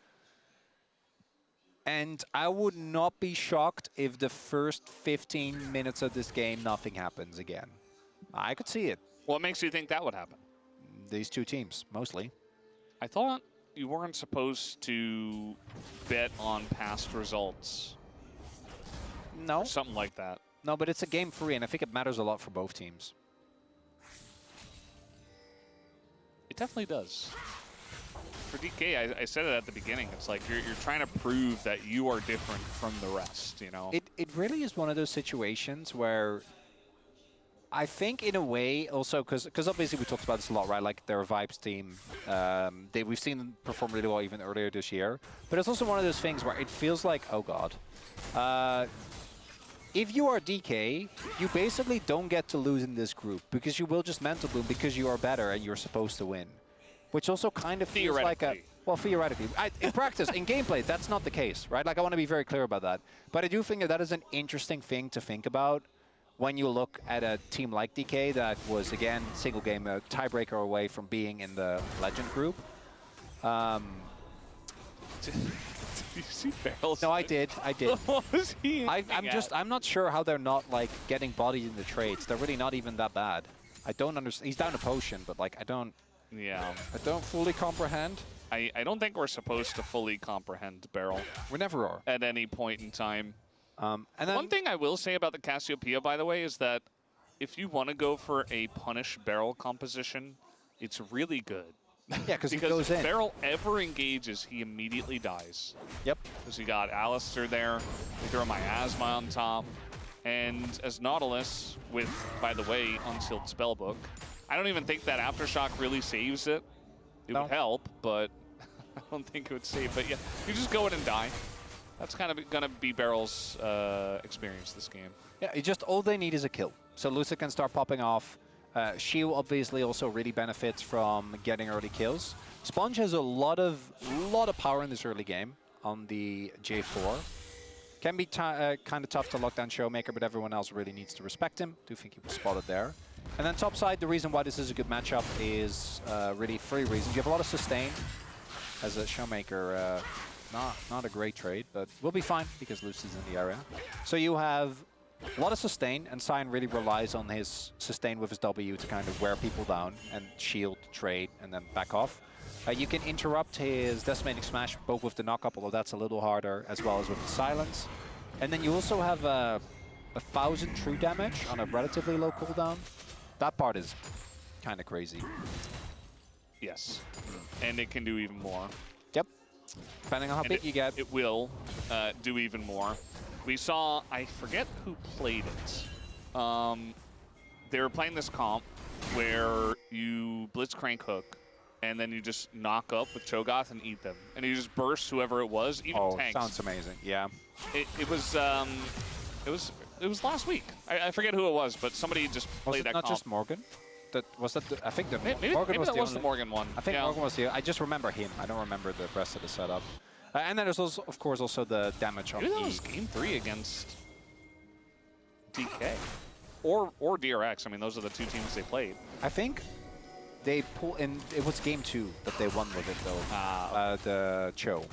And I would not be shocked if the first 15 minutes of this game, nothing happens again. I could see it. What makes you think that would happen? These two teams, mostly. I thought you weren't supposed to bet on past results. No. Or something like that. No, but it's a game 3, and I think it matters a lot for both teams. definitely does. For DK, I said it at the beginning. It's like you're trying to prove that you are different from the rest, you know? It really is one of those situations where I think in a way also, because obviously we talked about this a lot, right? Like they're a Vibes team. We've seen them perform really well even earlier this year. But it's also one of those things where it feels like, oh God. If you are DK, you basically don't get to lose in this group because you will just mental bloom because you are better and you're supposed to win. Which also kind of feels like a... Well, theoretically. In practice, in gameplay, that's not the case, right? Like, I want to be very clear about that. But I do think that that is an interesting thing to think about when you look at a team like DK that was, again, single game, a tiebreaker away from being in the Legend group. Did you see Barrels? No, I did. What was he I'm not sure how they're not, like, getting bodied in the trades. They're really not even that bad. I don't understand. He's down to potion, but, like, I don't fully comprehend. I don't think we're supposed to fully comprehend Barrel. We never are. At any point in time. And then, one thing I will say about the Cassiopeia, by the way, is that if you want to go for a punish Barrel composition, it's really good. Yeah, because he goes in. If Barrel ever engages, he immediately dies. Yep. Because you got Alistair there, we throw Miasma on top, and as Nautilus, with, by the way, Unsealed Spellbook, I don't even think that Aftershock really saves it. It would help, but I don't think it would save. But yeah, you just go in and die. That's kind of going to be Barrel's experience this game. Yeah, all they need is a kill. So Lucic can start popping off. Shield obviously also really benefits from getting early kills. Sponge has a lot of power in this early game on the J4. Can be kind of tough to lock down Showmaker, but everyone else really needs to respect him. Do think he was spotted there. And then top side, the reason why this is a good matchup is really 3 reasons. You have a lot of sustain as a Showmaker. Not a great trade, but we'll be fine because Luce is in the area. So you have a lot of sustain, and Cyan really relies on his sustain with his W to kind of wear people down and shield, trade, and then back off. You can interrupt his Decimating Smash both with the knock-up, although that's a little harder, as well as with the silence. And then you also have 1,000 true damage on a relatively low cooldown. That part is kind of crazy. Yes, and it can do even more. Yep. Depending on how big you get. It will do even more. We saw, I forget who played it. They were playing this comp where you Blitzcrank hook, and then you just knock up with Cho'Gath and eat them. And you just burst whoever it was, even tanks. Sounds amazing, yeah. It was last week. I forget who it was, but somebody just played that comp. Was it not just Morgan? I think maybe Morgan was that was the Morgan one. I think Morgan was here. I just remember him. I don't remember the rest of the setup. And then there's also, of course, also the damage on maybe that was game 3 against DK. Or DRX. I mean, those are the 2 teams they played. I think they pull in. It was game 2 that they won with it, though. The Cho.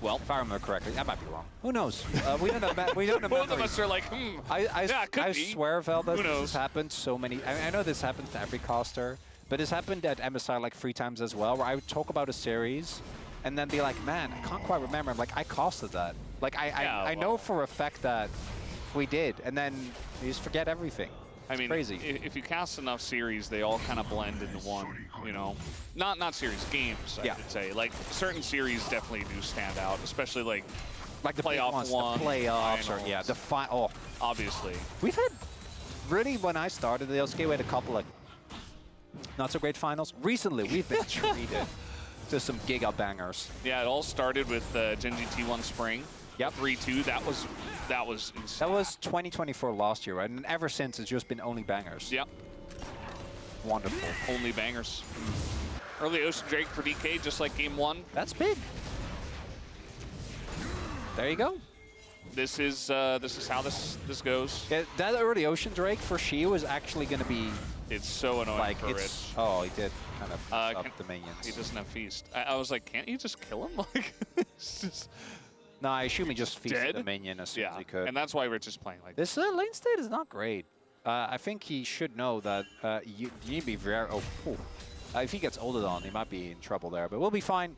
Well, if I remember correctly, I might be wrong. Who knows? We don't know. We don't know. Both of us are like, I swear, Vel, that this has happened so many. I know this happens to every caster, but it's happened at MSI like 3 times as well, where I would talk about a series and then be like, man, I can't quite remember. I'm like, I casted that. Like, I know for a fact that we did, and then you just forget everything. I mean, crazy. If you cast enough series, they all kind of blend into one, you know? Not series, games, I should say. Like, certain series definitely do stand out, especially like the playoff one. The playoffs, or yeah, the obviously. We've had, really, when I started the LCK, we had a couple of not so great finals. Recently, we've been treated to some giga bangers. Yeah, it all started with Genji T1 Spring. Yep. 3-2, that was insane. That was 2024 last year, right? And ever since, it's just been only bangers. Yep. Wonderful. Only bangers. Early Ocean Drake for DK, just like game 1. That's big. There you go. This is how this goes. Yeah, that early Ocean Drake for Shio is actually going to be... It's so annoying like, for Rich. Oh, he did kind of up the minions. He doesn't have Feast. I was like, can't you just kill him? Like, it's just... No, I assume he just feasted the minion as soon as he could. And that's why Rich is playing like this. Lane state is not great. I think he should know that you need to be very... if he gets ulted on, he might be in trouble there. But we'll be fine.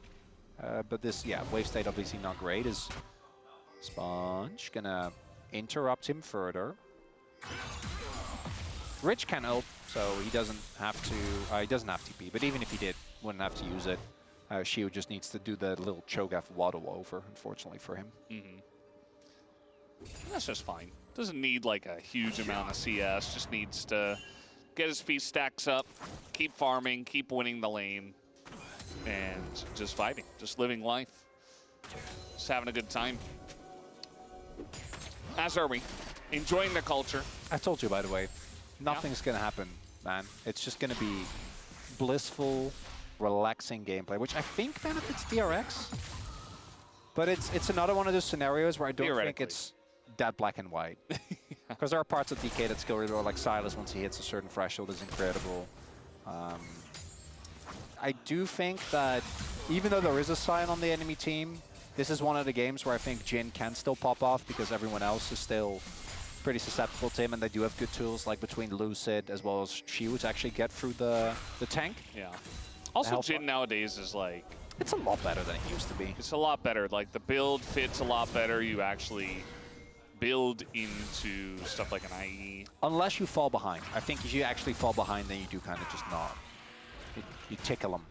But this, wave state obviously not great. Is Sponge gonna interrupt him further? Rich can ult, so he doesn't have to. He doesn't have TP, but even if he did, wouldn't have to use it. Shio just needs to do the little Cho'Gath waddle over, unfortunately for him. That's just fine. Doesn't need like a huge amount of CS. Just needs to get his feet stacks up, keep farming, keep winning the lane, and just vibing, just living life, just having a good time. As are we. Enjoying the culture. I told you, by the way, nothing's gonna happen, man. It's just gonna be blissful, relaxing gameplay, which I think benefits DRX. But it's another one of those scenarios where I don't think it's that black and white. Because there are parts of DK that skill really well, like Silas, once he hits a certain threshold, is incredible. I do think that even though there is a Sion on the enemy team, this is one of the games where I think Jhin can still pop off because everyone else is still pretty susceptible to him, and they do have good tools like between Lucid as well as Shiu to actually get through the tank. Yeah. Also, Jhin nowadays is like... It's a lot better than it used to be. It's a lot better. Like, the build fits a lot better. You actually build into stuff like an IE. Unless you fall behind. I think if you actually fall behind, then you do kind of just not. You tickle them.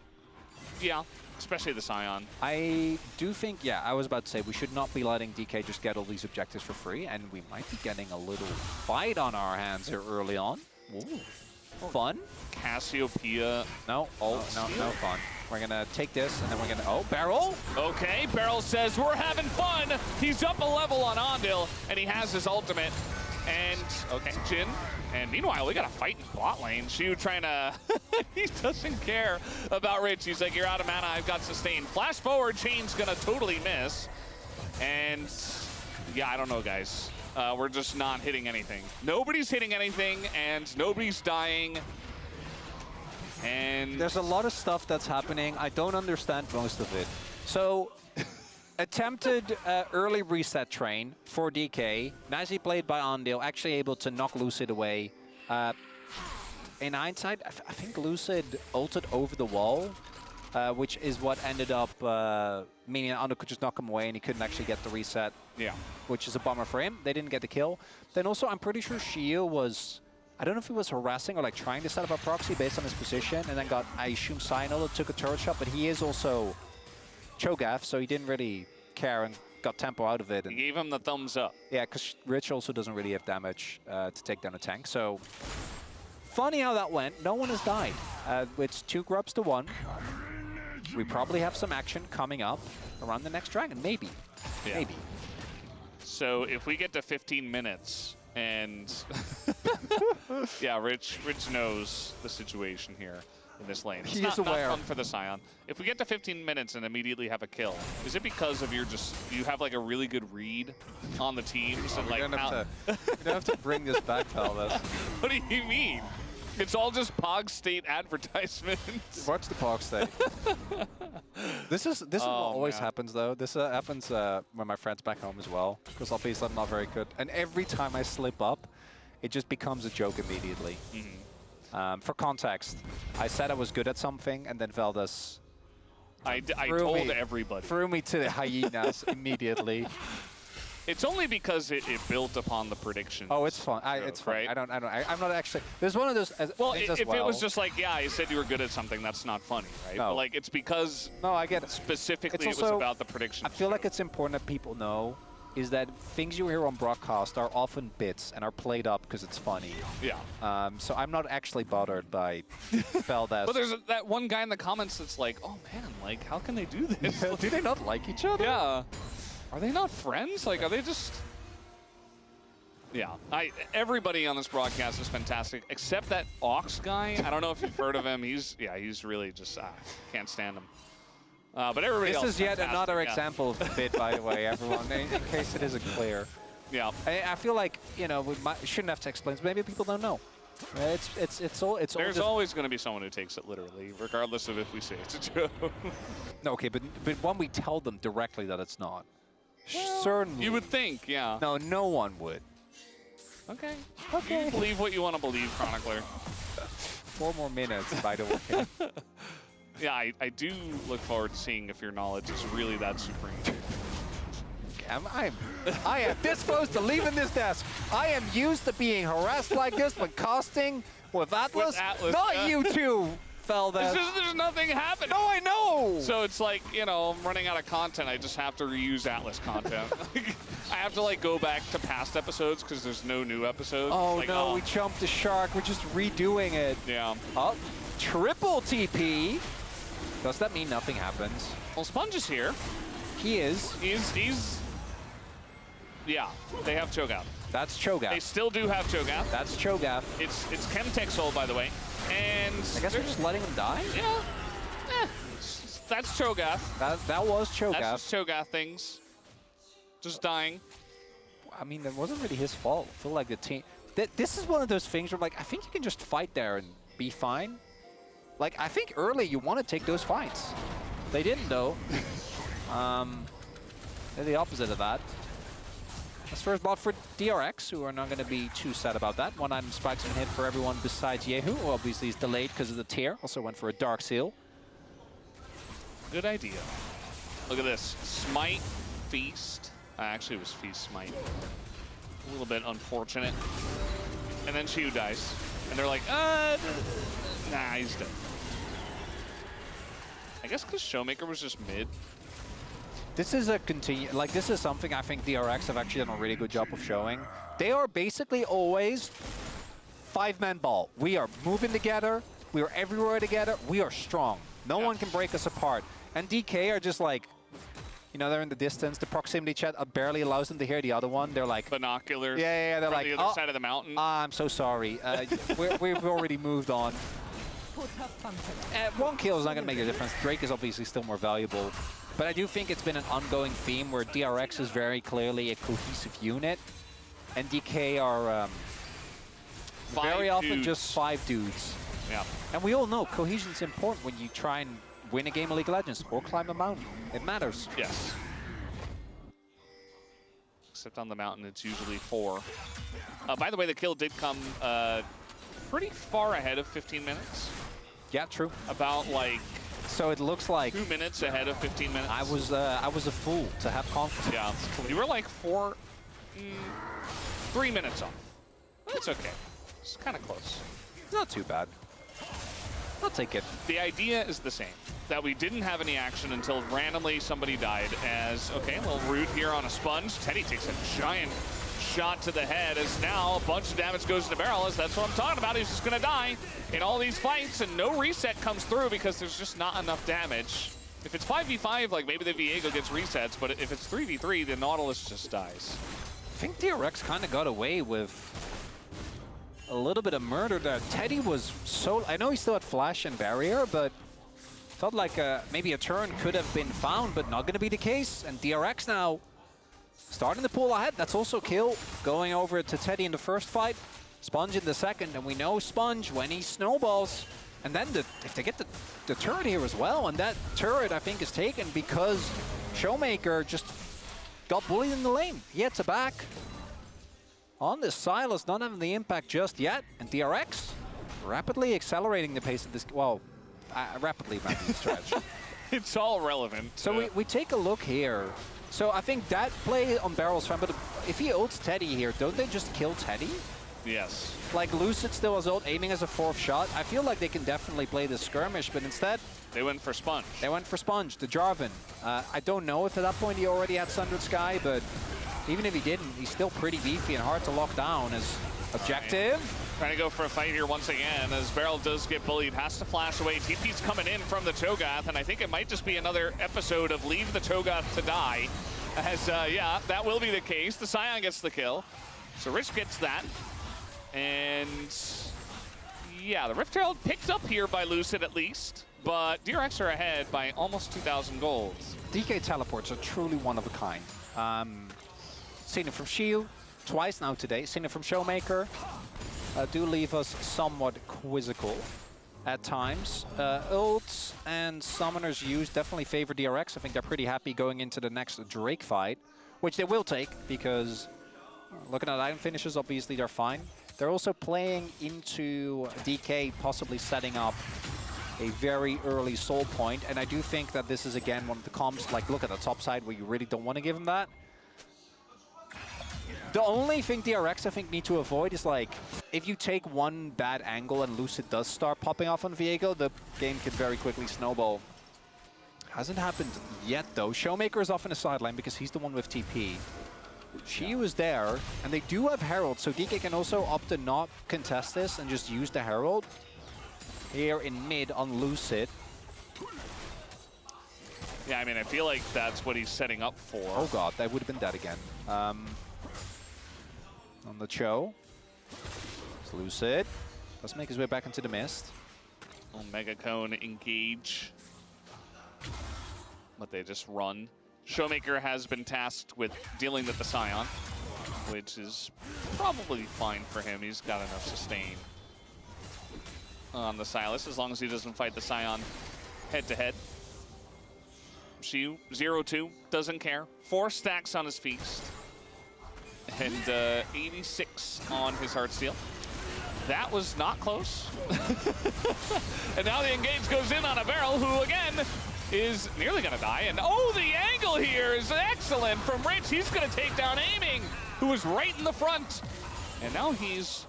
Yeah, especially the Sion. I do think, yeah, I was about to say, we should not be letting DK just get all these objectives for free, and we might be getting a little fight on our hands here early on. Ooh. Fun. Cassiopeia. No, no fun. We're gonna take this, and then we're gonna, oh, Barrel! Okay, Barrel says we're having fun. He's up a level on Ondil, and he has his ultimate. And, okay, Jhin. And meanwhile, we got a fight in bot lane. Shiu trying to, he doesn't care about Rich. He's like, you're out of mana, I've got sustain. Flash forward, Chain's gonna totally miss. And, yeah, I don't know, guys. We're just not hitting anything. Nobody's hitting anything, and nobody's dying. And there's a lot of stuff that's happening. I don't understand most of it. So, attempted early reset train for DK. Nicely played by Ondil, actually able to knock Lucid away. In hindsight, I think Lucid ulted over the wall, which is what ended up meaning that Ondil could just knock him away and he couldn't actually get the reset. Yeah. Which is a bummer for him. They didn't get the kill. Then also, I'm pretty sure Shiu was... I don't know if he was harassing or like trying to set up a proxy based on his position, and then got, I assume, Sion that took a turret shot, but he is also Cho'Gath, so he didn't really care and got tempo out of it. And he gave him the thumbs up. Yeah, because Rich also doesn't really have damage to take down a tank. So funny how that went. No one has died. It's 2 grubs to 1. We probably have some action coming up around the next dragon, maybe. Yeah. Maybe. So if we get to 15 minutes. And yeah, Rich knows the situation here in this lane. It's not fun for the Sion. If we get to 15 minutes and immediately have a kill, is it because of you have like a really good read on the teams? And like, we don't have to bring this back, fellas. What do you mean? It's all just Pog State advertisements. Watch the Pog State. This is what always happens, though. This happens when my friends back home as well, because obviously I'm not very good. And every time I slip up, it just becomes a joke immediately. For context, I said I was good at something, and then Veldas I told everybody. Threw me to the hyenas immediately. It's only because it built upon the prediction. Oh, it's fun. It's fun. Right? I'm not actually. There's one of those. Well, if it was just like, yeah, you said you were good at something, that's not funny, right? No. But like, it's because. No, I get it. Specifically, it was about the prediction. I feel like it's important that people know is that things you hear on broadcast are often bits and are played up because it's funny. Yeah. So I'm not actually bothered by Veldas. But there's that one guy in the comments that's like, oh man, like, how can they do this? Do they not like each other? Yeah. Are they not friends? Like, are they just... Yeah. Everybody on this broadcast is fantastic, except that Ox guy. I don't know if you've heard of him. He's really just... can't stand him. But everybody else is is yet another example of the bit, by the way, everyone, in case it isn't clear. Yeah. I feel like, you know, we shouldn't have to explain, but maybe people don't know. There's always going to be someone who takes it literally, regardless of if we say it's a joke. No, okay, but when we tell them directly that it's not. Well, certainly. You would think, yeah. No one would. Okay. Okay. You believe what you want to believe, Chronicler. 4 more minutes, by the way. Yeah, I do look forward to seeing if your knowledge is really that supreme. I am this close to leaving this desk. I am used to being harassed like this when casting with Atlas. Not you two, Feldes. There's nothing happening. No, I know. So it's like, you know, I'm running out of content. I just have to reuse Atlas content. I have to like go back to past episodes because there's no new episodes. Oh like, no, we jumped the shark. We're just redoing it. Yeah. Oh, triple TP. Does that mean nothing happens? Well, Sponge is here. He is. He's. Yeah, they have Cho'Gath. That's They Cho'Gath. still do have Cho'Gath. That's Cho'Gath. It's Chemtech Soul, by the way. And I guess we're just letting him die? yeah. That's Cho'Gath. That was Cho'Gath. That's just Cho'Gath things. Just dying. I mean, that wasn't really his fault. I feel like the team... This is one of those things where, like, I think you can just fight there and be fine. Like, I think early you want to take those fights. They didn't, though. They're the opposite of that. That's first blood for DRX, who are not going to be too sad about that. One item spike's been hit for everyone besides Yehu, who obviously is delayed because of the tier. Also went for a Dark Seal. Good idea. Look at this. Smite, Feast. Actually, it was Feast, Smite. A little bit unfortunate. And then Shiu dies. And they're like, nah, he's dead. I guess because Showmaker was just mid. This is a this is something I think DRX have actually done a really good job of showing. They are basically always five-man ball. We are moving together. We are everywhere together. We are strong. No one can break us apart. And DK are just like, you know, they're in the distance. The proximity chat barely allows them to hear the other one. They're like binoculars. Yeah. They're from like, the other side of the mountain. I'm so sorry. We've already moved on. One kill is not going to make a difference. Drake is obviously still more valuable. But I do think it's been an ongoing theme where DRX is very clearly a cohesive unit. And DK are very often just 5 dudes. Yeah. And we all know cohesion's important when you try and win a game of League of Legends or climb a mountain. It matters. Yes. Except on the mountain, it's usually 4. By the way, the kill did come pretty far ahead of 15 minutes. Yeah, true. About like... So it looks like 2 minutes ahead of 15 minutes. I was a fool to have confidence. Yeah, you were like 3 minutes off. It's okay. It's kind of close. It's not too bad. I'll take it. The idea is the same. That we didn't have any action until randomly somebody died. As okay, a little root here on a Sponge. Teddy takes a giant shot to the head as now a bunch of damage goes to Barrel. As that's what I'm talking about. He's just gonna die in all these fights, and no reset comes through because there's just not enough damage. If it's 5v5, like maybe the Viego gets resets, but if it's 3v3, the Nautilus just dies. I think DRX kind of got away with a little bit of murder there. Teddy was so... I know he still had Flash and Barrier, but felt like maybe a turn could have been found, but not going to be the case. And DRX now starting to pull ahead. That's also kill. Going over to Teddy in the first fight. Sponge in the second, and we know Sponge when he snowballs. And then if they get the turret here as well, and that turret I think is taken because Showmaker just got bullied in the lane. He had to back. On this Silas, not having the impact just yet, and DRX rapidly accelerating the pace of this. Well, rapidly might be a stretch. It's all relevant. So we take a look here. So I think that play on Barrel's fine, but if he ults Teddy here, don't they just kill Teddy? Yes. Like Lucid still has ult, aiming as a 4th shot. I feel like they can definitely play the skirmish, but instead they went for Sponge. They went for Sponge, the Jarvan. I don't know if at that point he already had Sundered Sky, but even if he didn't, he's still pretty beefy and hard to lock down as objective. Right. Trying to go for a fight here once again as Barrel does get bullied, has to flash away. TP's coming in from the Cho'Gath, and I think it might just be another episode of Leave the Cho'Gath to Die. As, yeah, that will be the case. The Scion gets the kill. So Rich gets that. And, yeah, the Rift Herald picked up here by Lucid at least, but DRX are ahead by almost 2,000 gold. DK teleports are truly one of a kind. Seen it from Shiu twice now today. Seen it from Showmaker. Do leave us somewhat quizzical at times. Ults and Summoners used definitely favor DRX. I think they're pretty happy going into the next Drake fight, which they will take because looking at item finishes, obviously they're fine. They're also playing into DK, possibly setting up a very early soul point, and I do think that this is again one of the comps, like look at the top side where you really don't want to give him that. The only thing DRX I think need to avoid is like, if you take one bad angle and Lucid does start popping off on Viego, the game could very quickly snowball. Hasn't happened yet though. Showmaker is off in the sideline because he's the one with TP. She was there, and they do have Herald, so DK can also opt to not contest this and just use the Herald here in mid on Lucid. Yeah, I mean, I feel like that's what he's setting up for. Oh god, that would have been dead again. On the Cho. It's Lucid. Let's make his way back into the mist. Oh, Mega Cone engage. But they just run. Showmaker has been tasked with dealing with the Scion, which is probably fine for him. He's got enough sustain on the Sylas, as long as he doesn't fight the Scion head-to-head. Shiu, 0-2, doesn't care. 4 stacks on his feast. And 86 on his Heartsteel. That was not close. And now the engage goes in on a Barrel, who again is nearly gonna die. And oh, the angle here is excellent from Rich. He's gonna take down Aiming, who was right in the front. And now he's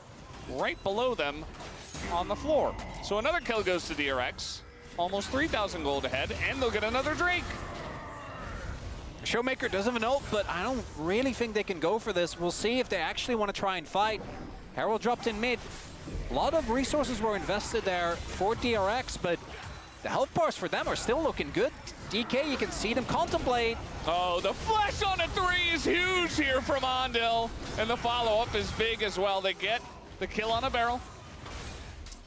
right below them on the floor. So another kill goes to DRX. Almost 3,000 gold ahead, and they'll get another Drake. Showmaker does have an ult, but I don't really think they can go for this. We'll see if they actually want to try and fight. Herald dropped in mid. A lot of resources were invested there for DRX, but the health bars for them are still looking good. DK, you can see them contemplate. Oh, the flash on a 3 is huge here from Ondil. And the follow-up is big as well. They get the kill on a Barrel.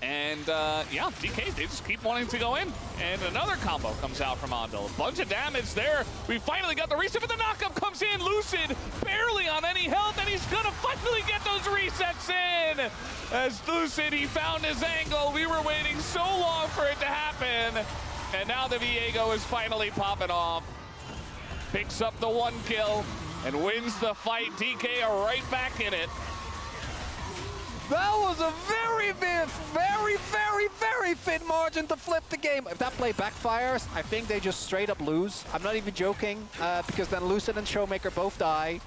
And yeah, DK, they just keep wanting to go in. And another combo comes out from Ondil. A bunch of damage there. We finally got the reset, but the knockup comes in. Lucid barely on any health, and he's gonna finally get those resets in. As Lucid, he found his angle. We were waiting so long for it to happen. And now the Viego is finally popping off. Picks up the 1 kill and wins the fight. DK are right back in it. That was a very thin margin to flip the game. If that play backfires, I think they just straight up lose. I'm not even joking, because then Lucid and Showmaker both die.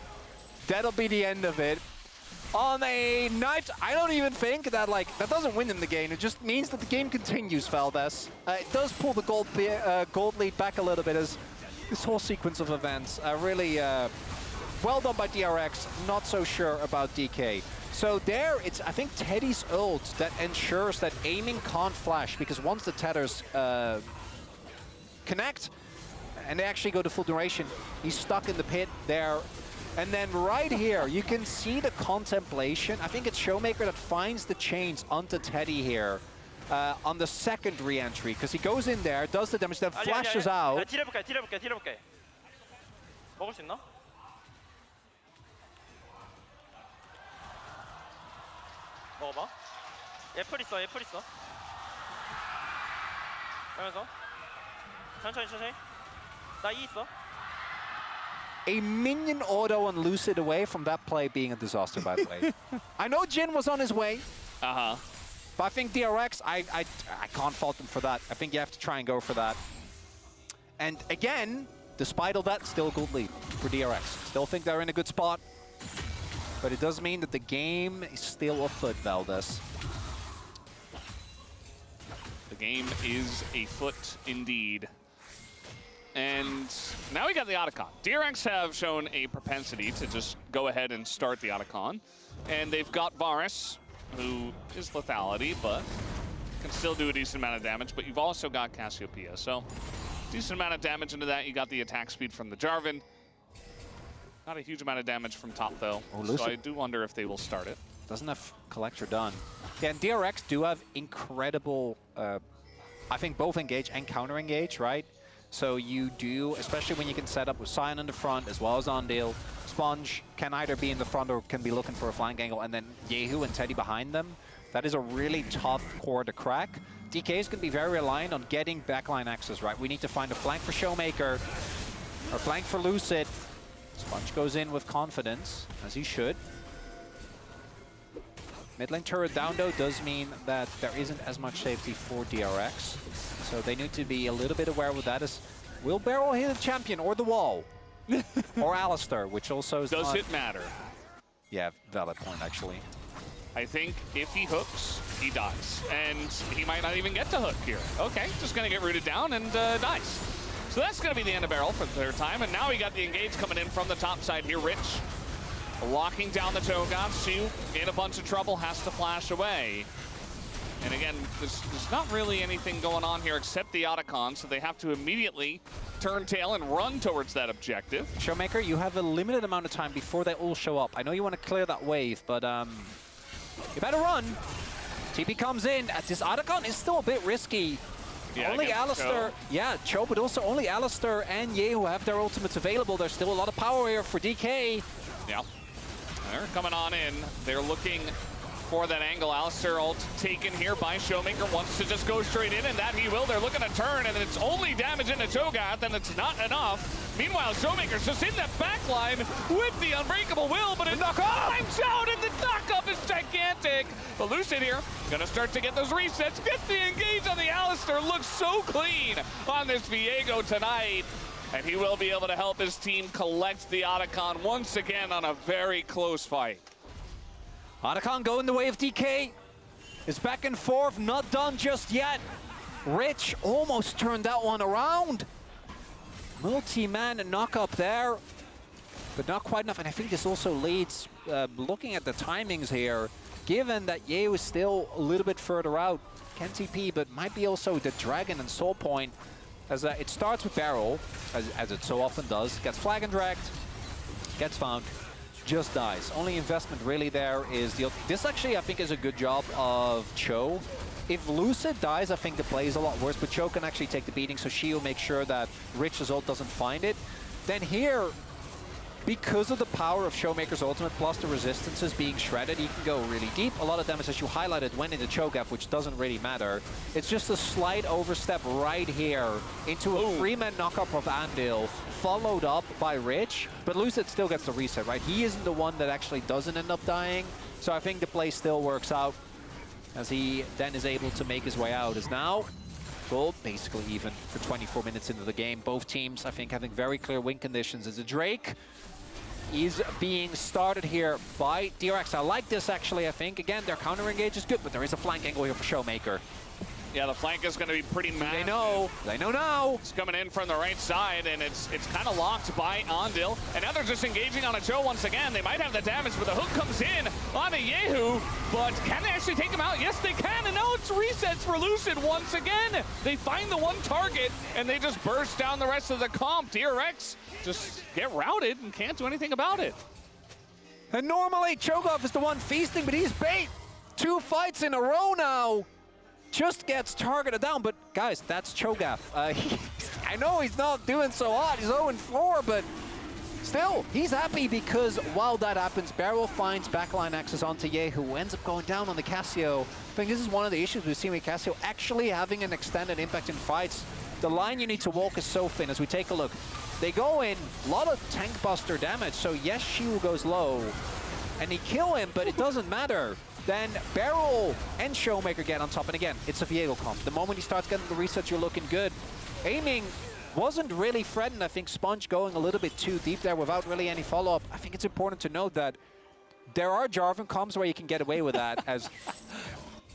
That'll be the end of it. On a knife, I don't even think that, like, that doesn't win them the game. It just means that the game continues, Valdez. It does pull the gold lead back a little bit, as this whole sequence of events really well done by DRX. Not so sure about DK. So there, it's, I think, Teddy's ult that ensures that Aiming can't flash, because once the tethers connect, and they actually go to full duration, he's stuck in the pit there. And then right here, you can see the contemplation. I think it's Showmaker that finds the chains onto Teddy here on the second re-entry, because he goes in there, does the damage, then flashes out. 딜해볼게. 먹을 수 있나? 먹어봐. 애플 있어. 그러면서 천천히. 나 E 있어. A minion auto on Lucid away from that play being a disaster, by the way. I know Jin was on his way. Uh-huh. But I think DRX, I can't fault them for that. I think you have to try and go for that. And again, despite all that, still gold lead for DRX. Still think they're in a good spot. But it does mean that the game is still afoot, Valdez. The game is afoot indeed. And now we got the Otacon. DRX have shown a propensity to just go ahead and start the Otacon. And they've got Varus, who is lethality, but can still do a decent amount of damage. But you've also got Cassiopeia, so decent amount of damage into that. You got the attack speed from the Jarvan. Not a huge amount of damage from top, though. Oh, so I do wonder if they will start it. Doesn't have Collector done. Yeah, and DRX do have incredible, I think, both engage and counter engage, right? So you do, especially when you can set up with Sion in the front as well as Ondil. Sponge can either be in the front or can be looking for a flank angle, and then Yehu and Teddy behind them. That is a really tough core to crack. DK is going to be very reliant on getting backline access, right? We need to find a flank for Showmaker, or flank for Lucid. Sponge goes in with confidence, as he should. Mid lane turret down, though, does mean that there isn't as much safety for DRX. So they need to be a little bit aware with that. Will Barrel hit the champion or the wall? Or Alistar, which also is Does it matter? Yeah, valid point, actually. I think if he hooks, he dies. And he might not even get to hook here. Okay, just gonna get rooted down and dies. So that's gonna be the end of barrel for the third time. And now we got the engage coming in from the top side here. Rich locking down the Cho'Gath. Shu in a bunch of trouble, has to flash away. And again, there's not really anything going on here except the Otacon, so they have to immediately turn tail and run towards that objective. Showmaker, you have a limited amount of time before they all show up. I know you want to clear that wave, but you better run. TP comes in. This Otacon is still a bit risky. Yeah, only Alistar, Cho, but also only Alistar and Yehu have their ultimates available. There's still a lot of power here for DK. Yeah, they're coming on in. They're looking for that angle. Alistar ult taken here by Showmaker, wants to just go straight in, and that he will. They're looking to turn, and it's only damage into Cho'Gath, and it's not enough. Meanwhile, Showmaker's just in that back line with the Unbreakable Will, but it times out, and the knock-up is gigantic. But Lucid here, gonna start to get those resets, get the engage on the Alistar. Looks so clean on this Viego tonight. And he will be able to help his team collect the Otacon once again on a very close fight. Otacon going the way of DK. Is back and forth, not done just yet. Rich almost turned that one around. Multi-man knock up there, but not quite enough. And I think this also leads, looking at the timings here, given that Yehu is still a little bit further out, can TP, but might be also the Dragon and Soul Point, as it starts with Barrel, as it so often does, gets flag and dragged, gets found, just dies. Only investment really there is the... This actually, I think, is a good job of Cho. If Lucid dies, I think the play is a lot worse, but Cho can actually take the beating, so she'll make sure that Rich's ult doesn't find it. Then here, because of the power of Showmaker's ultimate plus the resistances being shredded, he can go really deep. A lot of damage, as you highlighted, went into Cho'Gath, which doesn't really matter. It's just a slight overstep right here into a three-man knockup of Andil, followed up by Rich, but Lucid still gets the reset, right? He isn't the one that actually doesn't end up dying, so I think the play still works out, as he then is able to make his way out. As now, gold basically even for 24 minutes into the game. Both teams, I think, having very clear win conditions. As a Drake is being started here by DRX. I like this, actually, I think. Again, their counter engage is good, but there is a flank angle here for Showmaker. Yeah, the flank is going to be pretty massive. They know now. It's coming in from the right side, and it's kind of locked by Andil. And now they're just engaging on a Cho once again. They might have the damage, but the hook comes in on a Yehu. But can they actually take him out? Yes, they can. And now it's resets for Lucid once again. They find the one target, and they just burst down the rest of the comp. DRX just get routed and can't do anything about it. And normally, Cho'Gath is the one feasting, but he's bait. 2 fights in a row now. Just gets targeted down, but guys, that's Cho'Gath. I know he's not doing so hot, he's 0-4, but still, he's happy because while that happens, Barrel finds backline access onto Ye, who ends up going down on the Cassio. I think this is one of the issues we've seen with Cassio, actually having an extended impact in fights. The line you need to walk is so thin. As we take a look, they go in, a lot of tank buster damage, so yes, Shu goes low, and they kill him, but it doesn't matter. Then Barrel and Showmaker get on top, and again, it's a Viego comp. The moment he starts getting the resets, you're looking good. Aiming wasn't really threatened. I think Sponge going a little bit too deep there without really any follow-up. I think it's important to note that there are Jarvan comps where you can get away with that, as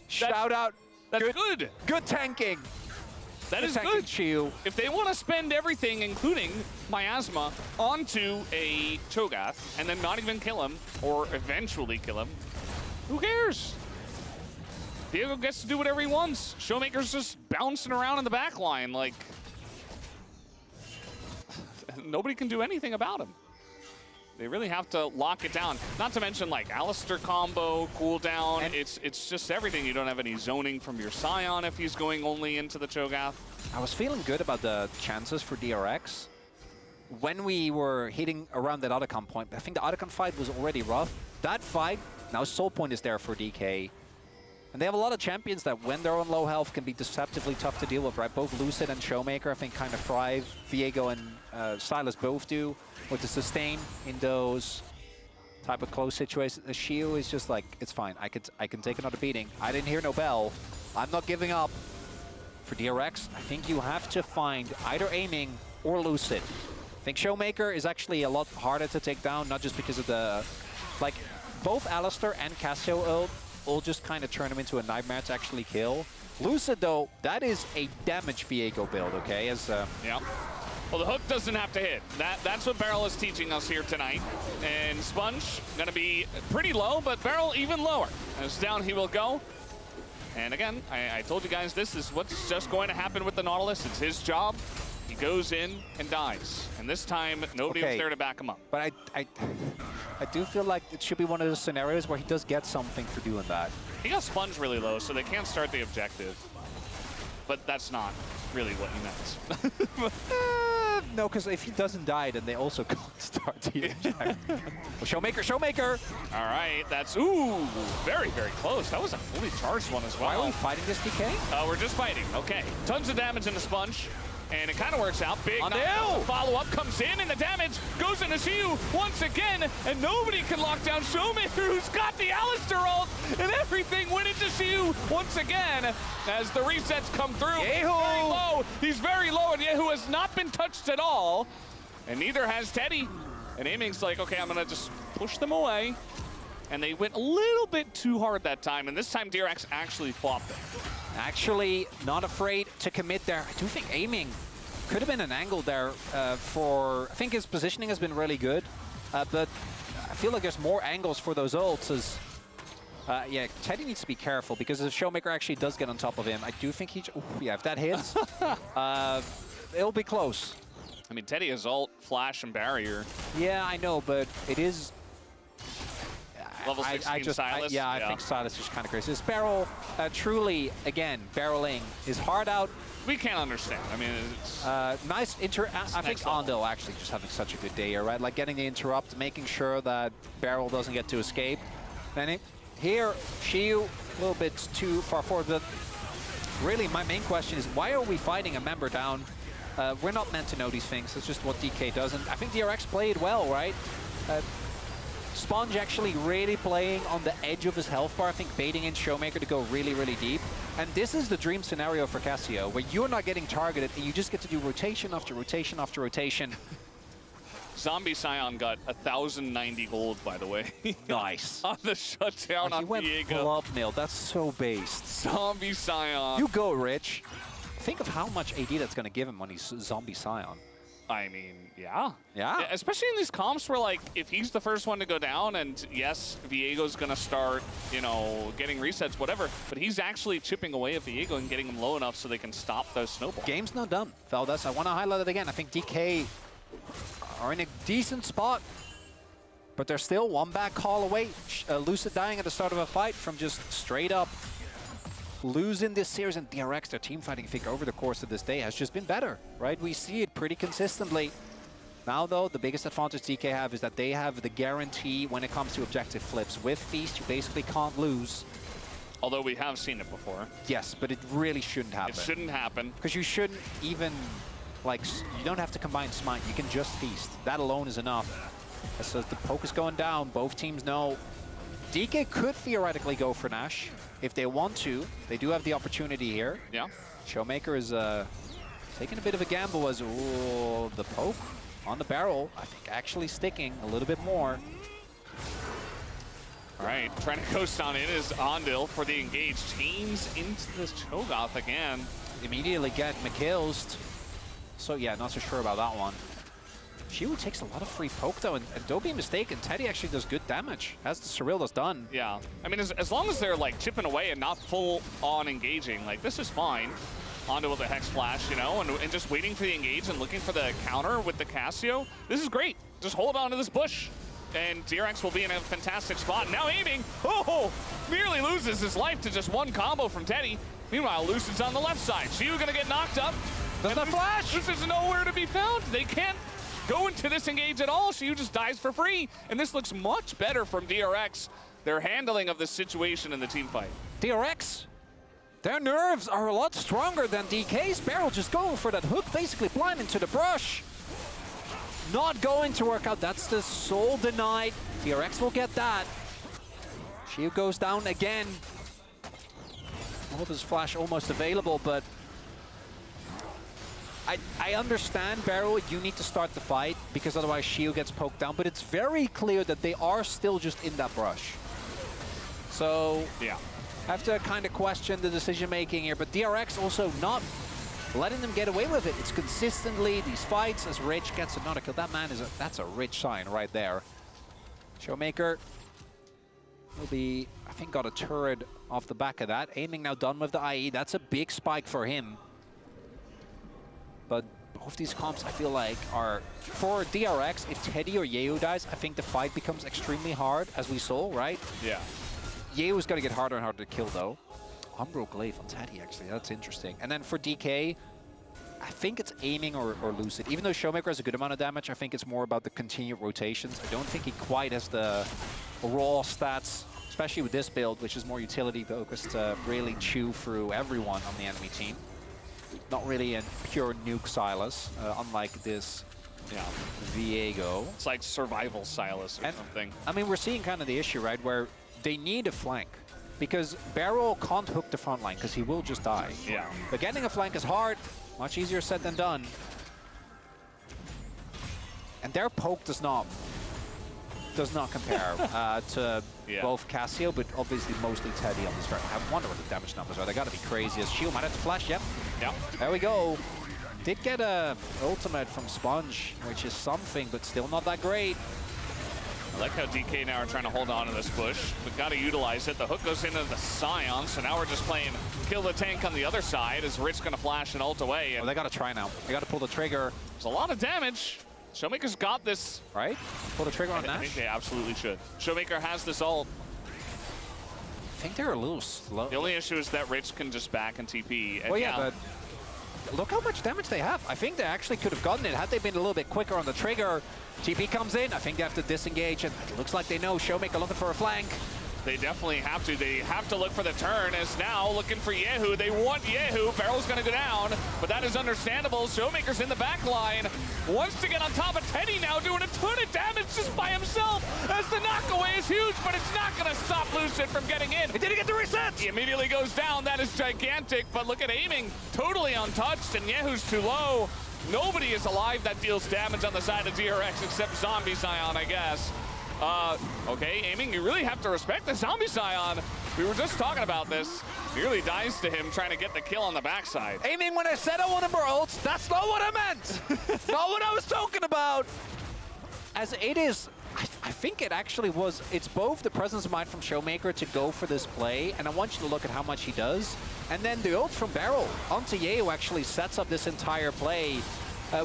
shout out. That's good. Good tanking. That is good. Shield. If they want to spend everything, including Miasma, onto a Cho'Gath, and then not even kill him, or eventually kill him, who cares? Viego gets to do whatever he wants. Showmaker's just bouncing around in the back line, like... nobody can do anything about him. They really have to lock it down. Not to mention, like, Alistar combo, cooldown. And it's just everything. You don't have any zoning from your Scion if he's going only into the Cho'Gath. I was feeling good about the chances for DRX. When we were hitting around that Otacon point, I think the Otacon fight was already rough. That fight, now Soul Point is there for DK. And they have a lot of champions that, when they're on low health, can be deceptively tough to deal with, right? Both Lucid and Showmaker, I think, kind of thrive. Viego and Silas both do, with the sustain in those type of close situations. The Shio is just like, it's fine. I can take another beating. I didn't hear no bell. I'm not giving up. For DRX, I think you have to find either aiming or Lucid. I think Showmaker is actually a lot harder to take down, not just because of the... Like, both Alistar and Cassio ult will just kind of turn him into a nightmare to actually kill. Lucid, though, that is a damage Viego build, okay? As Yeah. Well, the hook doesn't have to hit. That's what Barrel is teaching us here tonight. And Sponge gonna be pretty low, but Barrel even lower. As down he will go. And again, I told you guys this is what's just going to happen with the Nautilus. It's his job. He goes in and dies. And this time, nobody was there to back him up. But I do feel like it should be one of those scenarios where he does get something for doing that. He got Sponge really low, so they can't start the objective. But that's not really what he meant. No, because if he doesn't die, then they also can't start the objective. Showmaker, Showmaker! All right, that's, ooh, very, very close. That was a fully charged one as well. Why are we fighting this DK? We're just fighting, okay. Tons of damage in the Sponge. And it kind of works out. Big follow-up comes in, and the damage goes into Xiu once again, and nobody can lock down Showmaker, who's got the Alistar ult, and everything went into Xiu once again as the resets come through. Yehu! He's very low, and Yehu has not been touched at all, and neither has Teddy. And Aiming's like, okay, I'm gonna just push them away. And they went a little bit too hard that time, and this time DRX actually flopped it. Actually, not afraid to commit there. I do think Aiming could have been an angle there for... I think his positioning has been really good, but I feel like there's more angles for those ults as... yeah, Teddy needs to be careful because if Showmaker actually does get on top of him, I do think he... Ooh, yeah, if that hits, it'll be close. I mean, Teddy has ult, flash, and barrier. Yeah, I know, but it is... Level 16 Silas? I think Silas is kind of crazy. This barrel, truly, again, barreling is hard out. We can't understand. I mean, it's... nice I think Andel actually just having such a good day here, right? Like getting the interrupt, making sure that Barrel doesn't get to escape. And here, Xiu, a little bit too far forward, but really my main question is, why are we fighting a member down? We're not meant to know these things. It's just what DK does. And I think DRX played well, right? Sponge actually really playing on the edge of his health bar, I think baiting in Showmaker to go really, really deep. And this is the dream scenario for Cassio, where you're not getting targeted and you just get to do rotation after rotation after rotation. Zombie Scion got 1,090 gold, by the way. Nice. On the shutdown on Viego. He went blob nail. That's so based. Zombie Scion. You go, Rich. Think of how much AD that's going to give him when he's Zombie Scion. I mean, yeah. Yeah. Especially in these comps where, like, if he's the first one to go down, and yes, Viego's going to start, you know, getting resets, whatever, but he's actually chipping away at Viego and getting him low enough so they can stop those snowballs. Game's not done, Valdes. I want to highlight it again. I think DK are in a decent spot, but they're still one back call away. Lucid dying at the start of a fight from just straight up losing this series, and DRX, their team fighting, I think, over the course of this day has just been better, right? We see it pretty consistently. Now, though, the biggest advantage DK have is that they have the guarantee when it comes to objective flips. With Feast, you basically can't lose. Although we have seen it before. Yes, but it really shouldn't happen. It shouldn't happen. Because you shouldn't even, like, you don't have to combine Smite. You can just Feast. That alone is enough. So the poke is going down. Both teams know. DK could theoretically go for Nash. If they want to, they do have the opportunity here. Yeah. Showmaker is taking a bit of a gamble as the poke on the barrel, I think, actually sticking a little bit more. All right, trying to coast on in is Ondil for the engage. Teams into this Cho'Gath again. Immediately get McKilled. So yeah, not so sure about that one. Xiu takes a lot of free poke though, and don't be mistaken, Teddy actually does good damage, as the Surreal has done. Yeah, I mean, as long as they're like chipping away and not full on engaging, like this is fine. Onto with the Hex Flash, you know, and just waiting for the engage and looking for the counter with the Cassio. This is great. Just hold on to this bush, and DRX will be in a fantastic spot. Now aiming, nearly loses his life to just one combo from Teddy. Meanwhile, Lucid's on the left side. Xiu gonna get knocked up. Does not flash! This is nowhere to be found. They can't go into this engage at all. Xiu just dies for free. And this looks much better from DRX. Their handling of this situation in the team fight. DRX, their nerves are a lot stronger than DK's. Barrel just going for that hook, basically blind into the brush. Not going to work out. That's the soul denied. DRX will get that. Xiu goes down again. All of his flash almost available, but I understand, Barrel, you need to start the fight because otherwise Shio gets poked down, but it's very clear that they are still just in that brush. So, yeah. I have to kind of question the decision-making here, but DRX also not letting them get away with it. It's consistently these fights as Rich gets another kill. That man that's a Rich sign right there. Showmaker will be, I think, got a turret off the back of that. Aiming now done with the IE. That's a big spike for him. But both these comps, I feel like, are... For DRX, if Teddy or Yeo dies, I think the fight becomes extremely hard, as we saw, right? Yeah. Yeo's going to get harder and harder to kill, though. Umbro Glaive on Teddy, actually. That's interesting. And then for DK, I think it's aiming or Lucid. Even though Showmaker has a good amount of damage, I think it's more about the continued rotations. I don't think he quite has the raw stats, especially with this build, which is more utility-focused, to really chew through everyone on the enemy team. Not really a pure nuke Silas, unlike this Viego. It's like survival Silas or something. I mean, we're seeing kind of the issue, right, where they need a flank. Because Barrel can't hook the front line, because he will just die. Yeah. But getting a flank is hard, much easier said than done. And their poke does not compare to both Cassio, but obviously mostly Teddy on this front. I wonder what the damage numbers are. They got to be crazy. As Shield might have to flash. Yep. There we go. Did get a ultimate from Sponge, which is something, but still not that great. I like how DK now are trying to hold on to this bush. We've got to utilize it. The hook goes into the Scion, so now we're just playing kill the tank on the other side as Rich going to flash and ult away. And they got to try now. They got to pull the trigger. There's a lot of damage. Showmaker's got this. Right? Pull the trigger on Nash? I think they absolutely should. Showmaker has this ult. I think they're a little slow. The only issue is that Rich can just back and TP. And well, yeah, but look how much damage they have. I think they actually could have gotten it had they been a little bit quicker on the trigger. TP comes in. I think they have to disengage, and it looks like they know Showmaker looking for a flank. They definitely have to. They have to look for the turn, as now looking for Yehu. They want Yehu. Barrel's going to go down, but that is understandable. Showmaker's in the back line. Wants to get on top of Teddy now, doing a ton of damage just by himself, as the knockaway is huge, but it's not going to stop Lucid from getting in. He didn't get the reset! He immediately goes down. That is gigantic, but look at aiming. Totally untouched, and Yehu's too low. Nobody is alive that deals damage on the side of DRX except Zombie Scion, I guess. Okay, aiming, you really have to respect the Zombie Scion. We were just talking about this. Nearly dies to him trying to get the kill on the backside. Aiming, when I said I wanted more ults, that's not what I meant! Not what I was talking about! As it is, I think it actually was, it's both the presence of mind from Showmaker to go for this play, and I want you to look at how much he does, and then the ult from Barrel onto Yeo actually sets up this entire play.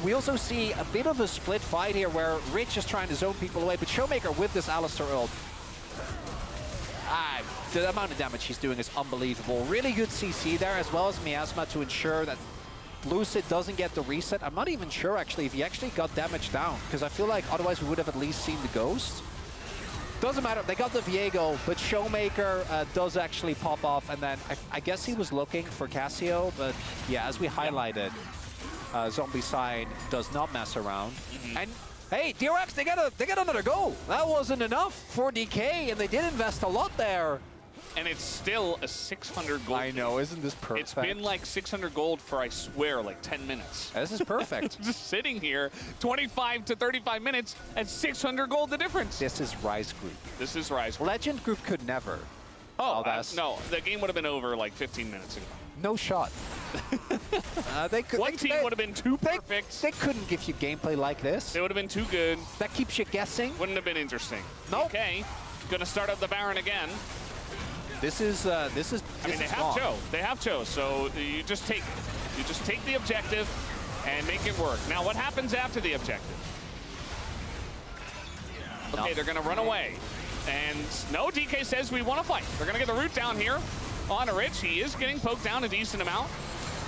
We also see a bit of a split fight here where Rich is trying to zone people away, but Showmaker with this Alistar ult. The amount of damage he's doing is unbelievable. Really good CC there, as well as Miasma to ensure that Lucid doesn't get the reset. I'm not even sure, actually, if he actually got damage down, because I feel like otherwise we would have at least seen the Ghost. Doesn't matter, they got the Viego, but Showmaker does actually pop off, and then I guess he was looking for Cassio, but yeah, as we highlighted, Zombie side does not mess around. And hey, DRX, they get another goal. That wasn't enough for DK, and they did invest a lot there. And it's still a 600 gold. I know, isn't this perfect? It's been like 600 gold for, I swear, like 10 minutes. This is perfect. Just sitting here, 25 to 35 minutes, and 600 gold the difference. This is Rise Group. This is Rise Group. Legend Group could never. Oh, no, the game would have been over like 15 minutes ago. No shot. One team would have been too perfect. They couldn't give you gameplay like this. It would have been too good. That keeps you guessing. Wouldn't have been interesting. Nope. Okay, gonna start up the Baron again. This is. I mean, they have Cho. They have Cho. So you just take the objective and make it work. Now, what happens after the objective? Okay, they're gonna run away. And no, DK says we want to fight. They're gonna get the root down here on Rich. He is getting poked down a decent amount.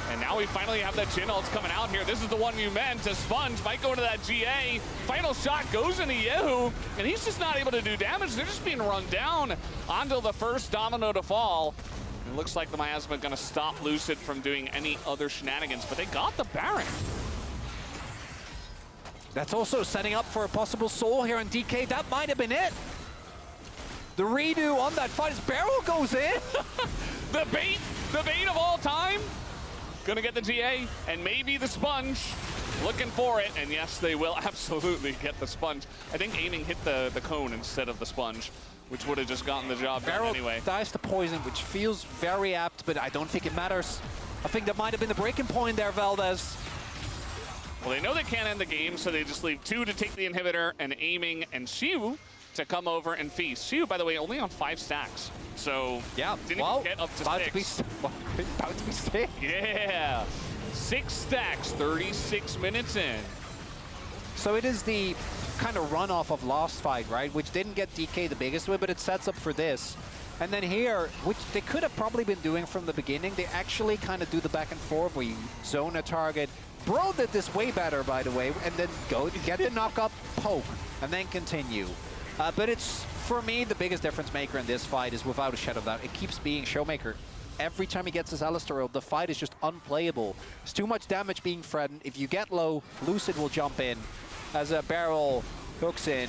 And now we finally have that Jhin ults coming out here. This is the one you meant. A Sponge might go into that GA. Final shot goes into Yehu, and he's just not able to do damage. They're just being run down until the first domino to fall. It looks like the Miasma gonna stop Lucid from doing any other shenanigans, but they got the Baron. That's also setting up for a possible soul here on DK. That might have been it. The redo on that fight as Barrel goes in. The bait of all time. gonna get the GA, and maybe the sponge. Looking for it, and yes, they will absolutely get the sponge. I think aiming hit the cone instead of the sponge, which would have just gotten the job done anyway. Dies to poison, which feels very apt, but I don't think it matters. I think that might have been the breaking point there, Valdez. Well, they know they can't end the game, so they just leave 2 to take the inhibitor, and aiming and Xiu to come over and feast. Xiu, by the way, only on 5 stacks, so yeah, didn't even get up to 6. About to be 6. Yeah, 6 stacks, 36 minutes in. So it is the kind of runoff of last fight, right? Which didn't get DK the biggest way, but it sets up for this. And then here, which they could have probably been doing from the beginning, they actually kind of do the back and forth where you zone a target. Bro did this way better, by the way, and then go get the knock up, poke, and then continue. But it's, for me, the biggest difference maker in this fight is without a shadow of doubt. It keeps being Showmaker. Every time he gets his Alistar ult, the fight is just unplayable. There's too much damage being threatened. If you get low, Lucid will jump in. As a barrel hooks in,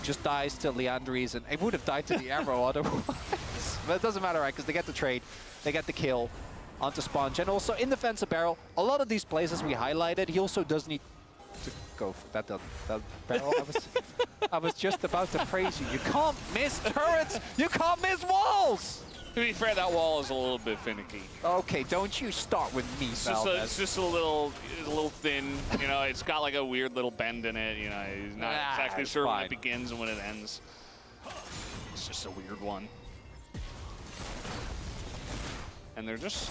just dies to Leandries, and it would have died to the arrow otherwise. But it doesn't matter, right? Because they get the trade, they get the kill onto Sponge. And also, in defense of Barrel, a lot of these places we highlighted, he also does need to go for that Barrel. I was just about to praise you. You can't miss turrets! You can't miss walls! To be fair, that wall is a little bit finicky. Okay, don't you start with me, Valdez. It's just a little thin. You know, it's got like a weird little bend in it. You know, he's not exactly sure when it begins and when it ends. It's just a weird one. And they're just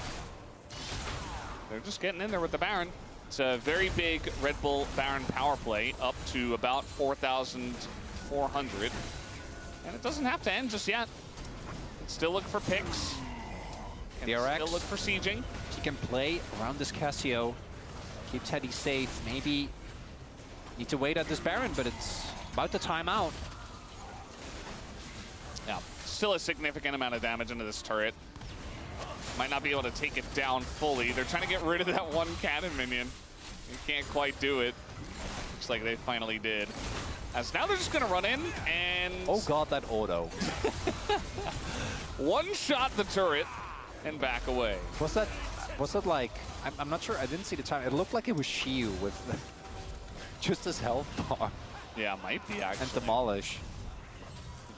getting in there with the Baron. It's a very big Red Bull Baron power play, up to about 4,400. And it doesn't have to end just yet. Still look for picks. DRX. Still look for sieging. He can play around this Cassio. Keep Teddy safe. Maybe need to wait at this Baron, but it's about to time out. Yeah, still a significant amount of damage into this turret. Might not be able to take it down fully. They're trying to get rid of that one cannon minion. They can't quite do it. Looks like they finally did. As now they're just gonna run in and... Oh god, that auto. One-shot the turret and back away. Was that like... I'm not sure, I didn't see the time. It looked like it was Shiu with just his health bar. Yeah, might be actually. And demolish.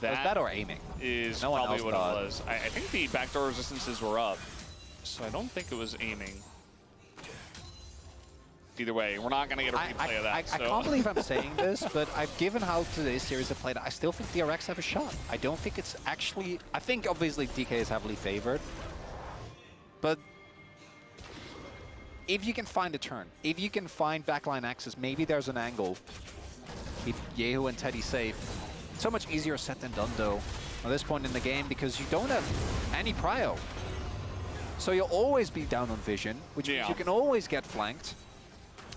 Was that or aiming? Is no probably what it was. I think the backdoor resistances were up, so I don't think it was aiming. Either way, we're not going to get a replay of that. I can't believe I'm saying this, but given how today's series have played, I still think DRX have a shot. I don't think it's actually... I think obviously DK is heavily favored, but if you can find a turn, if you can find backline access, maybe there's an angle. Keep Yehu and Teddy safe. It's so much easier said than done, though, at this point in the game, because you don't have any prio. So you'll always be down on vision, which means you can always get flanked.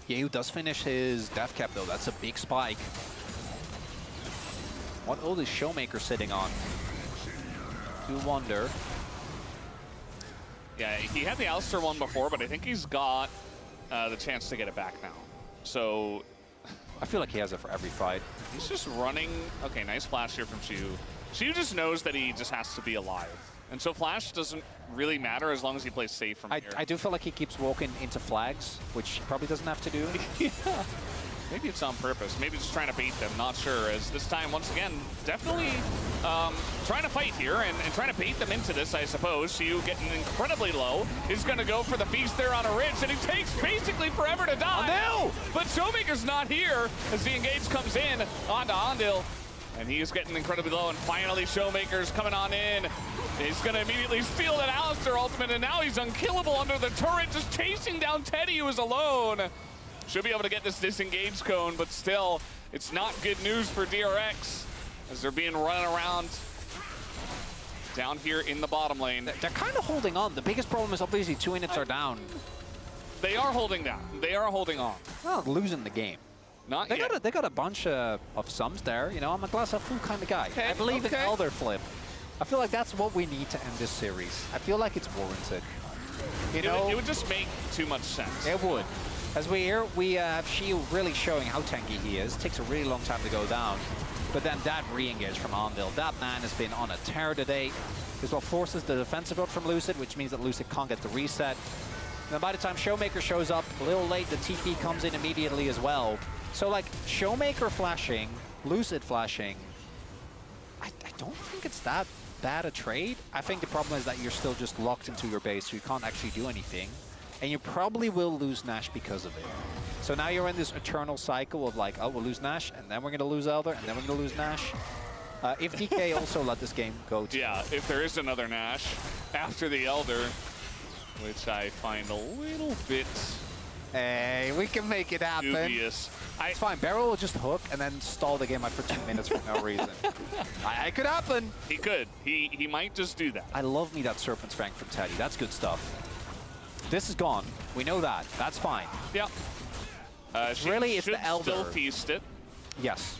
Yehu does finish his death cap, though. That's a big spike. What ult is Showmaker sitting on? You wonder. Yeah, he had the Alistar one before, but I think he's got the chance to get it back now. So... I feel like he has it for every fight. He's just running... Okay, nice flash here from Xiu. Xiu just knows that he just has to be alive. And so flash doesn't really matter as long as he plays safe from here. I do feel like he keeps walking into flags, which he probably doesn't have to do. Yeah. Maybe it's on purpose. Maybe just trying to bait them. Not sure. As this time, once again, definitely trying to fight here and trying to bait them into this, I suppose. Xiu getting incredibly low. He's going to go for the feast there on a ridge, and he takes basically forever to die. No! But Showmaker's not here as the engage comes in onto Andil. And he's getting incredibly low, and finally Showmaker's coming on in. He's going to immediately steal that Alistar ultimate, and now he's unkillable under the turret, just chasing down Teddy, who is alone. Should be able to get this disengaged cone, but still, it's not good news for DRX as they're being run around down here in the bottom lane. They're kind of holding on. The biggest problem is obviously 2 units are down. They are holding down. They are holding on. Not losing the game. Not yet. They got a bunch of sums there. You know, I'm a glass half full kind of guy. Okay, I believe in Elder Flip. I feel like that's what we need to end this series. I feel like it's warranted. You know, it would just make too much sense. It would. As we have Xiu really showing how tanky he is. It takes a really long time to go down. But then that re-engage from Andil. That man has been on a tear today. Is what forces the defensive ult from Lucid, which means that Lucid can't get the reset. then by the time Showmaker shows up, a little late, the TP comes in immediately as well. So like, Showmaker flashing, Lucid flashing, I don't think it's that bad a trade. I think the problem is that you're still just locked into your base, so you can't actually do anything. And you probably will lose Nash because of it. So now you're in this eternal cycle of like, oh, we'll lose Nash, and then we're going to lose Elder, and then we're going to lose Nash. If DK also let this game go to... Yeah, if there is another Nash after the Elder, which I find a little bit Hey, we can make it happen. dubious. It's fine. Barrel will just hook and then stall the game out for 2 minutes for no reason. It could happen. He could. He might just do that. I love me that Serpent's Fang from Teddy. That's good stuff. This is gone. We know that. That's fine. Yeah. Really, it's should the Elder. still feast it. Yes.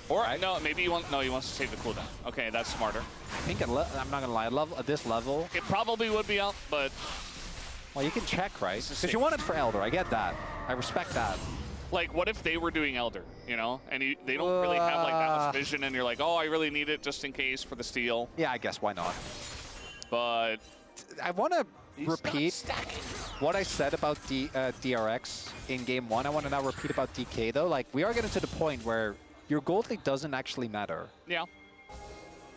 Or, Right. no, maybe he wants to save the cooldown. Okay, that's smarter. I think I'm not going to lie. At this level, It probably would be out, but well, you can check, right? It's the Because same. you want it for Elder. I get that. I respect that. like, what if they were doing Elder, you know? And they don't really have like that much vision, and you're like, oh, I really need it just in case for the steal. Yeah, I guess. Why not? But I want to he's not repeat stacking. what I said about DRX in game 1. I want to now repeat about DK, though. Like, we are getting to the point where your gold league doesn't actually matter. Yeah.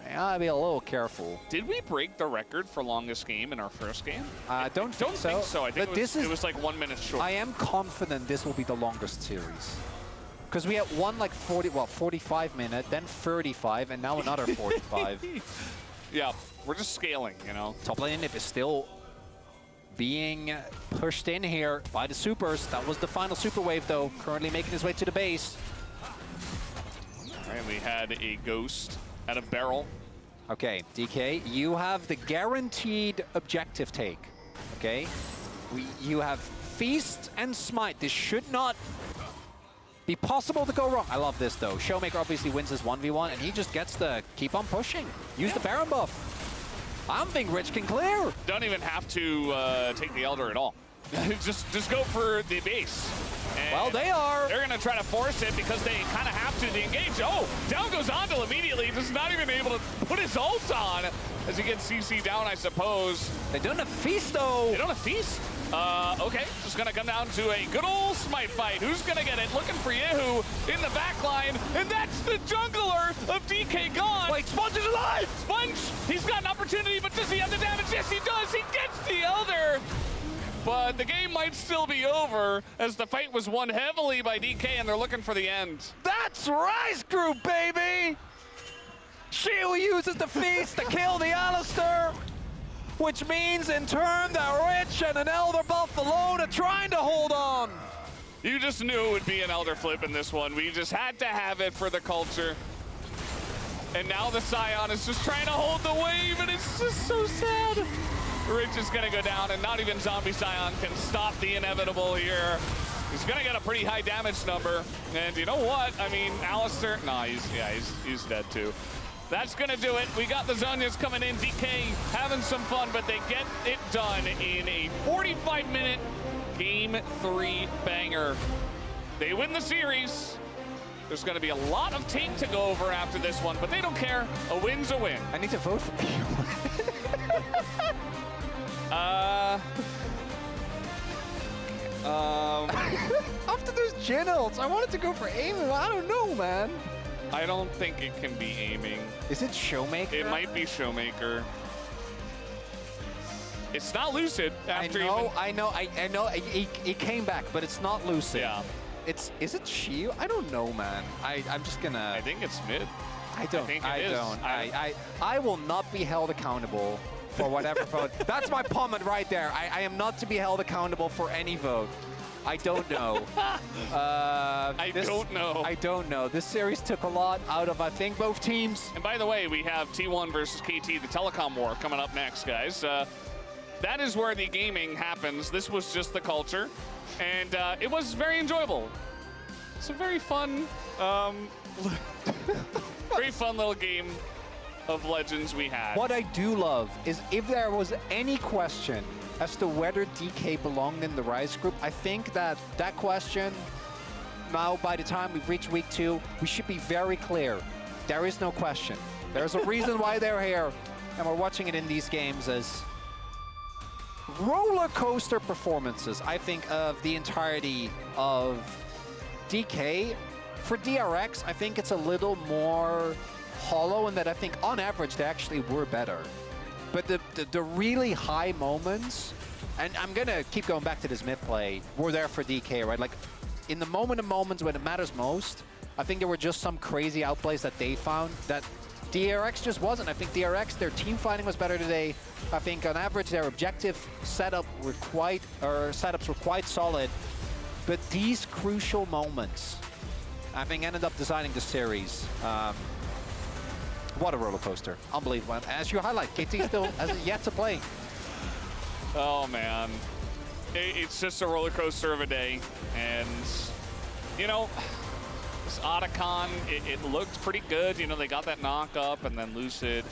I gotta be a little careful. Did we break the record for longest game in our first game? I don't think so. I think But it was like 1 minute short. I am confident this will be the longest series. Because we had one like 45 minute, then 35, and now another 45. Yeah, we're just scaling, you know? Top lane Nip is still being pushed in here by the supers. That was the final super wave, though. Currently making his way to the base. All right, we had a ghost at a barrel. Okay, DK, you have the guaranteed objective take, okay? You have Feast and Smite. This should not be possible to go wrong. I love this, though. Showmaker obviously wins this 1v1, and he just gets to keep on pushing. Use the Baron buff. I don't think Rich can clear. Don't even have to take the Elder at all. just go for the base. And Well, they are. They're going to try to force it because they kind of have to. They engage. Oh, down goes Andal immediately. Just not even able to put his ult on as he gets CC down, I suppose. They don't have Feast, though. They don't have Feast. Okay, just going to come down to a good old Smite fight. Who's going to get it? Looking for Yehu in the back line. And that's the jungler of DK gone. Wait, Sponge is alive. Sponge, he's got an opportunity, but does he have the damage? Yes, he does. He gets the Elder. But the game might still be over as the fight was won heavily by DK, and they're looking for the end. That's Rise Group, baby! Shield uses the Feast to kill the Alistair, which means in turn that Rich and an Elder buff alone are trying to hold on. You just knew it would be an Elder flip in this one. We just had to have it for the culture. And now the Scion is just trying to hold the wave, and it's just so sad. Rich is gonna go down, and not even Zombie Scion can stop the inevitable here. He's gonna get a pretty high damage number. And you know what? I mean, Alistair, nah, he's dead too. That's gonna do it. We got the Zonyas coming in. DK having some fun, but they get it done in a 45-minute Game 3 banger. They win the series. There's gonna be a lot of tape to go over after this one, but they don't care. A win's a win. I need to vote for you. After those Channels, I wanted to go for aiming. I don't know, man. I don't think it can be aiming. Is it Showmaker? It might be Showmaker. It's not Lucid after I know. He came back, but it's not Lucid. Yeah. Is it Shield? I don't know, man. I'm just gonna. I think it's mid. I don't. think it I is. don't. I will not be held accountable for whatever vote. That's my comment right there. I am not to be held accountable for any vote. I don't know. I don't know. I don't know. This series took a lot out of, I think, both teams. And by the way, we have T1 versus KT, the telecom war, coming up next, guys. That is where the gaming happens. This was just the culture, and it was very enjoyable. It's a very fun, very fun little game of Legends we had. What I do love is if there was any question as to whether DK belonged in the Rise group, I think that question, now by the time we've reached week 2, we should be very clear. There is no question. There's a reason why they're here, and we're watching it in these games as roller coaster performances, I think, of the entirety of DK. For DRX, I think it's a little more hollow in that I think on average they actually were better. But the really high moments, and I'm gonna keep going back to this mid play, were there for DK, right? Like in the moment of moments when it matters most, I think there were just some crazy outplays that they found that DRX just wasn't. I think DRX, their team fighting was better today. I think on average their objective setups were quite solid. But these crucial moments, I think, ended up designing the series. What a roller coaster. Unbelievable. As you highlight, KT still has yet to play. Oh, man. It's just a roller coaster of a day. And, you know, this Otacon, it looked pretty good. You know, they got that knock up, and then Lucid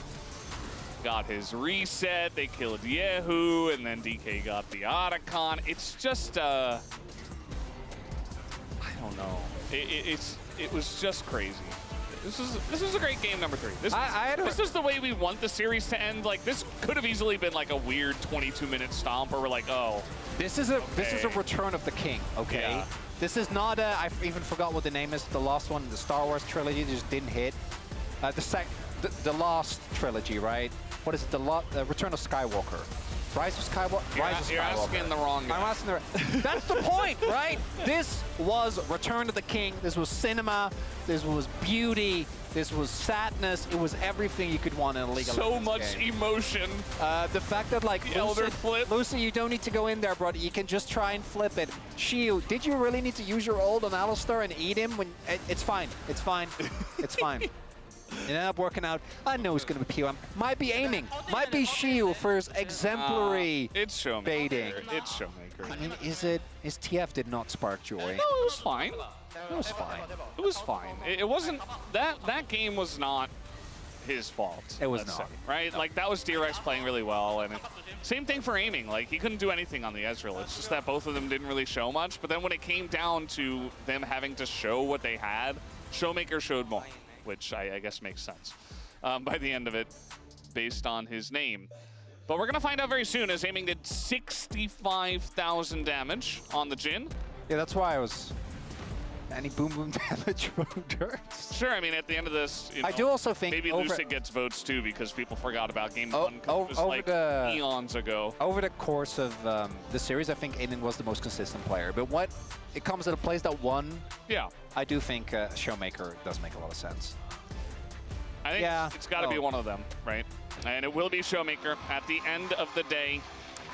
got his reset. They killed Yehu, and then DK got the Otacon. It's just, I don't know. It was just crazy. This was a great game number 3. This is the way we want the series to end. Like, this could have easily been like a weird 22-minute stomp where we're like, oh. This is a return of the king, okay? Yeah. This is not a, I even forgot what the name is, the last one, the Star Wars trilogy just didn't hit. The last trilogy, right? What is it, the Return of Skywalker? Rise of Skywalker? You're asking the wrong guy. I'm asking that's the point, right? This was Return of the King. This was cinema. This was beauty. This was sadness. It was everything you could want in a League of Legends So much game. emotion. The fact that, like, Lucy, you don't need to go in there, bro. You can just try and flip it. Shiu, did you really need to use your ult on Alistar and eat him? When it's fine. It's fine. It's fine. It ended up working out. I know it's going to be POM. Might be aiming. Might be Shiu for his exemplary it's Showmaker. baiting. It's Showmaker. I mean, is it? His TF did not spark joy. No, it was fine. It was fine. It was fine. It wasn't that game was not his fault. It was not. Right? Like, that was DRX playing really well, and same thing for aiming. Like, he couldn't do anything on the Ezreal. It's just that both of them didn't really show much. But then when it came down to them having to show what they had, Showmaker showed more, which I guess makes sense by the end of it, based on his name. But we're gonna find out very soon, as aiming did 65,000 damage on the Jhin. Yeah, that's why I was. Any boom damage voters? Sure, I mean, at the end of this, you know, I do also think maybe Lucid gets votes too, because people forgot about Game 1, because it was like eons ago. Over the course of the series, I think Aiden was the most consistent player. But when it comes to the plays that won, yeah, I do think Showmaker does make a lot of sense. I think it's got to be one of them, right? And it will be Showmaker at the end of the day.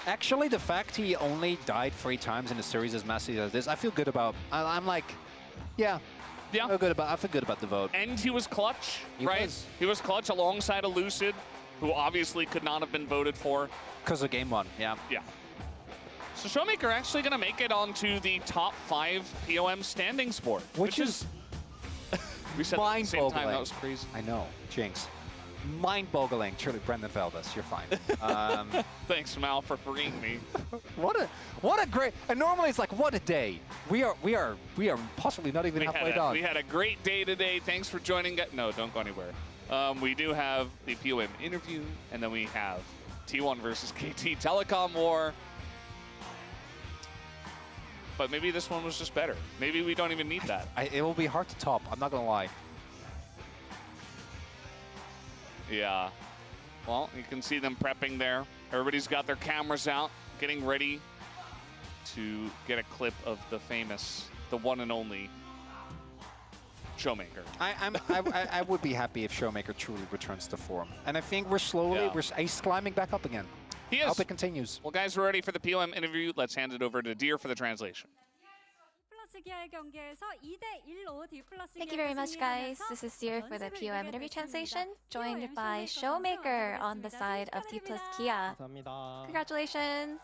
Actually, the fact he only died 3 times in a series as messy as this, I feel good about. I'm like, yeah. I feel good about the vote. And he was clutch, right? He was clutch alongside a Lucid, who obviously could not have been voted for. Because of Game 1, yeah. Yeah. So Showmaker actually going to make it onto the top 5 POM standings board. Which is we said at the same time, that was crazy. I know, Jinx. Mind-boggling. Surely Brendan Veldus, you're fine. Thanks, Mal, for freeing me. What a great. And normally it's like, what a day. We are possibly not even halfway done. We had a great day today. Thanks for joining. No, don't go anywhere. We do have the POM interview, and then we have T1 versus KT Telecom War. But maybe this one was just better. Maybe we don't even need that. It will be hard to top. I'm not gonna lie. Yeah. Well, you can see them prepping there. Everybody's got their cameras out, getting ready to get a clip of the famous, the one and only Showmaker. I would be happy if Showmaker truly returns to form. And I think we're slowly, he's climbing back up again. He is. I hope it continues. Well, guys, we're ready for the POM interview. Let's hand it over to Deer for the translation. Thank you very much, guys. This is Seer for the POM interview translation, joined by Showmaker on the side of D+Kia. Congratulations!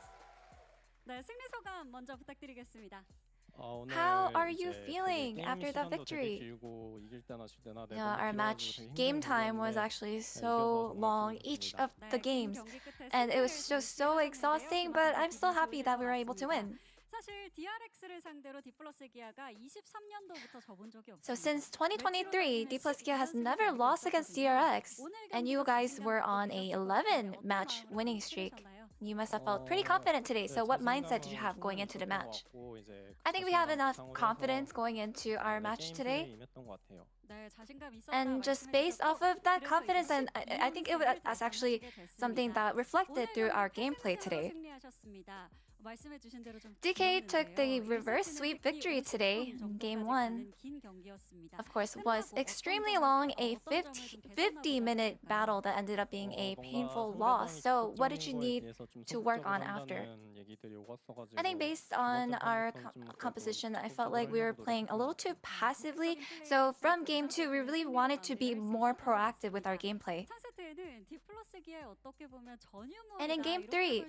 How are you feeling after that victory? Our match game time was actually so long, each of the games, and it was just so exhausting, but I'm still happy that we were able to win. So since 2023, D+Kia has never lost against DRX, and you guys were on a 11-match winning streak. you must have felt pretty confident today. So what mindset did you have going into the match? I think we have enough confidence going into our match today. And just based off of that confidence, and I think it was actually something that reflected through our gameplay today. DK took the reverse sweep victory today. Game 1, of course, was extremely long, a 50-minute battle that ended up being a painful loss. So what did you need to work on after? I think based on our composition, I felt like we were playing a little too passively. So from Game 2, we really wanted to be more proactive with our gameplay. And in Game 3,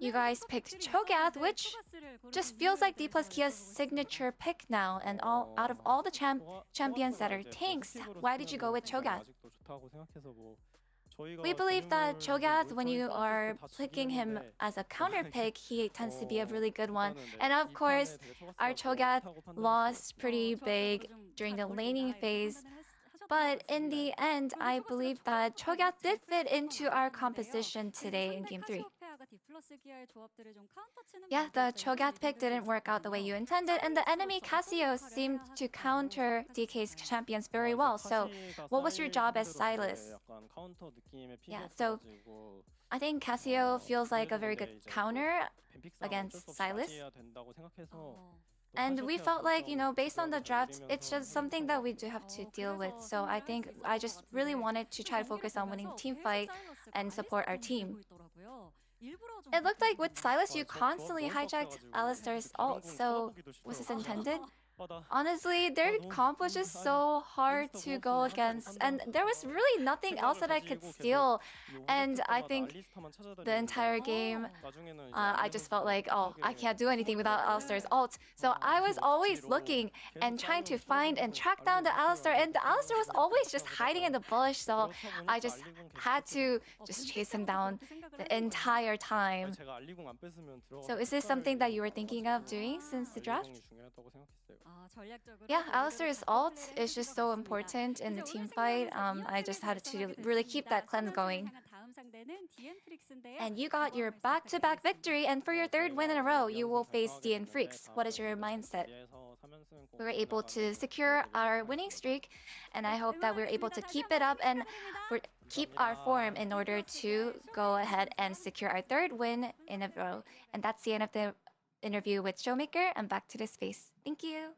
you guys picked Cho'Gath, which just feels like D plus Kia's signature pick now. And out of all the champions that are tanks, why did you go with Cho'Gath? We believe that Cho'Gath, when you are picking him as a counter pick, he tends to be a really good one. And of course, our Cho'Gath lost pretty big during the laning phase. But in the end, I believe that Cho'Gath did fit into our composition today in Game 3. Yeah, the Cho'Gath pick didn't work out the way you intended, and the enemy Cassio seemed to counter DK's champions very well. So what was your job as Silas? Yeah, so I think Cassio feels like a very good counter against Silas. And we felt like, based on the draft, it's just something that we do have to deal with. So I think I just really wanted to try to focus on winning the team fight and support our team. It looked like with Silas, you constantly hijacked Alistar's ult, so was this intended? Honestly, their comp was just so hard to go against, and there was really nothing else that I could steal. And I think the entire game, I just felt like, oh, I can't do anything without Alistar's ult. So I was always looking and trying to find and track down the Alistar, and the Alistar was always just hiding in the bush, so I just had to just chase him down the entire time. So is this something that you were thinking of doing since the draft? Yeah, Alistar's ult is just so important in the team fight. I just had to really keep that cleanse going. And you got your back-to-back victory, and for your third win in a row, you will face DN Freaks. What is your mindset? We were able to secure our winning streak, and I hope that we're able to keep it up and keep our form in order to go ahead and secure our third win in a row. And that's the end of the interview with Showmaker, and back to the space. Thank you.